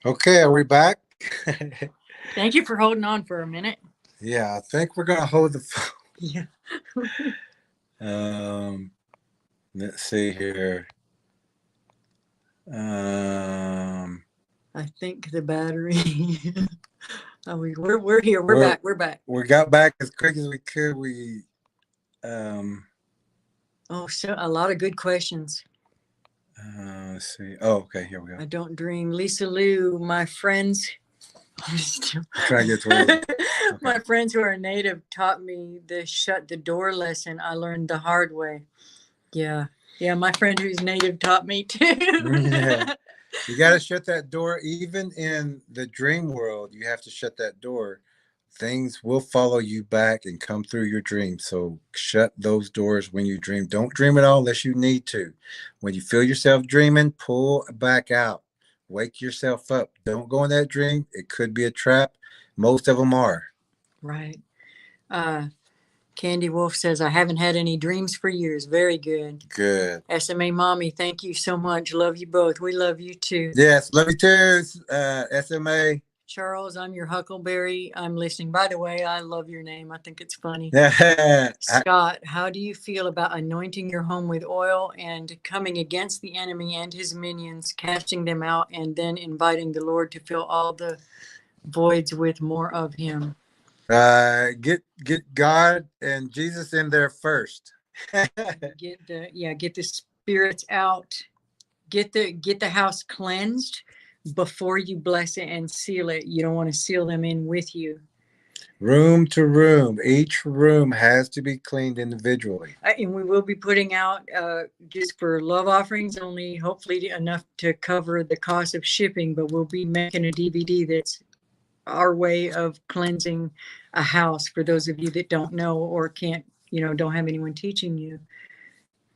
Okay, are we back? Thank you for holding on for a minute. Yeah, I think we're gonna hold the phone. Yeah. Let's see here. I think the battery. We're here. We're back. We're back. We got back as quick as we could. We Oh, so a lot of good questions. let's see. Oh, okay, here we go. I don't dream. Lisa Lou, my friends. Try to get to it. Okay. My friends who are native taught me the shut the door lesson. I learned the hard way. Yeah. Yeah, my friend who's native taught me too. Yeah. You got to shut that door. Even in the dream world, you have to shut that door. Things will follow you back and come through your dreams. So shut those doors when you dream. Don't dream at all unless you need to. When you feel yourself dreaming, pull back out. Wake yourself up. Don't go in that dream. It could be a trap. Most of them are. Right. Candy Wolf says, I haven't had any dreams for years. Very good. Good. SMA Mommy, thank you so much. Love you both. We love you too. Yes, love you too, SMA. Charles, I'm your Huckleberry. I'm listening. By the way, I love your name. I think it's funny. Scott, how do you feel about anointing your home with oil and coming against the enemy and his minions, casting them out, and then inviting the Lord to fill all the voids with more of him? Get God and Jesus in there first. Get the spirits out. Get the house cleansed before you bless it and seal it. You don't want to seal them in with you. Room to room. Each room has to be cleaned individually. And we will be putting out just for love offerings only, hopefully enough to cover the cost of shipping, but we'll be making a DVD that's our way of cleansing a house for those of you that don't know or can't, don't have anyone teaching you.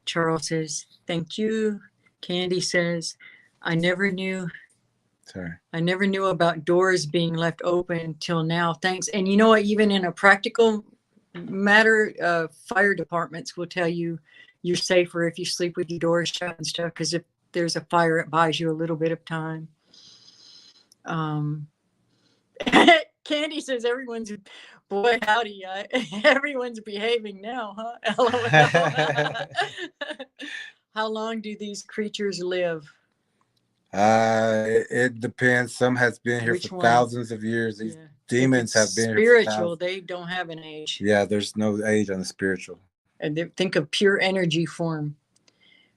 Charles says, thank you. Candy says, I never knew about doors being left open till now. Thanks. And you know what, even in a practical matter, fire departments will tell you you're safer if you sleep with your doors shut and stuff, because if there's a fire, it buys you a little bit of time. Candy says everyone's behaving now, huh? How long do these creatures live? It depends. Some has been here for thousands of years. These demons have been spiritual. They don't have an age. Yeah, there's no age on the spiritual. And they think of pure energy form.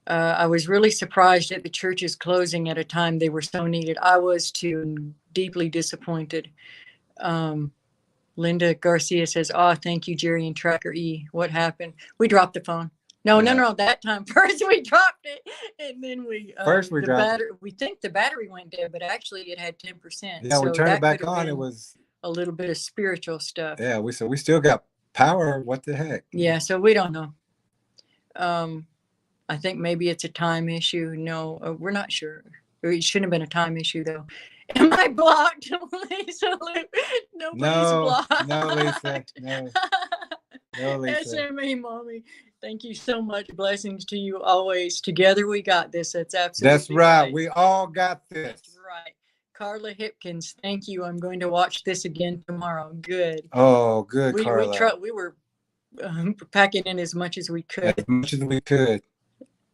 I was really surprised at the churches closing at a time they were so needed. I was too, and deeply disappointed. Linda Garcia says, "Oh, thank you, Jerry and Tracker E. What happened? We dropped the phone. No. That time first we dropped it, and then we dropped it. We think the battery went dead, but actually it had 10%. Yeah, so we turned it back on. It was a little bit of spiritual stuff. Yeah, we still got power. What the heck? Yeah, so we don't know. I think maybe it's a time issue. No, we're not sure. It shouldn't have been a time issue though. Am I blocked, Lisa? Nobody's blocked. No, Lisa. No, Lisa. SMA Mommy, thank you so much. Blessings to you always. Together we got this. That's absolutely That's right. We all got this. That's right. Carla Hipkins, thank you. I'm going to watch this again tomorrow. Good. Oh, good, Carla. We were packing in as much as we could. As much as we could.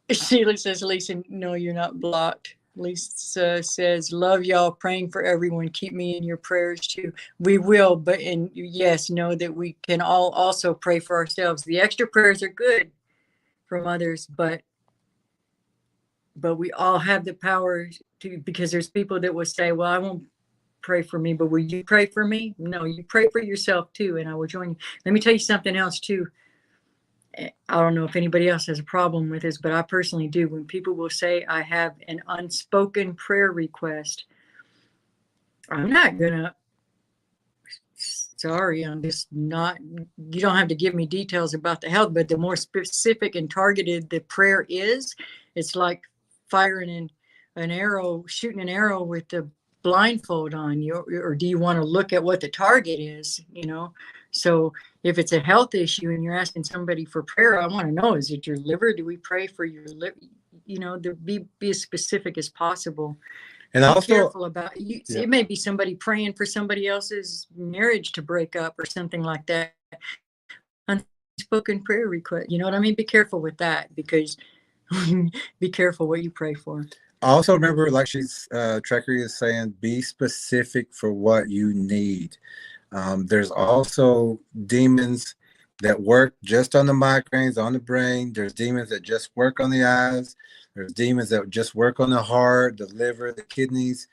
Sheila says, Lisa, no, you're not blocked. Lisa says, love y'all, praying for everyone. Keep me in your prayers too. We will, but yes, know that we can all also pray for ourselves. The extra prayers are good from others, but we all have the power to, because there's people that will say, well, I won't pray for me, but will you pray for me? No, you pray for yourself too, and I will join you. Let me tell you something else too. I don't know if anybody else has a problem with this, but I personally do. When people will say, I have an unspoken prayer request, I'm not gonna, sorry, I'm just not, you don't have to give me details about the health, but the more specific and targeted the prayer is, it's like firing an arrow, shooting an arrow with the blindfold on you, or do you want to look at what the target is, So if it's a health issue and you're asking somebody for prayer, I want to know, is it your liver? Do we pray for your liver? Be as specific as possible. And Be also, careful about you. yeah. It may be somebody praying for somebody else's marriage to break up or something like that. Unspoken prayer request. You know what I mean? Be careful with that, because be careful what you pray for. Also remember, like Trekkie is saying, be specific for what you need. There's also demons that work just on the migraines, on the brain. There's demons that just work on the eyes. There's demons that just work on the heart, the liver, the kidneys.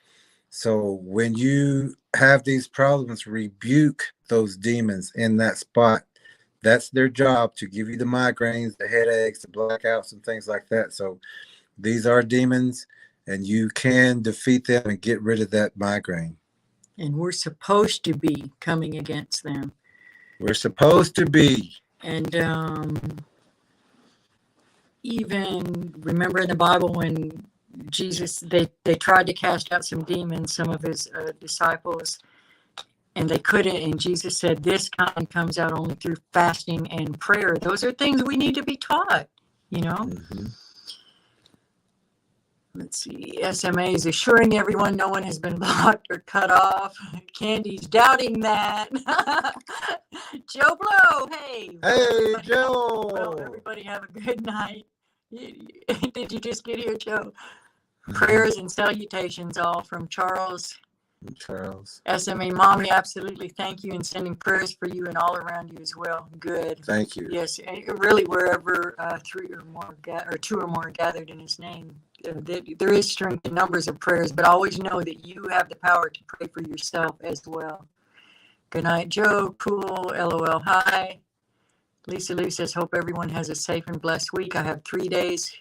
So when you have these problems, rebuke those demons in that spot. That's their job, to give you the migraines, the headaches, the blackouts, and things like that. So these are demons, and you can defeat them and get rid of that migraine. And we're supposed to be coming against them. We're supposed to be. And even remember in the Bible when Jesus, they tried to cast out some demons, some of his disciples, and they couldn't. And Jesus said, this kind comes out only through fasting and prayer. Those are things we need to be taught, you know. Mm-hmm. Let's see. SMA is assuring everyone no one has been blocked or cut off. Candy's doubting that. Joe Blow, hey. Hey, Joe. Well, everybody have a good night. Did you just get here, Joe? Prayers and salutations all from Charles. SMA Mommy, absolutely. Thank you, and sending prayers for you and all around you as well. Good. Thank you. Yes, really, wherever two or more gathered in his name, there is strength in numbers of prayers, but always know that you have the power to pray for yourself as well. Good night, Joe. Cool. LOL. Hi. Lisa Lou says, hope everyone has a safe and blessed week. I have 3 days.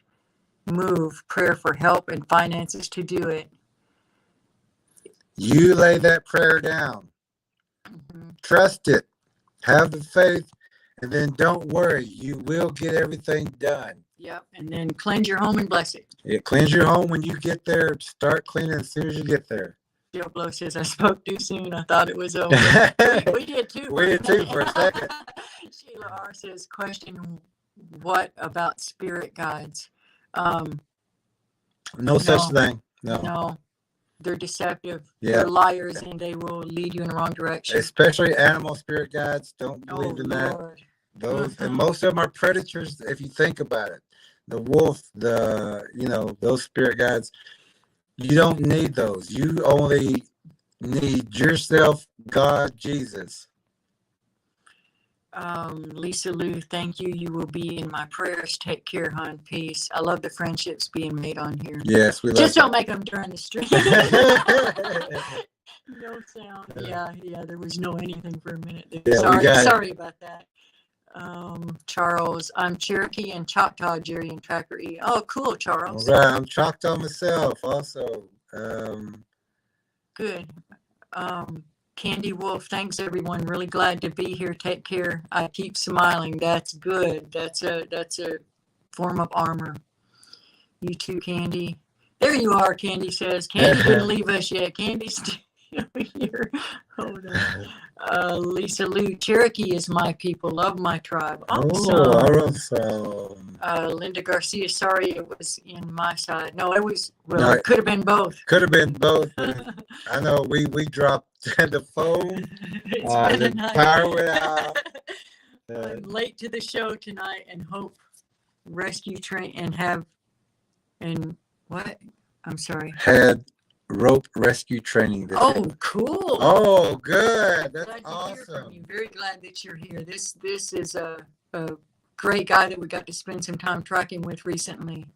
Move. Prayer for help and finances to do it. You lay that prayer down. Mm-hmm. Trust it. Have the faith, and then don't worry. You will get everything done. Yep. And then cleanse your home and bless it. Yeah, cleanse your home when you get there. Start cleaning as soon as you get there. Joe Blow says, I spoke too soon. I thought it was over. we did too. We did too for a second. Sheila R says, question, what about spirit guides? No such thing. No. They're deceptive. Yeah. They're liars, and they will lead you in the wrong direction. Especially animal spirit guides. Don't believe in that. Lord. Those and most of them are predators if you think about it. The wolf, those spirit guides. You don't need those. You only need yourself, God, Jesus. Lisa Lou, thank you. You will be in my prayers. Take care, hon. Peace. I love the friendships being made on here. Yes, we love Just don't make them during the stream. No sound. Yeah. There was no anything for a minute there. Yeah, sorry about that. Charles, I'm Cherokee and Choctaw, Jerry and Tracker E. Oh, cool, Charles. All right, I'm Choctaw myself also. Good. Candy Wolf, thanks everyone. Really glad to be here. Take care. I keep smiling. That's good. That's a form of armor. You too, Candy. There you are, Candy says. Candy didn't leave us yet. Candy's still here. Hold on. Lisa Lou, Cherokee is my people. Love my tribe. Awesome. Oh, awesome. Linda Garcia, sorry it was in my side. No, it was, it could have been both. Could have been both. I know we dropped the phone. The power went out. I'm late to the show tonight and hope rescue train I'm sorry. Had rope rescue training. Cool. Oh, good. That's glad awesome. To hear from you. Very glad that you're here. This is a great guy that we got to spend some time tracking with recently.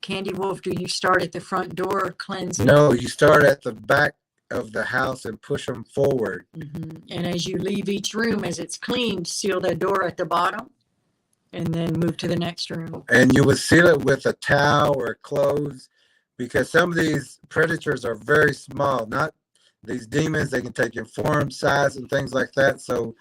Candy Wolf, do you start at the front door cleansing? No, you start at the back of the house and push them forward. Mm-hmm. And as you leave each room, as it's cleaned, seal the door at the bottom and then move to the next room. And you would seal it with a towel or clothes, because some of these predators are very small. Not these demons, they can take in form, size, and things like that. So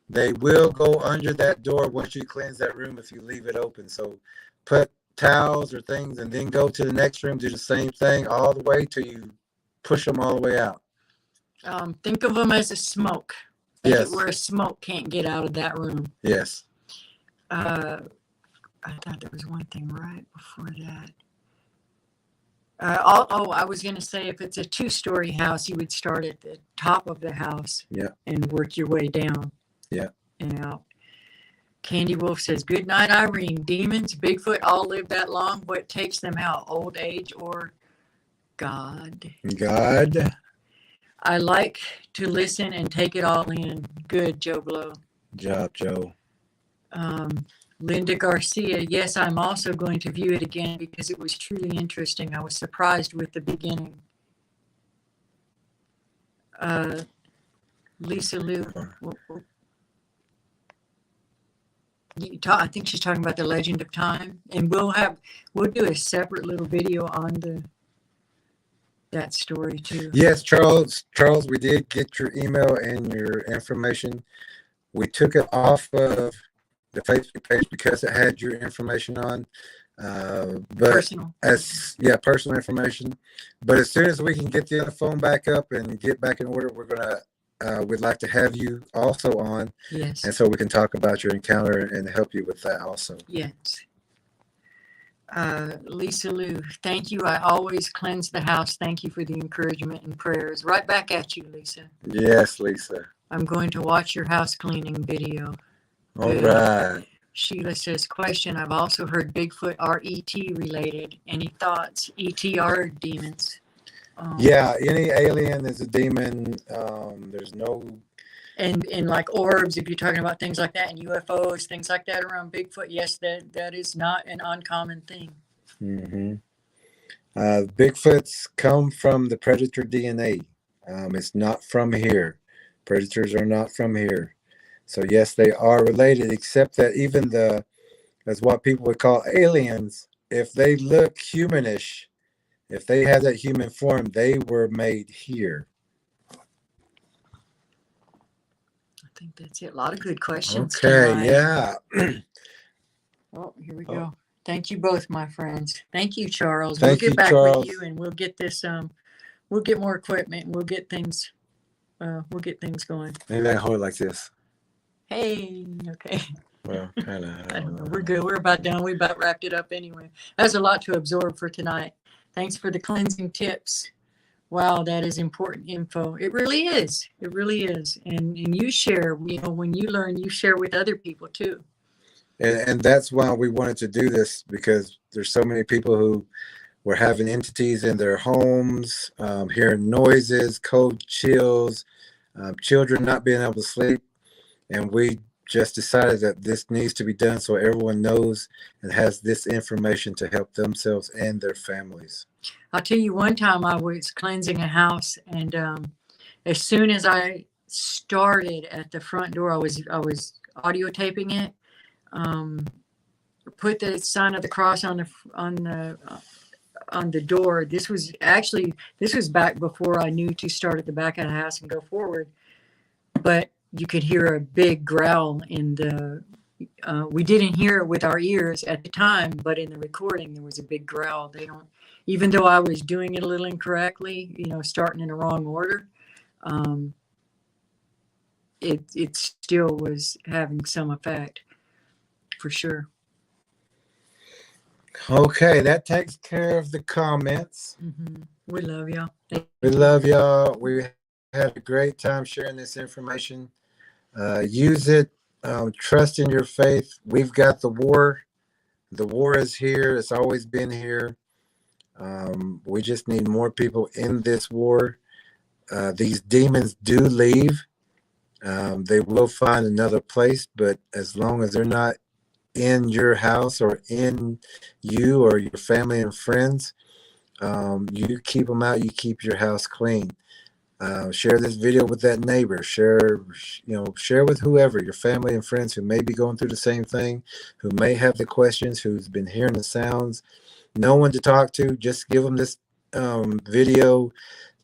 they will go under that door once you cleanse that room if you leave it open. So put towels or things and then go to the next room, do the same thing all the way till you push them all the way out. Think of them as a smoke. Yes. Where smoke can't get out of that room. Yes. I thought there was one thing right before that. I was going to say, if it's a 2-story house, you would start at the top of the house. Yeah. And work your way down. Yeah. And out. Candy Wolf says, "Good night, Irene. Demons, Bigfoot, all live that long. What takes them out? Old age or God?" God. I like to listen and take it all in. Good, Joe Blow. Job, Joe. Linda Garcia, "Yes, I'm also going to view it again because it was truly interesting. I was surprised with the beginning." Lisa Lou, I think she's talking about the Legend of Time, and we'll do a separate little video on that story too. Yes, Charles. Charles, we did get your email and your information. We took it off of the Facebook page because it had your information on. But Personal. Personal information. But as soon as we can get the phone back up and get back in order, we'd like to have you also on. Yes. And so we can talk about your encounter and help you with that also. Yes. Lisa Lou, "Thank you. I always cleanse the house. Thank you for the encouragement and prayers." Right back at you, Lisa. Yes, Lisa. "I'm going to watch your house cleaning video." All right. Sheila says, "Question, I've also heard Bigfoot are ET related. Any thoughts? ET are demons." Yeah, any alien is a demon. There's no... And like orbs, if you're talking about things like that, and UFOs, things like that around Bigfoot, yes, that is not an uncommon thing. Mm-hmm. Bigfoots come from the predator DNA. It's not from here. Predators are not from here. So yes, they are related, except that even that's what people would call aliens, if they look humanish, if they have that human form, they were made here. I think that's it. A lot of good questions. Okay, tonight. yeah. Oh, here we go. Thank you both, my friends. Thank you, Charles. Thank We'll get you, back Charles. with you, and we'll get this. We'll get more equipment. And we'll get things. We'll get things going. Maybe I hold it like this. Hey, okay. Well, kind of. I don't know. We're good. We're about done. We about wrapped it up anyway. That's a lot to absorb for tonight. Thanks for the cleansing tips. Wow, that is important info. It really is. It really is. And you share. When you learn, you share with other people too. And that's why we wanted to do this, because there's so many people who were having entities in their homes, hearing noises, cold chills, children not being able to sleep. And we just decided that this needs to be done so everyone knows and has this information to help themselves and their families. I'll tell you, one time I was cleansing a house, and as soon as I started at the front door, I was audio taping it. Put the sign of the cross on the door. This was back before I knew to start at the back of the house and go forward. But you could hear a big growl in the. We didn't hear it with our ears at the time, but in the recording there was a big growl. They don't. Even though I was doing it a little incorrectly, starting in the wrong order, it still was having some effect, for sure. Okay, that takes care of the comments. Mm-hmm. We love y'all. We love y'all. We had a great time sharing this information. Use it. Trust in your faith. We've got the war. The war is here. It's always been here. We just need more people in this war. These demons do leave. They will find another place, but as long as they're not in your house or in you or your family and friends, you keep them out. You keep your house clean. Share this video with that neighbor. Share with whoever, your family and friends who may be going through the same thing, who may have the questions, who's been hearing the sounds. No one to talk to. Just give them this video.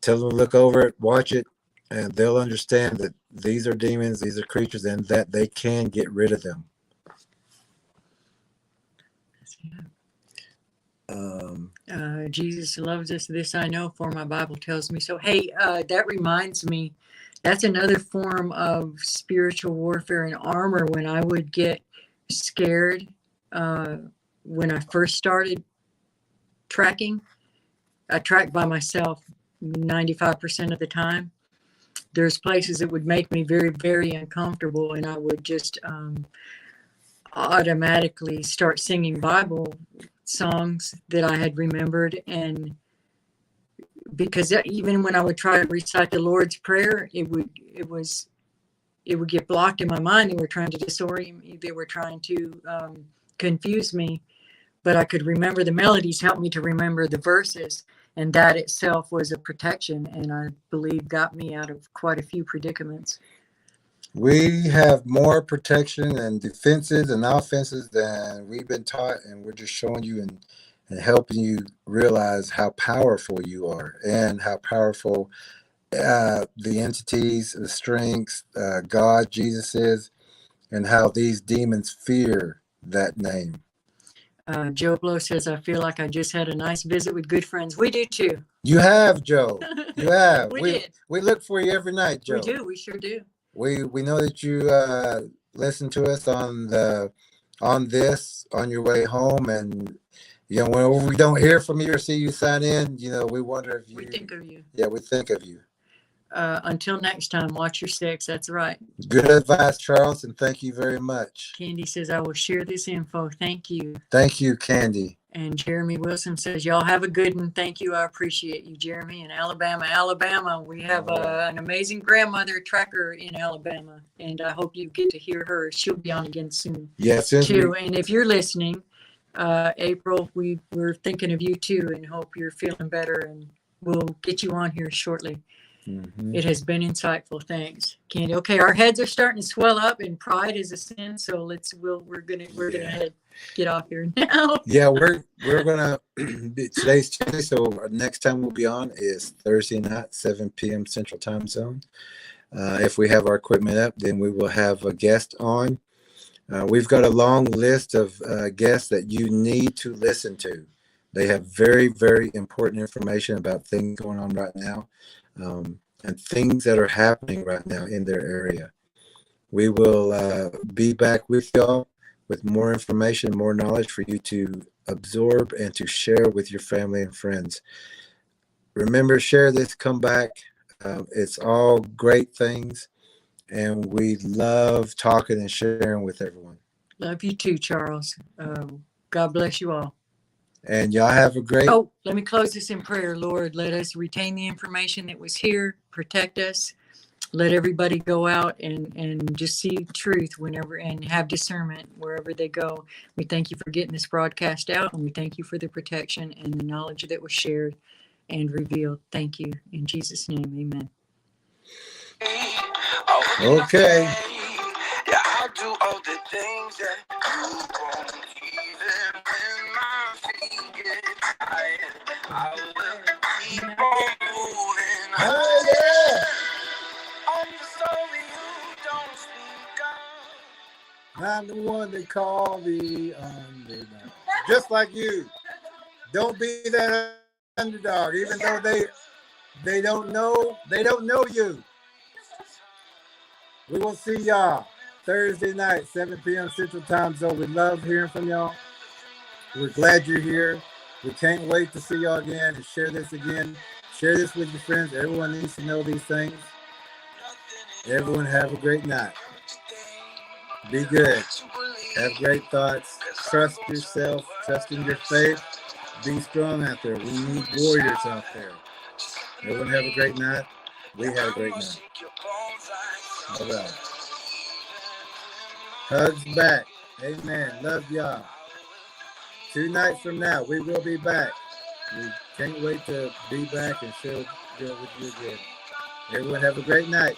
Tell them to look over it, watch it, and they'll understand that these are demons, these are creatures, and that they can get rid of them. Jesus loves us. This I know, for my Bible tells me so. Hey, that reminds me, that's another form of spiritual warfare and armor. When I would get scared, when I first started tracking, I track by myself 95% of the time. There's places that would make me very, very uncomfortable, and I would just automatically start singing Bible songs that I had remembered. And because even when I would try to recite the Lord's Prayer, it would get blocked in my mind. They were trying to disorient me. They were trying to confuse me. But I could remember the melodies, helped me to remember the verses, and that itself was a protection, and I believe got me out of quite a few predicaments. We have more protection and defenses and offenses than we've been taught, and we're just showing you and helping you realize how powerful you are and how powerful the entities, the strengths, God, Jesus is, and how these demons fear that name. Joe Blow says, I feel like I just had a nice visit with good friends. We do too. You have, Joe. You have. We did. We look for you every night, Joe. We do. We sure do. We know that you listen to us on your way home, and when we don't hear from you or see you sign in, we wonder if we think of you. Yeah, we think of you. Until next time, watch your six. That's right. Good advice, Charles, and thank you very much. Candy says, I will share this info. Thank you. Thank you, Candy. And Jeremy Wilson says, y'all have a good one. Thank you. I appreciate you, Jeremy. In Alabama, we have an amazing grandmother tracker in Alabama, and I hope you get to hear her. She'll be on again soon. Yes, too. And if you're listening, April, we're thinking of you too, and hope you're feeling better, and we'll get you on here shortly. Mm-hmm. It has been insightful. Thanks, Candy. Okay, our heads are starting to swell up, and pride is a sin. So we're gonna get off here now. Yeah, we're gonna. Today's Tuesday, so our next time we'll be on is Thursday night, 7 p.m. Central Time Zone. If we have our equipment up, then we will have a guest on. We've got a long list of guests that you need to listen to. They have very, very important information about things going on right now. And things that are happening right now in their area. We will be back with y'all with more information, more knowledge for you to absorb and to share with your family and friends. Remember, share this, come back. It's all great things, and we love talking and sharing with everyone. Love you too, Charles. God bless you all. And y'all have a great... Oh, let me close this in prayer. Lord, let us retain the information that was here. Protect us. Let everybody go out and just see truth whenever, and have discernment wherever they go. We thank you for getting this broadcast out, and we thank you for the protection and the knowledge that was shared and revealed. Thank you. In Jesus' name, amen. Okay. Yeah, I'll do all the things that you won't even when my feet get tired. I will keep on moving. Oh, yeah. I'm the story you don't speak of. I'm the one they call the underdog. Just like you. Don't be that underdog, even though they don't know you. We will see y'all Thursday night, 7 p.m. Central Time Zone. We love hearing from y'all. We're glad you're here. We can't wait to see y'all again and share this again. Share this with your friends. Everyone needs to know these things. Everyone have a great night. Be good. Have great thoughts. Trust yourself. Trust in your faith. Be strong out there. We need warriors out there. Everyone have a great night. We have a great night. All right. Hugs back. Amen. Love y'all. 2 nights from now, we will be back. We can't wait to be back and share with you again. Everyone have a great night.